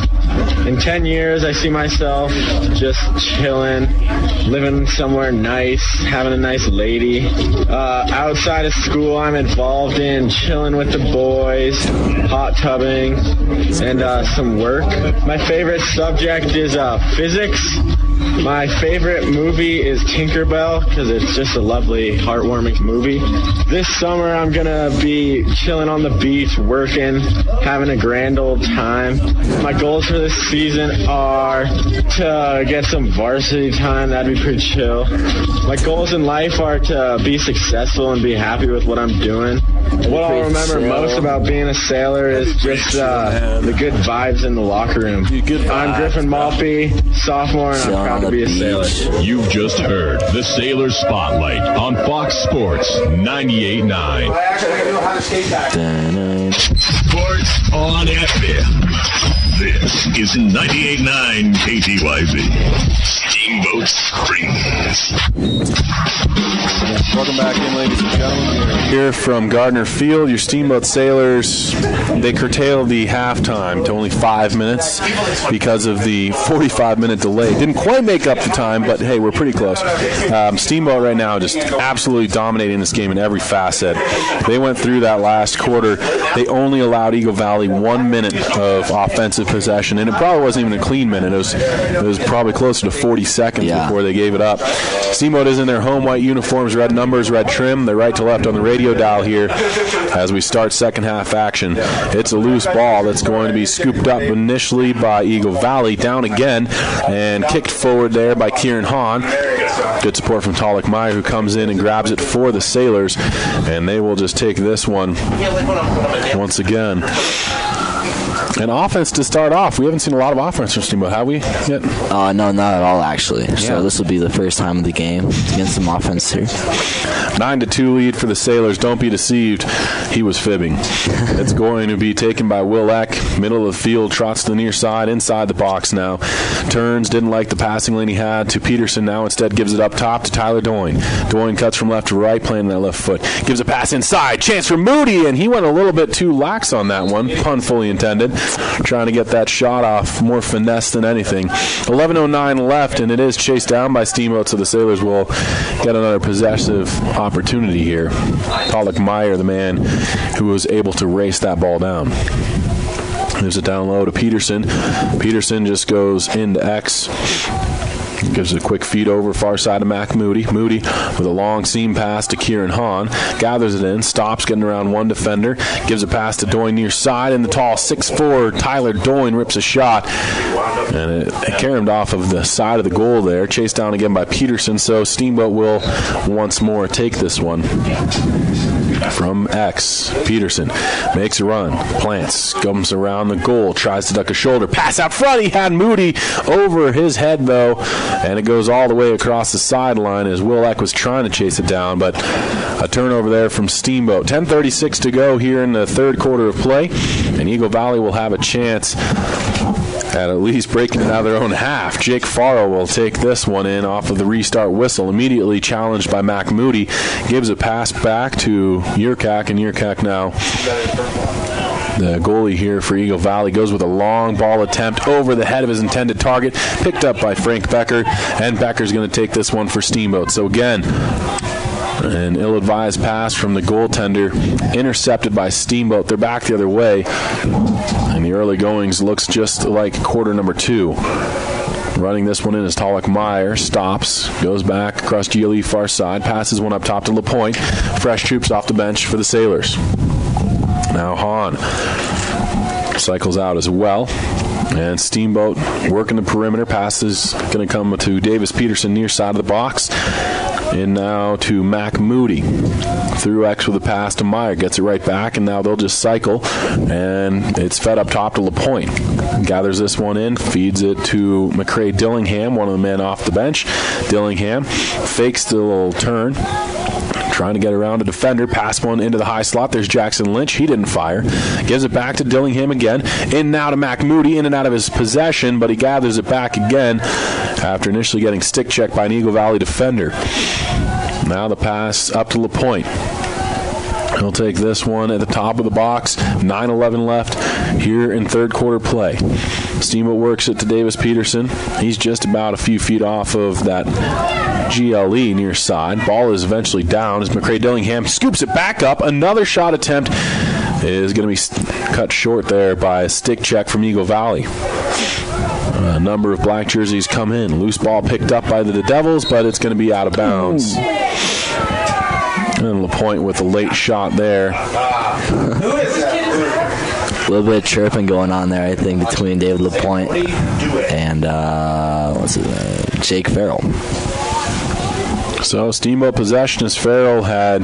In 10 years, I see myself just chilling, living somewhere nice, having a nice lady. Outside of school, I'm involved in chilling with the boys, hot tubbing, and some work. My favorite subject is physics. My favorite movie is Tinkerbell because it's just a lovely, heartwarming movie. This summer, I'm going to be chilling on the beach, working, having a grand old time. My goals for this season are to get some varsity time. That'd be pretty chill. My goals in life are to be successful and be happy with what I'm doing. What I'll remember most about being a sailor is just the good vibes in the locker room. I'm Griffin Malpe, sophomore, and I'm proud to be a sailor. You've just heard the Sailor Spotlight on Fox Sports 98.9. Sports on FM. This is 98.9 KTYV. Steamboat Springs. Welcome back in, ladies and gentlemen. We're here from Gardner Field. Your Steamboat Sailors, they curtailed the halftime to only 5 minutes because of the 45-minute delay. Didn't quite make up the time, but hey, we're pretty close. Steamboat right now just absolutely dominating this game in every facet. They went through that last quarter. They only allowed Eagle Valley 1 minute of offensive possession, and it probably wasn't even a clean minute. It was probably closer to 40 seconds before they gave it up. Steamboat is in their home white uniforms, red numbers, red trim. They're right to left on the radio dial here as we start second half action. It's a loose ball that's going to be scooped up initially by Eagle Valley, down again, and kicked forward there by Kieran Hahn. Good support from Talik Meyer, who comes in and grabs it for the Sailors, and they will just take this one once again. An offense to start off. We haven't seen a lot of offense from Steamboat, have we yet? No, not at all, actually. Yeah. So this will be the first time of the game against some offense here. 9-2 lead for the Sailors. Don't be deceived. He was fibbing. It's going to be taken by Will Eck. Middle of the field, trots to the near side, inside the box now. Turns, didn't like the passing lane he had to Peterson. Now instead gives it up top to Tyler Doyne. Doyne cuts from left to right, playing that left foot. Gives a pass inside. Chance for Moody, and he went a little bit too lax on that one. Pun fully intended. Trying to get that shot off. More finesse than anything. 11:09 left, and it is chased down by Steamboat, so the Sailors will get another possessive opportunity here. Talik Meyer, the man who was able to race that ball down. Gives it down low to Peterson. Peterson just goes into X. Gives it a quick feed over far side of Mac Moody. Moody with a long seam pass to Kieran Hahn. Gathers it in. Stops getting around one defender. Gives a pass to Doyne near side. And the tall 6'4" Tyler Doyne rips a shot. And it carried off of the side of the goal there. Chased down again by Peterson. So Steamboat will once more take this one. From X. Peterson makes a run. Plants. Comes around the goal. Tries to duck a shoulder. Pass out front. He had Moody over his head, though. And it goes all the way across the sideline as Will Eck was trying to chase it down. But a turnover there from Steamboat. 10:36 to go here in the third quarter of play. And Eagle Valley will have a chance at least breaking it out of their own half. Jake Farrell will take this one in off of the restart whistle. Immediately challenged by Mac Moody. Gives a pass back to Yurkak, and Yurkak now, the goalie here for Eagle Valley, goes with a long ball attempt over the head of his intended target. Picked up by Frank Becker, and Becker's going to take this one for Steamboat. So again, An ill-advised pass from the goaltender, intercepted by Steamboat. They're back the other way, and the early goings looks just like quarter number 2. Running this one in is Tollick-Meyer. Stops, goes back across GLE far side, passes one up top to LaPointe. Fresh troops off the bench for the Sailors. Now Hahn cycles out as well. And Steamboat working the perimeter. Pass is going to come to Davis Peterson near side of the box. In now to Mac Moody. Through X with a pass to Meyer. Gets it right back, and now they'll just cycle. And it's fed up top to LaPointe. Gathers this one in. Feeds it to McCrae Dillingham, one of the men off the bench. Dillingham fakes the little turn. Trying to get around a defender. Pass one into the high slot. There's Jackson Lynch. He didn't fire. Gives it back to Dillingham again. In now to Mac Moody. In and out of his possession, but he gathers it back again after initially getting stick checked by an Eagle Valley defender. Now the pass up to LaPointe. He'll take this one at the top of the box. 9:11 left here in third quarter play. Steamboat works it to Davis Peterson. He's just about a few feet off of that GLE near side. Ball is eventually down as McCrae Dillingham scoops it back up. Another shot attempt is going to be cut short there by a stick check from Eagle Valley. A number of black jerseys come in. Loose ball picked up by the Devils, but it's going to be out of bounds. And LaPointe with a late shot there. Who is that? A little bit of chirping going on there, I think, between David LaPointe and Jake Farrell. So Steamboat possession as Farrell had,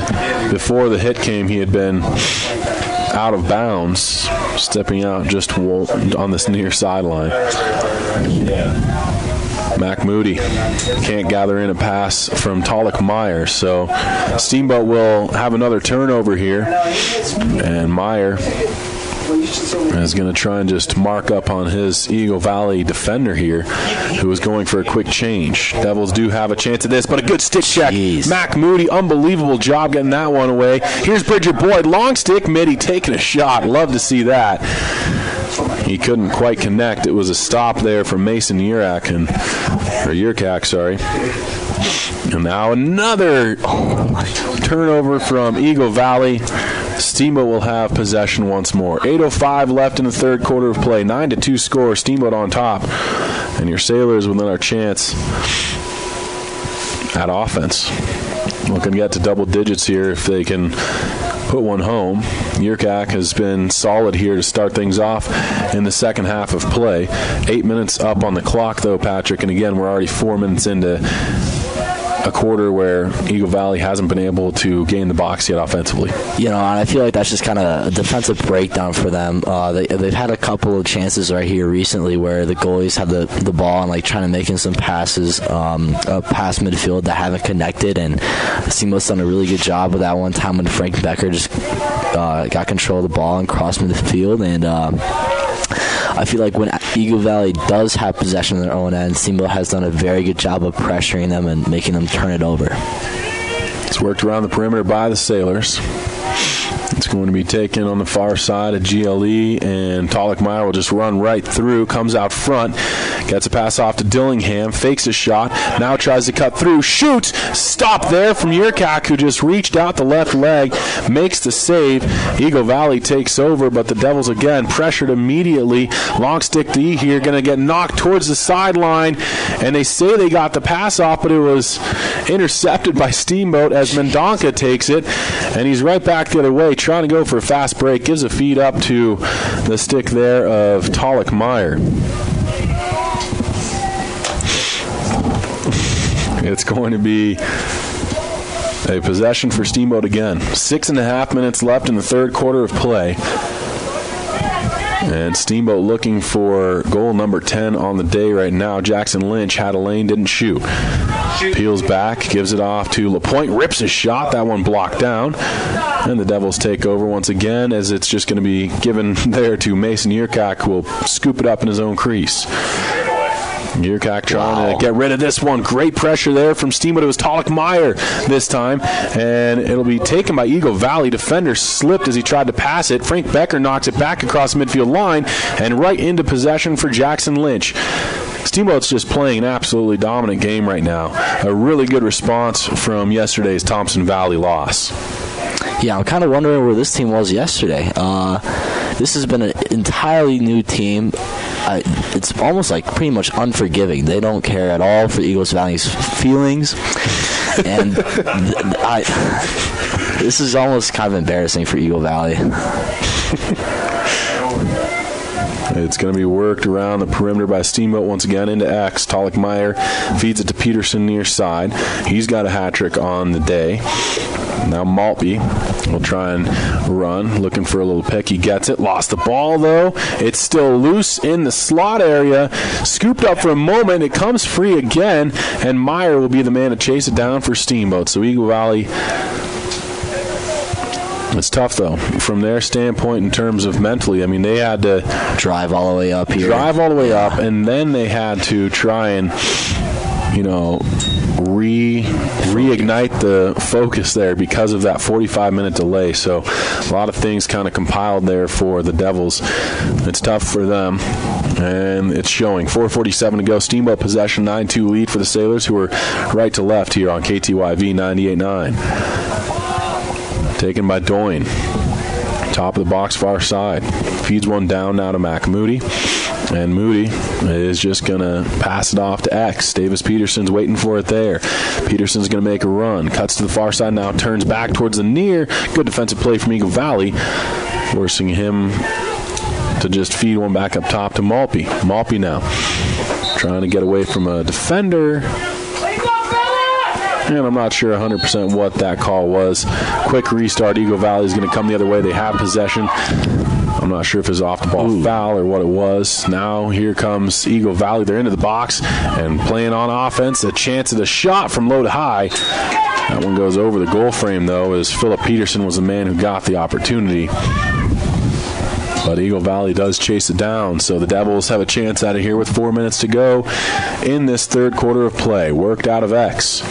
before the hit came, he had been out of bounds, stepping out just on this near sideline. Mac Moody can't gather in a pass from Tollick-Meyer, so Steamboat will have another turnover here, and Meyer is going to try and just mark up on his Eagle Valley defender here, who is going for a quick change. Devils do have a chance at this, but a good stick check. Mac Moody, unbelievable job getting that one away. Here's Bridger Boyd, long stick, Mitty taking a shot. Love to see that. He couldn't quite connect. It was a stop there from Mason Yurkak, And now another turnover from Eagle Valley. Steamboat will have possession once more. 8:05 left in the third quarter of play. 9-2 score. Steamboat on top. And your Sailors within our chance at offense. Looking to get to double digits here if they can put one home. Yurkak has been solid here to start things off in the second half of play. 8 minutes up on the clock, though, Patrick. And again, we're already 4 minutes into a quarter where Eagle Valley hasn't been able to gain the box yet offensively. You know, and I feel like that's just kind of a defensive breakdown for them. They've had a couple of chances right here recently where the goalies have the ball and like trying to make some passes past midfield that haven't connected, and Steamboat's done a really good job with that one time when Frank Becker just got control of the ball and crossed midfield, and I feel like when Eagle Valley does have possession on their own end, Steamboat has done a very good job of pressuring them and making them turn it over. It's worked around the perimeter by the Sailors. It's going to be taken on the far side of GLE, and Tollick-Meyer will just run right through, comes out front, gets a pass off to Dillingham, fakes a shot, now tries to cut through, shoots, stop there from Yurkak, who just reached out the left leg, makes the save. Eagle Valley takes over, but the Devils again pressured immediately. Long stick D here, going to get knocked towards the sideline, and they say they got the pass off, but it was intercepted by Steamboat as Mendonca takes it, and he's right back the other way, trying to go for a fast break, gives a feed up to the stick there of Tollick-Meyer. It's going to be a possession for Steamboat again. 6.5 minutes left in the third quarter of play. And Steamboat looking for goal number 10 on the day right now. Jackson Lynch had a lane, didn't shoot. Peels back, gives it off to LaPointe, rips a shot, that one blocked down. And the Devils take over once again, as it's just going to be given there to Mason Yurkak, who will scoop it up in his own crease. Yurkak trying to get rid of this one. Great pressure there from Steamboat. It was Tollick-Meyer this time, and it'll be taken by Eagle Valley. Defender slipped as he tried to pass it. Frank Becker knocks it back across the midfield line and right into possession for Jackson Lynch. Steamboat's just playing an absolutely dominant game right now. A really good response from yesterday's Thompson Valley loss. Yeah, I'm kind of wondering where this team was yesterday. This has been an entirely new team. It's almost like pretty much unforgiving. They don't care at all for Eagles Valley's feelings. And this is almost kind of embarrassing for Eagle Valley. It's going to be worked around the perimeter by Steamboat once again into X. Meyer feeds it to Peterson near side. He's got a hat trick on the day. Now Maltby will try and run, looking for a little pick. He gets it. Lost the ball, though. It's still loose in the slot area. Scooped up for a moment. It comes free again, and Meyer will be the man to chase it down for Steamboat. So Eagle Valley... It's tough, though, from their standpoint in terms of mentally. I mean, they had to drive all the way up here. And then they had to try and, reignite the focus there because of that 45-minute delay. So a lot of things kind of compiled there for the Devils. It's tough for them, and it's showing. 4:47 to go. Steamboat possession, 9-2 lead for the Sailors, who are right to left here on KTYV 98.9. Taken by Doyne. Top of the box, far side. Feeds one down now to Mac Moody. And Moody is just going to pass it off to X. Davis Peterson's waiting for it there. Peterson's going to make a run. Cuts to the far side now. Turns back towards the near. Good defensive play from Eagle Valley. Forcing him to just feed one back up top to Maltby. Maltby now trying to get away from a defender. And I'm not sure 100% what that call was. Quick restart. Eagle Valley is going to come the other way. They have possession. I'm not sure if it was off the ball foul or what it was. Now here comes Eagle Valley. They're into the box and playing on offense. A chance at a shot from low to high. That one goes over the goal frame, though, as Philip Peterson was the man who got the opportunity. But Eagle Valley does chase it down, so the Devils have a chance out of here with 4 minutes to go in this third quarter of play. Worked out of X.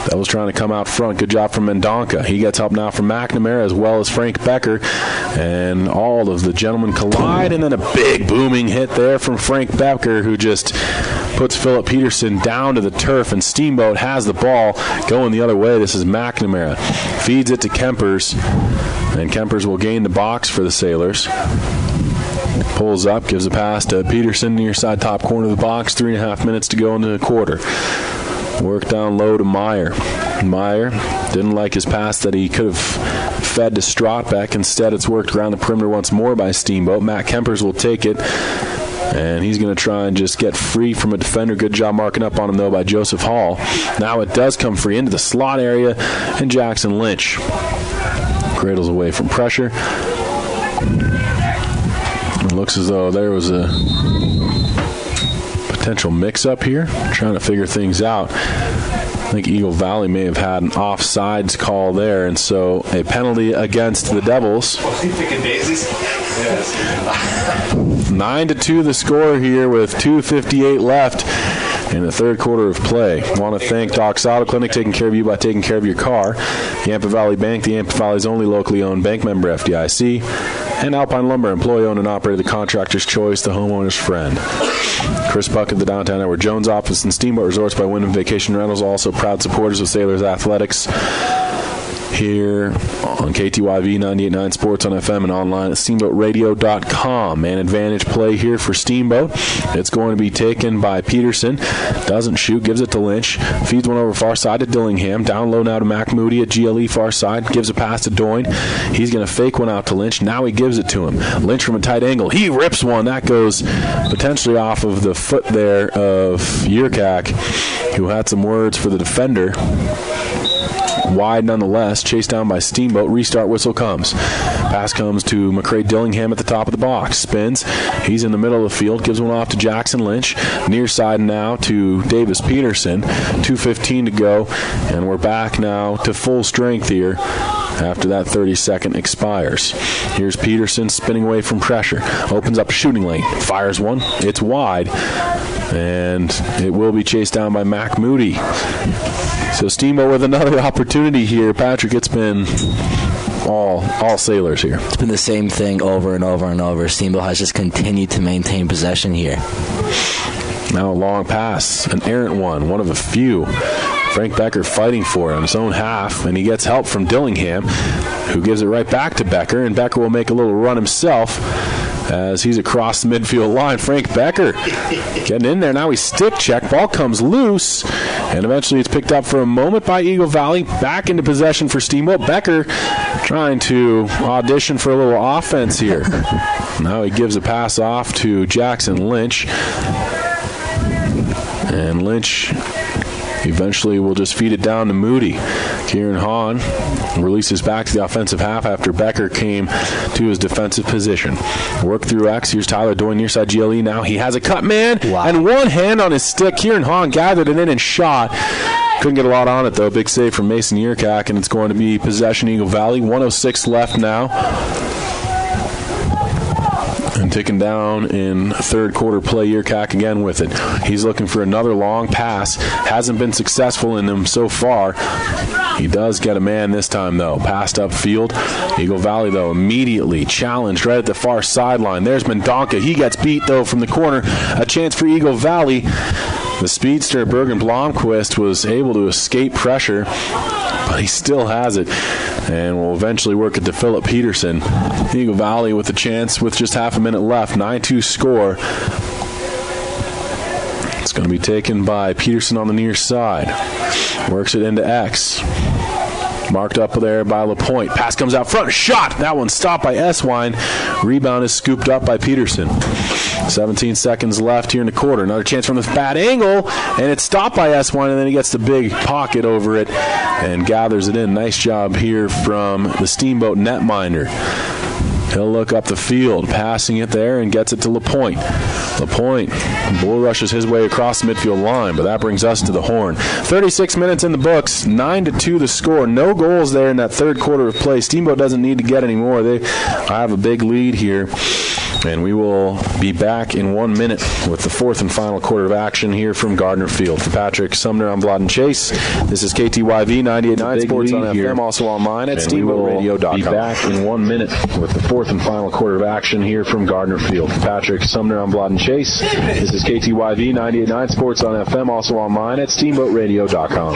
Devils trying to come out front. Good job from Mendonca. He gets help now from McNamara as well as Frank Becker. And all of the gentlemen collide, and then a big booming hit there from Frank Becker, who just puts Philip Peterson down to the turf, and Steamboat has the ball going the other way. This is McNamara. Feeds it to Kempers, and Kempers will gain the box for the Sailors. Pulls up, gives a pass to Peterson near side top corner of the box. 3.5 minutes to go into the quarter. Work down low to Meyer. Meyer didn't like his pass that he could have fed to Strotbeck. Instead, it's worked around the perimeter once more by Steamboat. Matt Kempers will take it, and he's going to try and just get free from a defender. Good job marking up on him, though, by Joseph Hall. Now it does come free into the slot area, and Jackson Lynch cradles away from pressure. It looks as though there was a potential mix-up here, trying to figure things out. I think Eagle Valley may have had an offsides call there, and so a penalty against the Devils. 9-2 the score here with 2:58 left in the third quarter of play. I want to thank Doc's Auto Clinic, taking care of you by taking care of your car. Yampa Valley Bank, the Yampa Valley's only locally owned bank, member FDIC. And Alpine Lumber, employee-owned and operated, the contractor's choice, the homeowner's friend. Chris Puckett, the Downtown Edward Jones office, and Steamboat Resorts by Wyndham Vacation Rentals, also proud supporters of Sailors Athletics. Here on KTYV 98.9 Sports on FM and online at steamboatradio.com. Man advantage play here for Steamboat. It's going to be taken by Peterson. Doesn't shoot, gives it to Lynch. Feeds one over far side to Dillingham. Down low now to Mac Moody at GLE far side. Gives a pass to Doyne. He's going to fake one out to Lynch. Now he gives it to him. Lynch from a tight angle. He rips one. That goes potentially off of the foot there of Yurkak, who had some words for the defender. Wide nonetheless, chased down by Steamboat. Restart whistle comes. Pass comes to McCray Dillingham at the top of the box. Spins. He's in the middle of the field. Gives one off to Jackson Lynch. Near side now to Davis Peterson. 2:15 to go, and we're back now to full strength here after that 30-second expires. Here's Peterson spinning away from pressure. Opens up a shooting lane. Fires one. It's wide, and it will be chased down by Mac Moody. So Steamboat with another opportunity here. Patrick, it's been all Sailors here. It's been the same thing over and over and over. Steamboat has just continued to maintain possession here. Now a long pass, an errant one of a few. Frank Becker fighting for it on his own half, and he gets help from Dillingham, who gives it right back to Becker, and Becker will make a little run himself as he's across the midfield line. Frank Becker getting in there. Now he's stick check. Ball comes loose, and eventually it's picked up for a moment by Eagle Valley. Back into possession for Steamboat. Becker trying to audition for a little offense here. Now he gives a pass off to Jackson Lynch. And Lynch eventually will just feed it down to Moody. Kieran Hahn releases back to the offensive half after Becker came to his defensive position. Work through X. Here's Tyler Doyle near side GLE now. He has a cut man and one hand on his stick. Kieran Hahn gathered it in and shot. Couldn't get a lot on it, though. Big save from Mason Yerkak, and it's going to be possession Eagle Valley. 1:06 left now. And ticking down in third quarter play, Yerkak again with it. He's looking for another long pass. Hasn't been successful in them so far. He does get a man this time, though. Passed upfield. Eagle Valley, though, immediately challenged right at the far sideline. There's Mendonca. He gets beat, though, from the corner. A chance for Eagle Valley. The speedster, Bergen Blomqvist, was able to escape pressure, but he still has it and will eventually work it to Philip Peterson. Eagle Valley with a chance with just half a minute left. 9-2 score. It's going to be taken by Peterson on the near side. Works it into X. Marked up there by LaPointe. Pass comes out front. Shot! That one stopped by Eswine. Rebound is scooped up by Peterson. 17 seconds left here in the quarter. Another chance from this bad angle, and it's stopped by Eswine, and then he gets the big pocket over it and gathers it in. Nice job here from the Steamboat netminder. He'll look up the field, passing it there, and gets it to LaPointe. LaPointe bull rushes his way across the midfield line, but that brings us to the horn. 36 minutes in the books, 9-2 the score. No goals there in that third quarter of play. Steamboat doesn't need to get any more. They have a big lead here. And we will be back in 1 minute with the fourth and final quarter of action here from Gardner Field. For Patrick Sumner, I'm Vlad and Chase. This is KTYV 98.9 Sports on FM, also online at SteamboatRadio.com. Be back in 1 minute with the fourth and final quarter of action here from Gardner Field. For Patrick Sumner, I'm Vlad and Chase. This is KTYV 98.9 Sports on FM, also online at SteamboatRadio.com.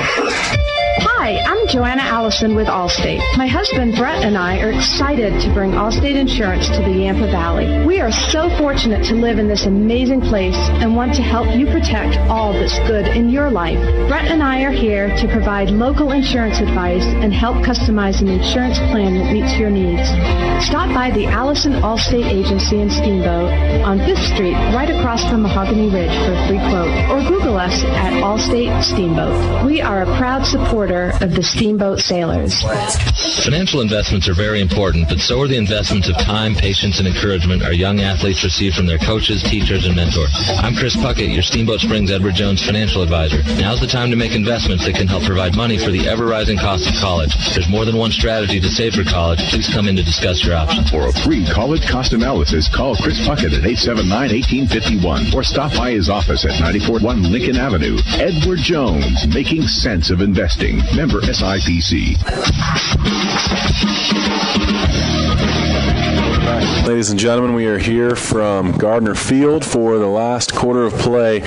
Hi, I'm Joanna Allison with Allstate. My husband Brett and I are excited to bring Allstate Insurance to the Yampa Valley. We are so fortunate to live in this amazing place and want to help you protect all that's good in your life. Brett and I are here to provide local insurance advice and help customize an insurance plan that meets your needs. Stop by the Allison Allstate Agency in Steamboat on 5th Street, right across from Mahogany Ridge for a free quote, or Google us at Allstate Steamboat. We are a proud supporter of the Steamboat Sailors. Financial investments are very important, but so are the investments of time, patience, and encouragement our young athletes receive from their coaches, teachers, and mentors. I'm Chris Puckett, your Steamboat Springs Edward Jones financial advisor. Now's the time to make investments that can help provide money for the ever-rising cost of college. There's more than one strategy to save for college. Please come in to discuss your options. For a free college cost analysis, call Chris Puckett at 879-1851 or stop by his office at 941 Lincoln Avenue. Edward Jones, making sense of investing. Member SIPC. Ladies and gentlemen, we are here from Gardner Field for the last quarter of play.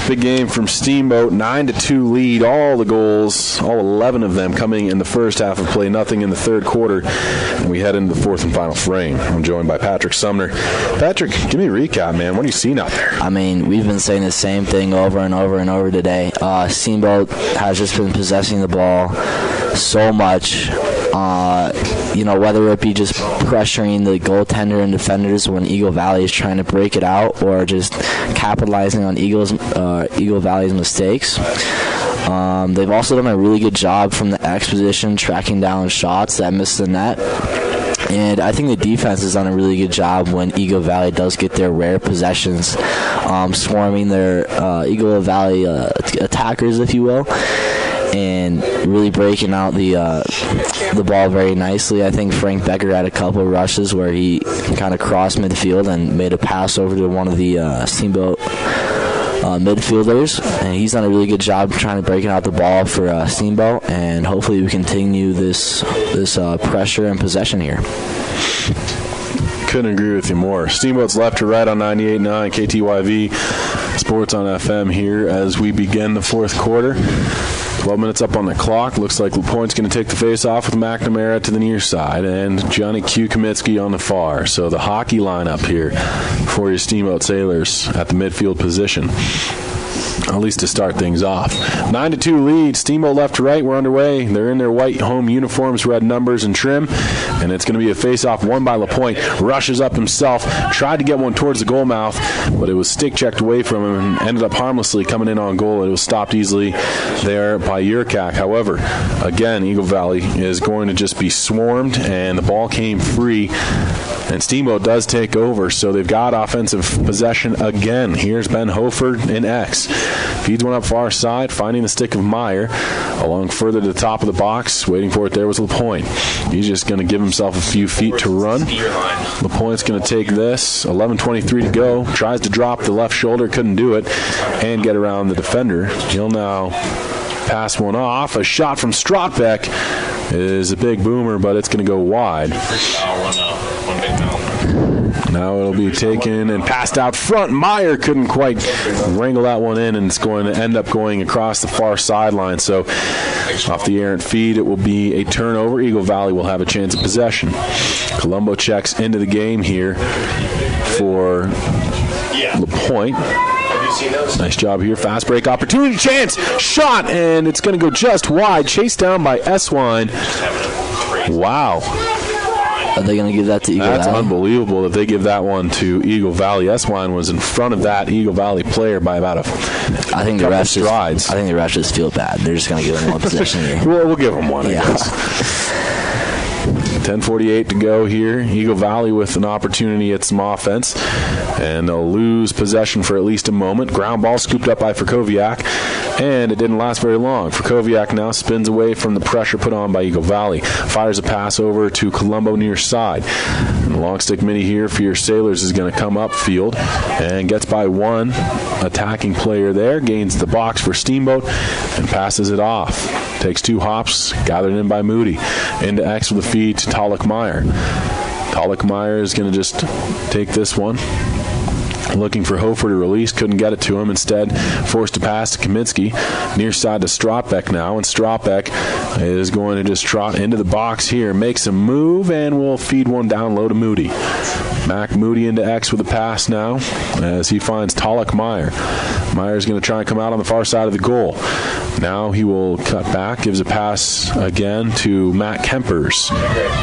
Big game from Steamboat, 9-2 lead. All the goals, all 11 of them coming in the first half of play, nothing in the third quarter. And we head into the fourth and final frame. I'm joined by Patrick Sumner. Patrick, give me a recap, man. What are you seeing out there? I mean, we've been saying the same thing over and over and over today. Steamboat has just been possessing the ball so much. Whether it be just pressuring the goaltender and defenders when Eagle Valley is trying to break it out, or just capitalizing on Eagle Valley's mistakes. They've also done a really good job from the X position, tracking down shots that miss the net. And I think the defense has done a really good job when Eagle Valley does get their rare possessions, swarming their Eagle Valley attackers, if you will, and really breaking out the ball very nicely. I think Frank Becker had a couple of rushes where he kind of crossed midfield and made a pass over to one of the Steamboat midfielders, and he's done a really good job trying to break out the ball for Steamboat, and hopefully we continue this pressure and possession here. Couldn't agree with you more. Steamboat's left to right on 98.9 KTYV. Sports on FM here as we begin the fourth quarter. 12 minutes up on the clock. Looks like LaPointe's going to take the face-off with McNamara to the near side and Johnny Q. Kamitsky on the far. So the hockey lineup here for your Steamboat Sailors at the midfield position, at least to start things off. 9-2 lead. Steamboat left to right. We're underway. They're in their white home uniforms, red numbers and trim, and it's going to be a face-off won by LaPointe. Rushes up himself, tried to get one towards the goal mouth, but it was stick-checked away from him and ended up harmlessly coming in on goal. It was stopped easily there by Yurkak. However, again, Eagle Valley is going to just be swarmed, and the ball came free. And Steamboat does take over, so they've got offensive possession again. Here's Ben Hofer in X. Feeds one up far side, finding the stick of Meyer. Along further to the top of the box, waiting for it there was LaPointe. He's just going to give himself a few feet to run. LaPointe's going to take this. 11:23 to go. Tries to drop the left shoulder, couldn't do it, and get around the defender. He'll now pass one off. A shot from Strotbeck is a big boomer, but it's going to go wide. Now it'll be taken and passed out front. Meyer couldn't quite wrangle that one in, and it's going to end up going across the far sideline. So off the errant feed, it will be a turnover. Eagle Valley will have a chance of possession. Colombo checks into the game here for LaPointe. Nice job here. Fast break opportunity. Chance. Shot. And it's going to go just wide. Chased down by Eswine. Wow. Are they going to give that to Eagle Valley? That's unbelievable that they give that one to Eagle Valley. Eswine was in front of that Eagle Valley player by about a couple strides. I think the refs just feel bad. They're just going to give them one possession here. We'll give them one, I guess. 10:48 to go here. Eagle Valley with an opportunity at some offense, and they'll lose possession for at least a moment. Ground ball scooped up by Frkowiak, and it didn't last very long. Frkowiak now spins away from the pressure put on by Eagle Valley. Fires a pass over to Colombo near side. And the long stick mini here for your Sailors is going to come upfield and gets by one attacking player there. Gains the box for Steamboat and passes it off. Takes two hops, gathered in by Moody. Into X with a feed to Talik Meyer. Talik Meyer is going to just take this one. Looking for Hofer to release, couldn't get it to him. Instead, forced to pass to Kamitsky. Near side to Strotbeck now, and Strotbeck is going to just trot into the box here. Makes a move, and will feed one down low to Moody. Mac Moody into X with a pass now as he finds Talik Meyer. Meyer's going to try and come out on the far side of the goal. Now he will cut back, gives a pass again to Matt Kempers.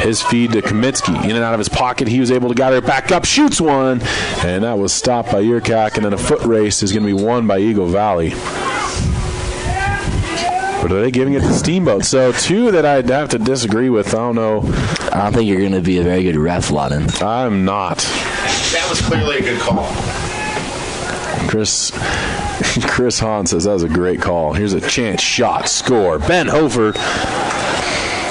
His feed to Kamitsky. In and out of his pocket, he was able to gather it back up, shoots one, and that was stopped by Yurkak, and then a foot race is going to be won by Eagle Valley. But are they giving it to Steamboat? So two that I'd have to disagree with. I don't know. I don't think you're going to be a very good ref, Lawton. I'm not. That was clearly a good call. Chris Hahn says that was a great call. Here's a chance shot, score. Ben Hofer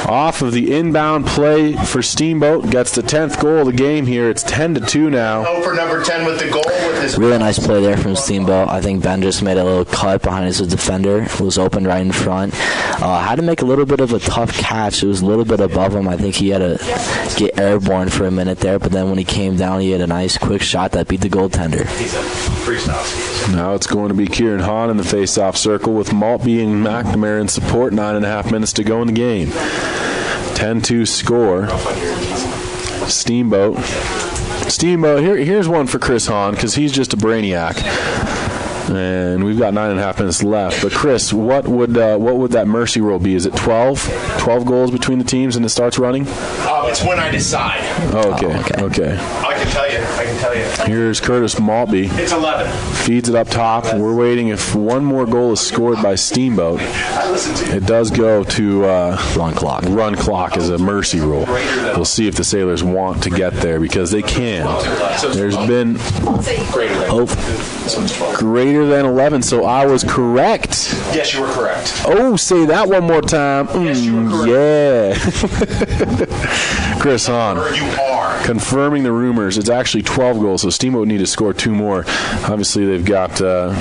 off of the inbound play for Steamboat gets the 10th goal of the game here. It's 10-2 now. Hofer number 10 with the goal. Really nice play there from Steamboat. I think Ben just made a little cut behind his defender. Was open right in front. Had to make a little bit of a tough catch. It was a little bit above him. I think he had to get airborne for a minute there, but then when he came down, he had a nice quick shot that beat the goaltender. He's a freestyle. Now it's going to be Kieran Hahn in the face-off circle with Maltby and McNamara in support. 9.5 minutes to go in the game. 10-2 score. Steamboat, here's one for Chris Hahn because he's just a brainiac. And we've got 9.5 minutes left. But Chris, what would that mercy rule be? Is it 12? 12 goals between the teams and it starts running? It's when I decide. Oh, okay. I can tell you. Here's Curtis Maltby. It's 11. Feeds it up top. We're waiting. If one more goal is scored by Steamboat, it does go to run clock. Run clock is a mercy rule. We'll see if the Sailors want to get there because they can. There's been greater than 11, so I was correct. Yes, you were correct. Oh, say that one more time. Yes, you were correct. Yeah. Chris Hahn. You are. Confirming the rumors corners. It's actually 12 goals, so Steamboat need to score 2 more. Obviously, they've got a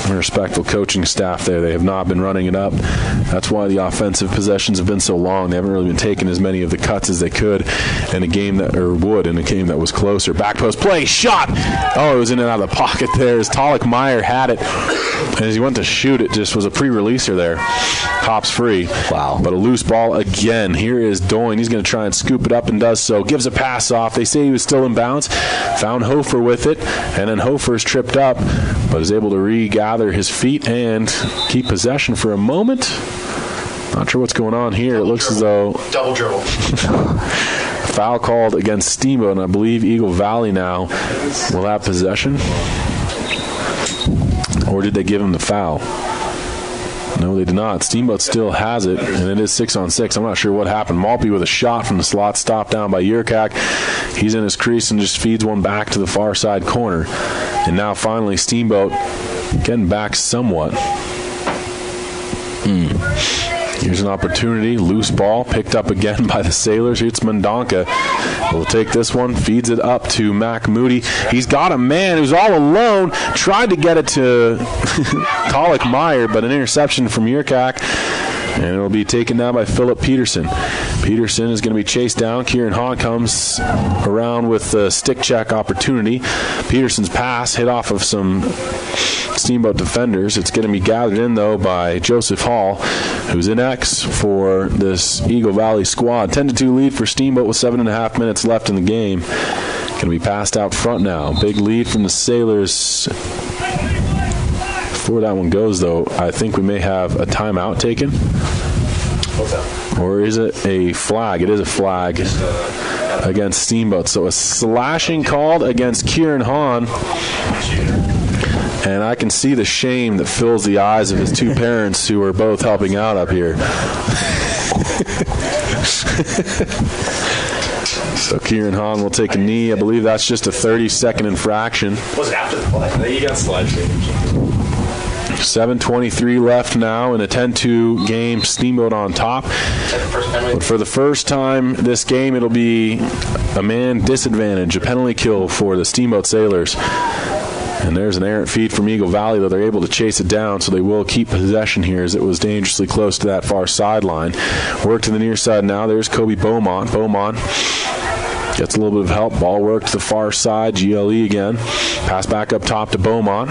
respectful coaching staff there. They have not been running it up. That's why the offensive possessions have been so long. They haven't really been taking as many of the cuts as they could in a game that was closer. Back post play, shot! Oh, it was in and out of the pocket there as Talik Meyer had it. And as he went to shoot, it just was a pre-releaser there. Hops free. Wow. But a loose ball again. Here is Doyne. He's going to try and scoop it up and does so. Gives a pass off. They say he was still in bounds. Found Hofer with it. And then Hofer's tripped up, but is able to regather his feet and keep possession for a moment. Not sure what's going on here. It looks as though... Double dribble. Foul called against Steamboat, and I believe Eagle Valley now will have possession. Or did they give him the foul? No, they did not. Steamboat still has it, and it is 6-on-6. I'm not sure what happened. Malpe with a shot from the slot, stopped down by Yurkak. He's in his crease and just feeds one back to the far side corner. And now finally Steamboat getting back somewhat. Here's an opportunity. Loose ball picked up again by the Sailors. It's Mendonca. Will take this one, feeds it up to Mac Moody. He's got a man who's all alone. Tried to get it to Talik Meyer, but an interception from Yurkak. And it'll be taken down by Philip Peterson. Peterson is going to be chased down. Kieran Hahn comes around with a stick check opportunity. Peterson's pass hit off of some Steamboat defenders. It's going to be gathered in, though, by Joseph Hall, who's in X for this Eagle Valley squad. 10-2 lead for Steamboat with 7.5 minutes left in the game. Going to be passed out front now. Big lead from the Sailors. Before that one goes, though, I think we may have a timeout taken. Or is it a flag? It is a flag against Steamboat. So a slashing called against Kieran Hahn. And I can see the shame that fills the eyes of his two parents who are both helping out up here. So Kieran Hahn will take a knee. I believe that's just a 30-second infraction. Was it after the play? You got slide change. 7:23 left now in a 10-2 game. Steamboat on top. But for the first time this game, it'll be a man disadvantage, a penalty kill for the Steamboat Sailors. And there's an errant feed from Eagle Valley, though they're able to chase it down, so they will keep possession here as it was dangerously close to that far sideline. Work to the near side now. There's Kobe Beaumont. Beaumont gets a little bit of help. Ball work to the far side. GLE again. Pass back up top to Beaumont.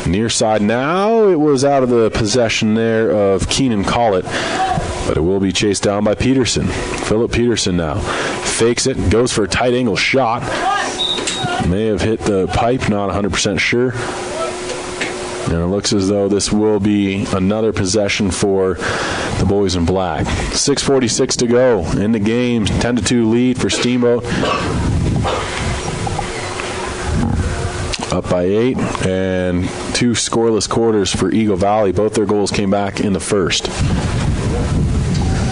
Near side now. It was out of the possession there of Keenan Collett, but it will be chased down by Peterson. Philip Peterson now fakes it, goes for a tight angle shot. May have hit the pipe, not 100% sure. And it looks as though this will be another possession for the boys in black. 6:46 to go in the game. 10-2 lead for Steamboat. Up by 8, and 2 scoreless quarters for Eagle Valley. Both their goals came back in the first.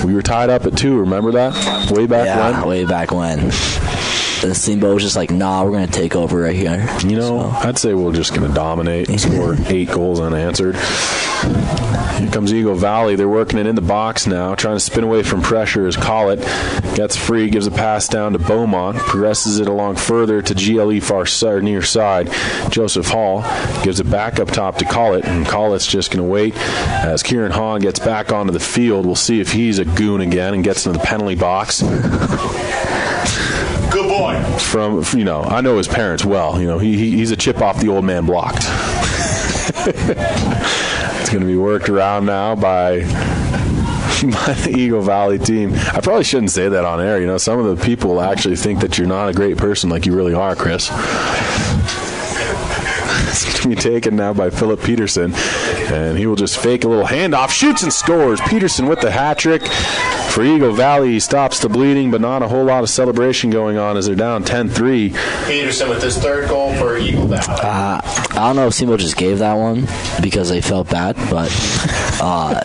We were tied up at 2, remember that? Way back when? Yeah, way back when. The Steamboat was just like, nah, we're going to take over right here. You know, I'd say we're just going to dominate and score 8 goals unanswered. Here comes Eagle Valley. They're working it in the box now, trying to spin away from pressure as Collett gets free, gives a pass down to Beaumont, progresses it along further to GLE far side, near side. Joseph Hall gives it back up top to Collett, and Collett's just going to wait as Kieran Hahn gets back onto the field. We'll see if he's a goon again and gets into the penalty box. Good boy. From, you know, I know his parents well. You know, he's a chip off the old man blocked. It's going to be worked around now by the Eagle Valley team. I probably shouldn't say that on air. You know, some of the people will actually think that you're not a great person like you really are, Chris. It's going to be taken now by Philip Peterson, and he will just fake a little handoff, shoots and scores. Peterson with the hat trick. For Eagle Valley, he stops the bleeding, but not a whole lot of celebration going on as they're down 10-3. Peterson with his 3rd goal for Eagle Valley. I don't know if Steamboat just gave that one because they felt bad, but I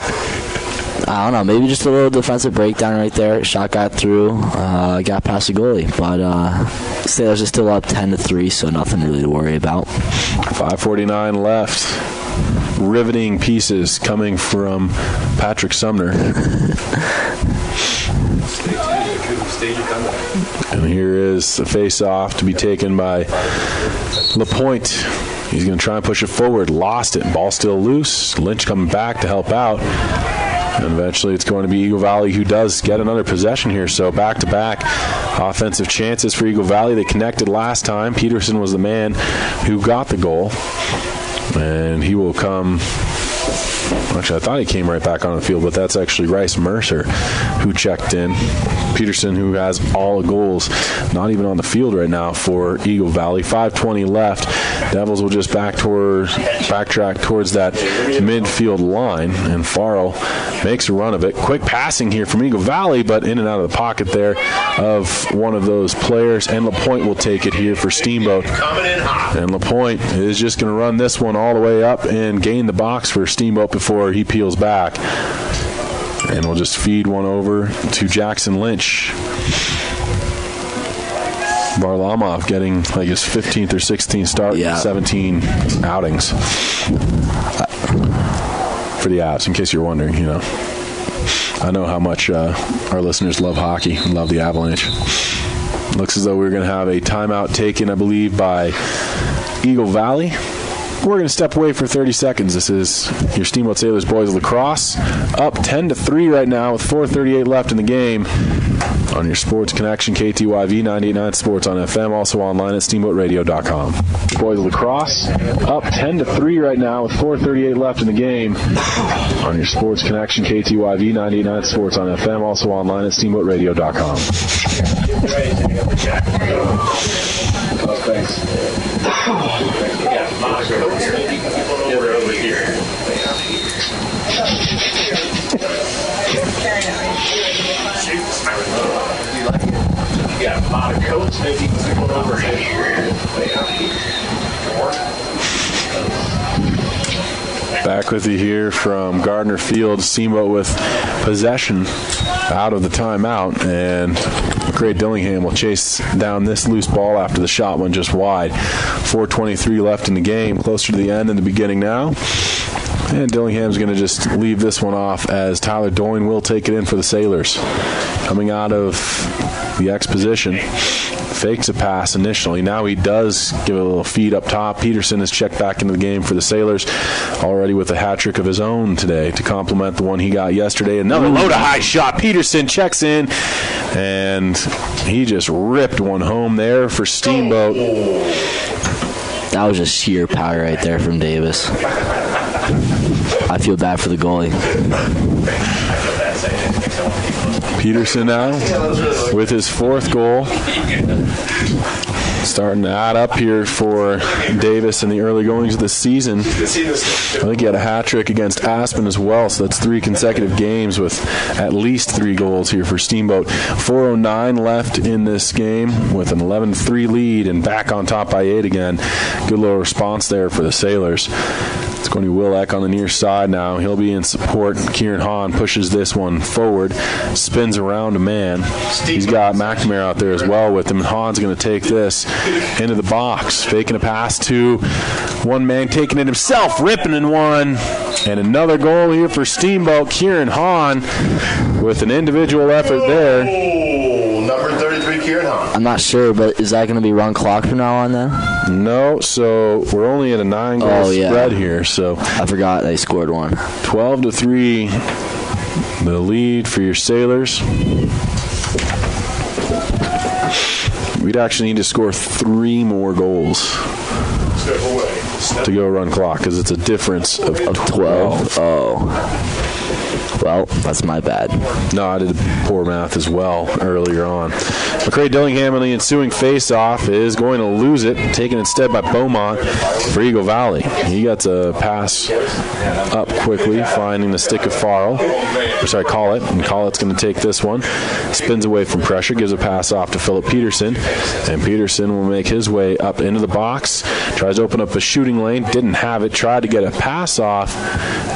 don't know. Maybe just a little defensive breakdown right there. Shot got through, got past the goalie, but Sailors are still up 10-3, so nothing really to worry about. 5:49 left. Riveting pieces coming from Patrick Sumner. Stage your comeback. And here is the face-off to be taken by LaPointe. He's going to try and push it forward. Lost it. Ball still loose. Lynch coming back to help out. And eventually it's going to be Eagle Valley who does get another possession here. So back-to-back offensive chances for Eagle Valley. They connected last time. Peterson was the man who got the goal. And he will come... Actually, I thought he came right back on the field, but that's actually Rice Mercer who checked in. Peterson, who has all the goals, not even on the field right now for Eagle Valley. 5:20 left. Devils will just backtrack towards that midfield line, and Farrell makes a run of it. Quick passing here from Eagle Valley, but in and out of the pocket there of one of those players, and LaPointe will take it here for Steamboat. And LaPointe is just going to run this one all the way up and gain the box for Steamboat before he peels back. And we'll just feed one over to Jackson Lynch. Varlamov getting like his 15th or 16th start in 17 outings for the Avs, in case you're wondering, you know. I know how much our listeners love hockey and love the Avalanche. Looks as though we're going to have a timeout taken, I believe, by Eagle Valley. We're going to step away for 30 seconds. This is your Steamboat Sailors boys lacrosse. Up 10-3 right now with 4:38 left in the game. On your Sports Connection, KTYV 98.9 Sports on FM, also online at steamboatradio.com. Boys lacrosse up 10-3 right now with 4:38 left in the game. On your Sports Connection, KTYV 98.9 Sports on FM, also online at steamboatradio.com. Thanks. Over here. Yeah, a lot of coats, maybe put over here. Back with you here from Gardner Field. Steamboat with possession out of the timeout, and McCray-Dillingham will chase down this loose ball after the shot went just wide. 4:23 left in the game, closer to the end than the beginning now. And Dillingham's going to just leave this one off as Tyler Doyne will take it in for the Sailors. Coming out of the X position, fakes a pass initially. Now he does give a little feed up top. Peterson is checked back into the game for the Sailors, already with a hat trick of his own today to complement the one he got yesterday. Another low to high shot. Peterson checks in, and he just ripped one home there for Steamboat. That was just sheer power right there from Davis. I feel bad for the goalie. Peterson now with his fourth goal. Starting to add up here for Davis in the early goings of the season. I think he had a hat trick against Aspen as well, so that's 3 consecutive games with at least 3 goals here for Steamboat. 4:09 left in this game with an 11-3 lead and back on top by 8 again. Good little response there for the Sailors. It's going to be Will Eck on the near side now. He'll be in support. Kieran Hahn pushes this one forward, spins around a man. He's got McNamara out there as well with him, and Hahn's going to take this into the box, faking a pass to one man, taking it himself, ripping in one. And another goal here for Steamboat. Kieran Hahn with an individual effort there. Number 33, Kieran Hahn. I'm not sure, but is that going to be run clock from now on then? No, so we're only at a 9-goal spread here. So I forgot they scored one. 12-3, the lead for your Sailors. We'd actually need to score 3 more goals to go run clock because it's a difference of 12. Oh. Well, that's my bad. No, I did poor math as well earlier on. McCray-Dillingham in the ensuing face-off is going to lose it, taken instead by Beaumont for Eagle Valley. He gets a pass up quickly, finding the stick of Farrell. Collett. And Collett's going to take this one. Spins away from pressure, gives a pass off to Philip Peterson. And Peterson will make his way up into the box. Tries to open up a shooting lane. Didn't have it. Tried to get a pass off.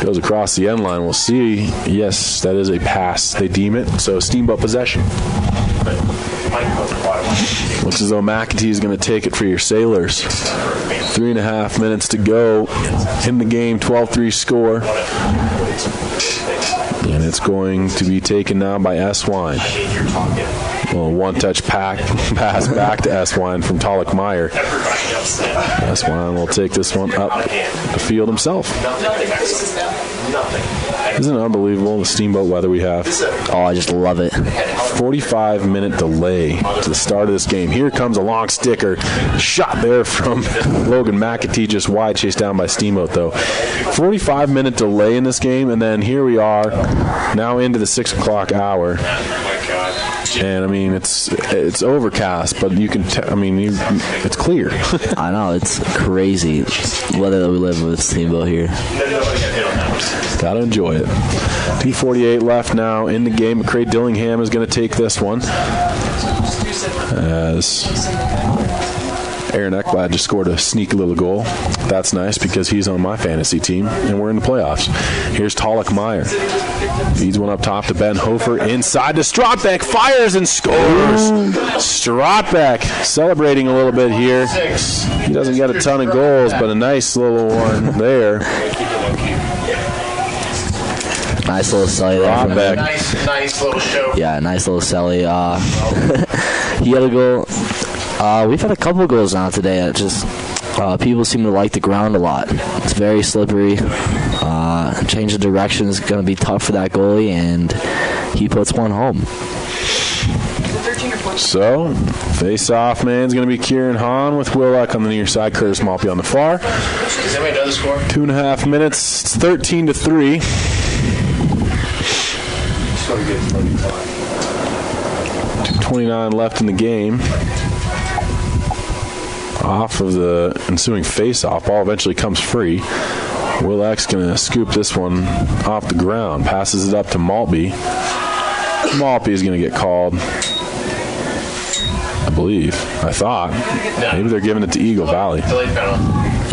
Goes across the end line. We'll see. Yes, that is a pass. They deem it. So Steamboat possession. Looks as though McAtee is going to take it for your Sailors. 3.5 minutes to go in the game. 12-3 score. And it's going to be taken now by S. Wine. Well, one-touch pass back to Eswine from Talik Meyer. Eswine will take this one up the field himself. Isn't it unbelievable, the Steamboat weather we have? Oh, I just love it. 45-minute delay to the start of this game. Here comes a long sticker. Shot there from Logan McAtee, just wide, chased down by Steamboat, though. 45-minute delay in this game, and then here we are, now into the 6 o'clock hour. And, I mean, it's overcast, but you can it's clear. I know, it's crazy weather that we live with Steamboat here. Gotta enjoy it. 2:48 left now in the game. McCray Dillingham is going to take this one, as Aaron Ekblad just scored a sneaky little goal. That's nice because he's on my fantasy team, and we're in the playoffs. Here's Talik Meyer. Feeds one up top to Ben Hofer. Inside to Strotbeck. Fires and scores. Strotbeck celebrating a little bit here. He doesn't get a ton of goals, but a nice little one there. Nice little celly there. Nice little show. Yeah, nice little celly. He had a goal. We've had a couple of goals now today. That just people seem to like the ground a lot. It's very slippery. Change of direction is going to be tough for that goalie, and he puts one home. So, face-off man's going to be Kieran Hahn with Willock on the near side. Curtis Malpe on the far. Does anybody know the score? 2.5 minutes. It's 13-3. 2:29 left in the game. Off of the ensuing face-off, ball eventually comes free. Willock's going to scoop this one off the ground. Passes it up to Malpe. Malpe is going to get called, I thought. Maybe they're giving it to Eagle Valley. Delayed penalty.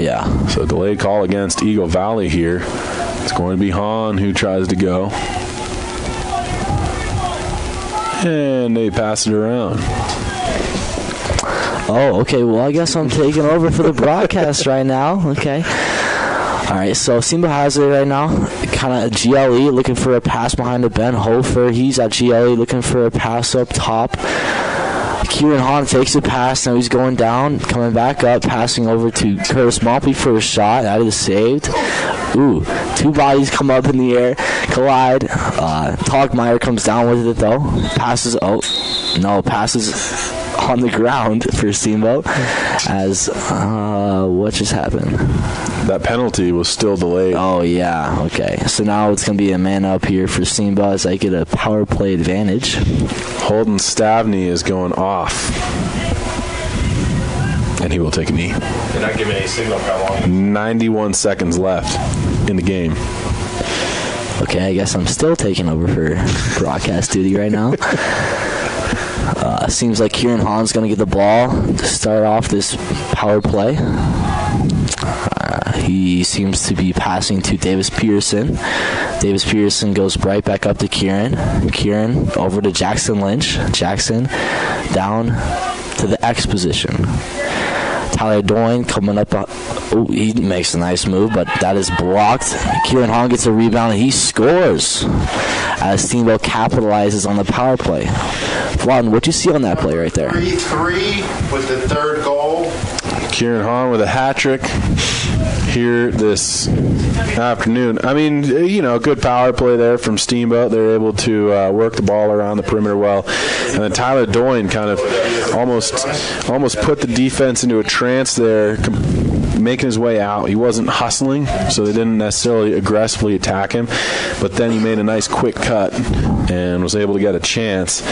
Yeah. So delayed call against Eagle Valley here. It's going to be Hahn who tries to go. And they pass it around. Oh, okay. Well, I guess I'm taking over for the broadcast right now. Okay. All right, so Steamboat has it right now. Kind of GLE looking for a pass behind to Ben Hofer. He's at GLE looking for a pass up top. Kieran Hahn takes a pass. Now he's going down, coming back up, passing over to Curtis Malpe for a shot. That is saved. Ooh, two bodies come up in the air, collide. Togmeyer comes down with it, though. Passes on the ground for Steamboat. As, what just happened? That penalty was still delayed. Oh, yeah, okay. So now it's going to be a man up here for Steamboat as I get a power play advantage. Holden Stavney is going off. And he will take a knee. They're not giving any signal for how long. 91 seconds left in the game. Okay, I guess I'm still taking over for broadcast duty right now. Seems like Kieran Hahn's going to get the ball to start off this power play. He seems to be passing to Davis Pearson. Davis Pearson goes right back up to Kieran. Kieran over to Jackson Lynch. Jackson down to the X position. Tyler Doyne coming up. He makes a nice move, but that is blocked. Kieran Hahn gets a rebound, and he scores as Steamboat capitalizes on the power play. Vaughn, what'd you see on that play right there? 3-3 with the third goal. Kieran Hahn with a hat trick here this afternoon. I mean, good power play there from Steamboat. They were able to work the ball around the perimeter well. And then Tyler Doyne kind of almost put the defense into a trance there, making his way out. He wasn't hustling, so they didn't necessarily aggressively attack him. But then he made a nice quick cut and was able to get a chance.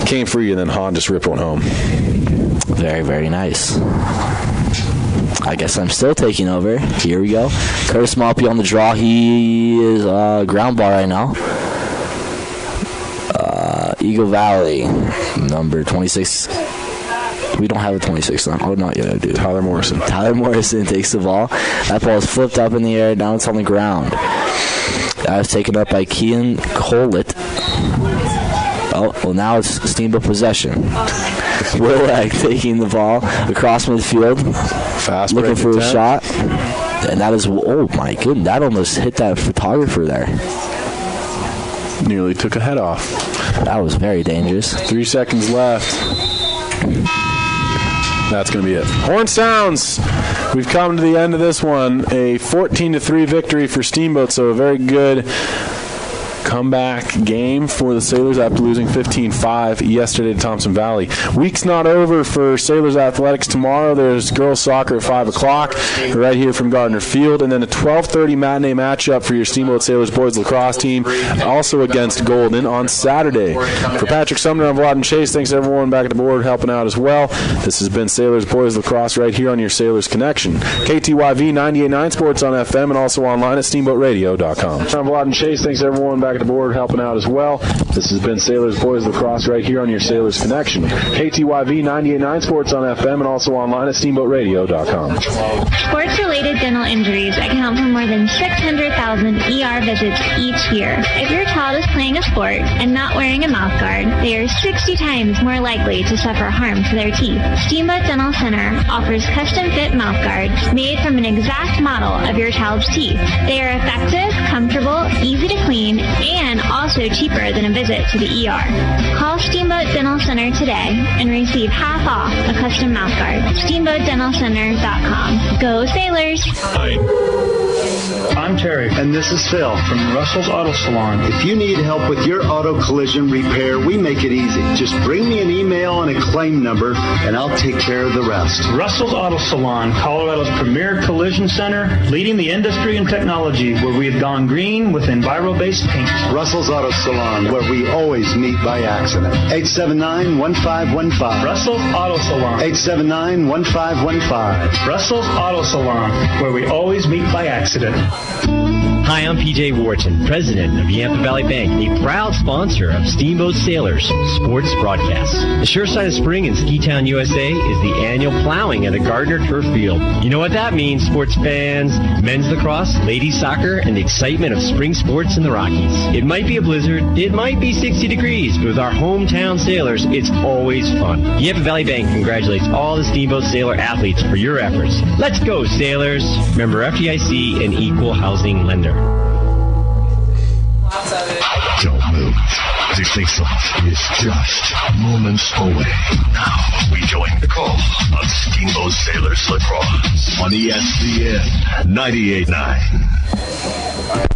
Came free, and then Hahn just ripped one home. Very, very nice. I guess I'm still taking over. Here we go. Curtis Malpe on the draw. He is ground bar right now. Eagle Valley, number 26. We don't have a 26 on. Oh, not yet, I do. Tyler Morrison. Tyler Morrison takes the ball. That ball is flipped up in the air. Now it's on the ground. That was taken up by Kean Colett. Oh, well, now it's Steamboat possession. Willock taking the ball across midfield. Fast looking for a shot. attempt. And that is, oh my goodness, that almost hit that photographer there. Nearly took a head off. That was very dangerous. 3 seconds left. That's going to be it. Horn sounds. We've come to the end of this one. A 14-3 victory for Steamboat, so a very good comeback game for the Sailors after losing 15-5 yesterday to Thompson Valley. Week's not over for Sailors Athletics tomorrow. There's girls soccer at 5 o'clock right here from Gardner Field, and then a 12:30 matinee matchup for your Steamboat Sailors boys lacrosse team, also against Golden on Saturday. For Patrick Sumner, I'm Vlad and Chase. Thanks everyone back at the board helping out as well. This has been Sailors boys lacrosse right here on your Sailors Connection. KTYV 98.9 Sports on FM and also online at steamboatradio.com. I'm Vlad and Chase. Thanks everyone back at the board helping out as well. This has been Sailors boys lacrosse right here on your Sailors Connection. KTYV 98.9 Sports on FM and also online at steamboatradio.com. Sports-related dental injuries account for more than 600,000 ER visits each year. If your child is playing a sport and not wearing a mouth guard, they are 60 times more likely to suffer harm to their teeth. Steamboat Dental Center offers custom-fit mouth guards made from an exact model of your child's teeth. They are effective, comfortable, easy to clean, and also cheaper than a visit to the ER. Call Steamboat Dental Center today and receive half off a custom mouth guard. SteamboatDentalCenter.com. Go Sailors! I'm Terry, and this is Phil from Russell's Auto Salon. If you need help with your auto collision repair, we make it easy. Just bring me an email and a claim number, and I'll take care of the rest. Russell's Auto Salon, Colorado's premier collision center, leading the industry in technology, where we have gone green with Enviro-based paint. Russell's Auto Salon, where we always meet by accident. 879-1515. Russell's Auto Salon. 879-1515. Russell's Auto Salon, where we always meet by accident. Hi, I'm PJ Wharton, president of Yampa Valley Bank, a proud sponsor of Steamboat Sailors sports broadcasts. The sure side of spring in Ski Town, USA is the annual plowing at the Gardner turf field. You know what that means, sports fans, men's lacrosse, ladies soccer, and the excitement of spring sports in the Rockies. It might be a blizzard, it might be 60 degrees, but with our hometown Sailors, it's always fun. Yampa Valley Bank congratulates all the Steamboat Sailor athletes for your efforts. Let's go, Sailors! Member FDIC and Equal Housing Lender. Don't move. The face-off is just moments away. Now we join the call of Steamboat Sailors Lacrosse on ESPN 98.9.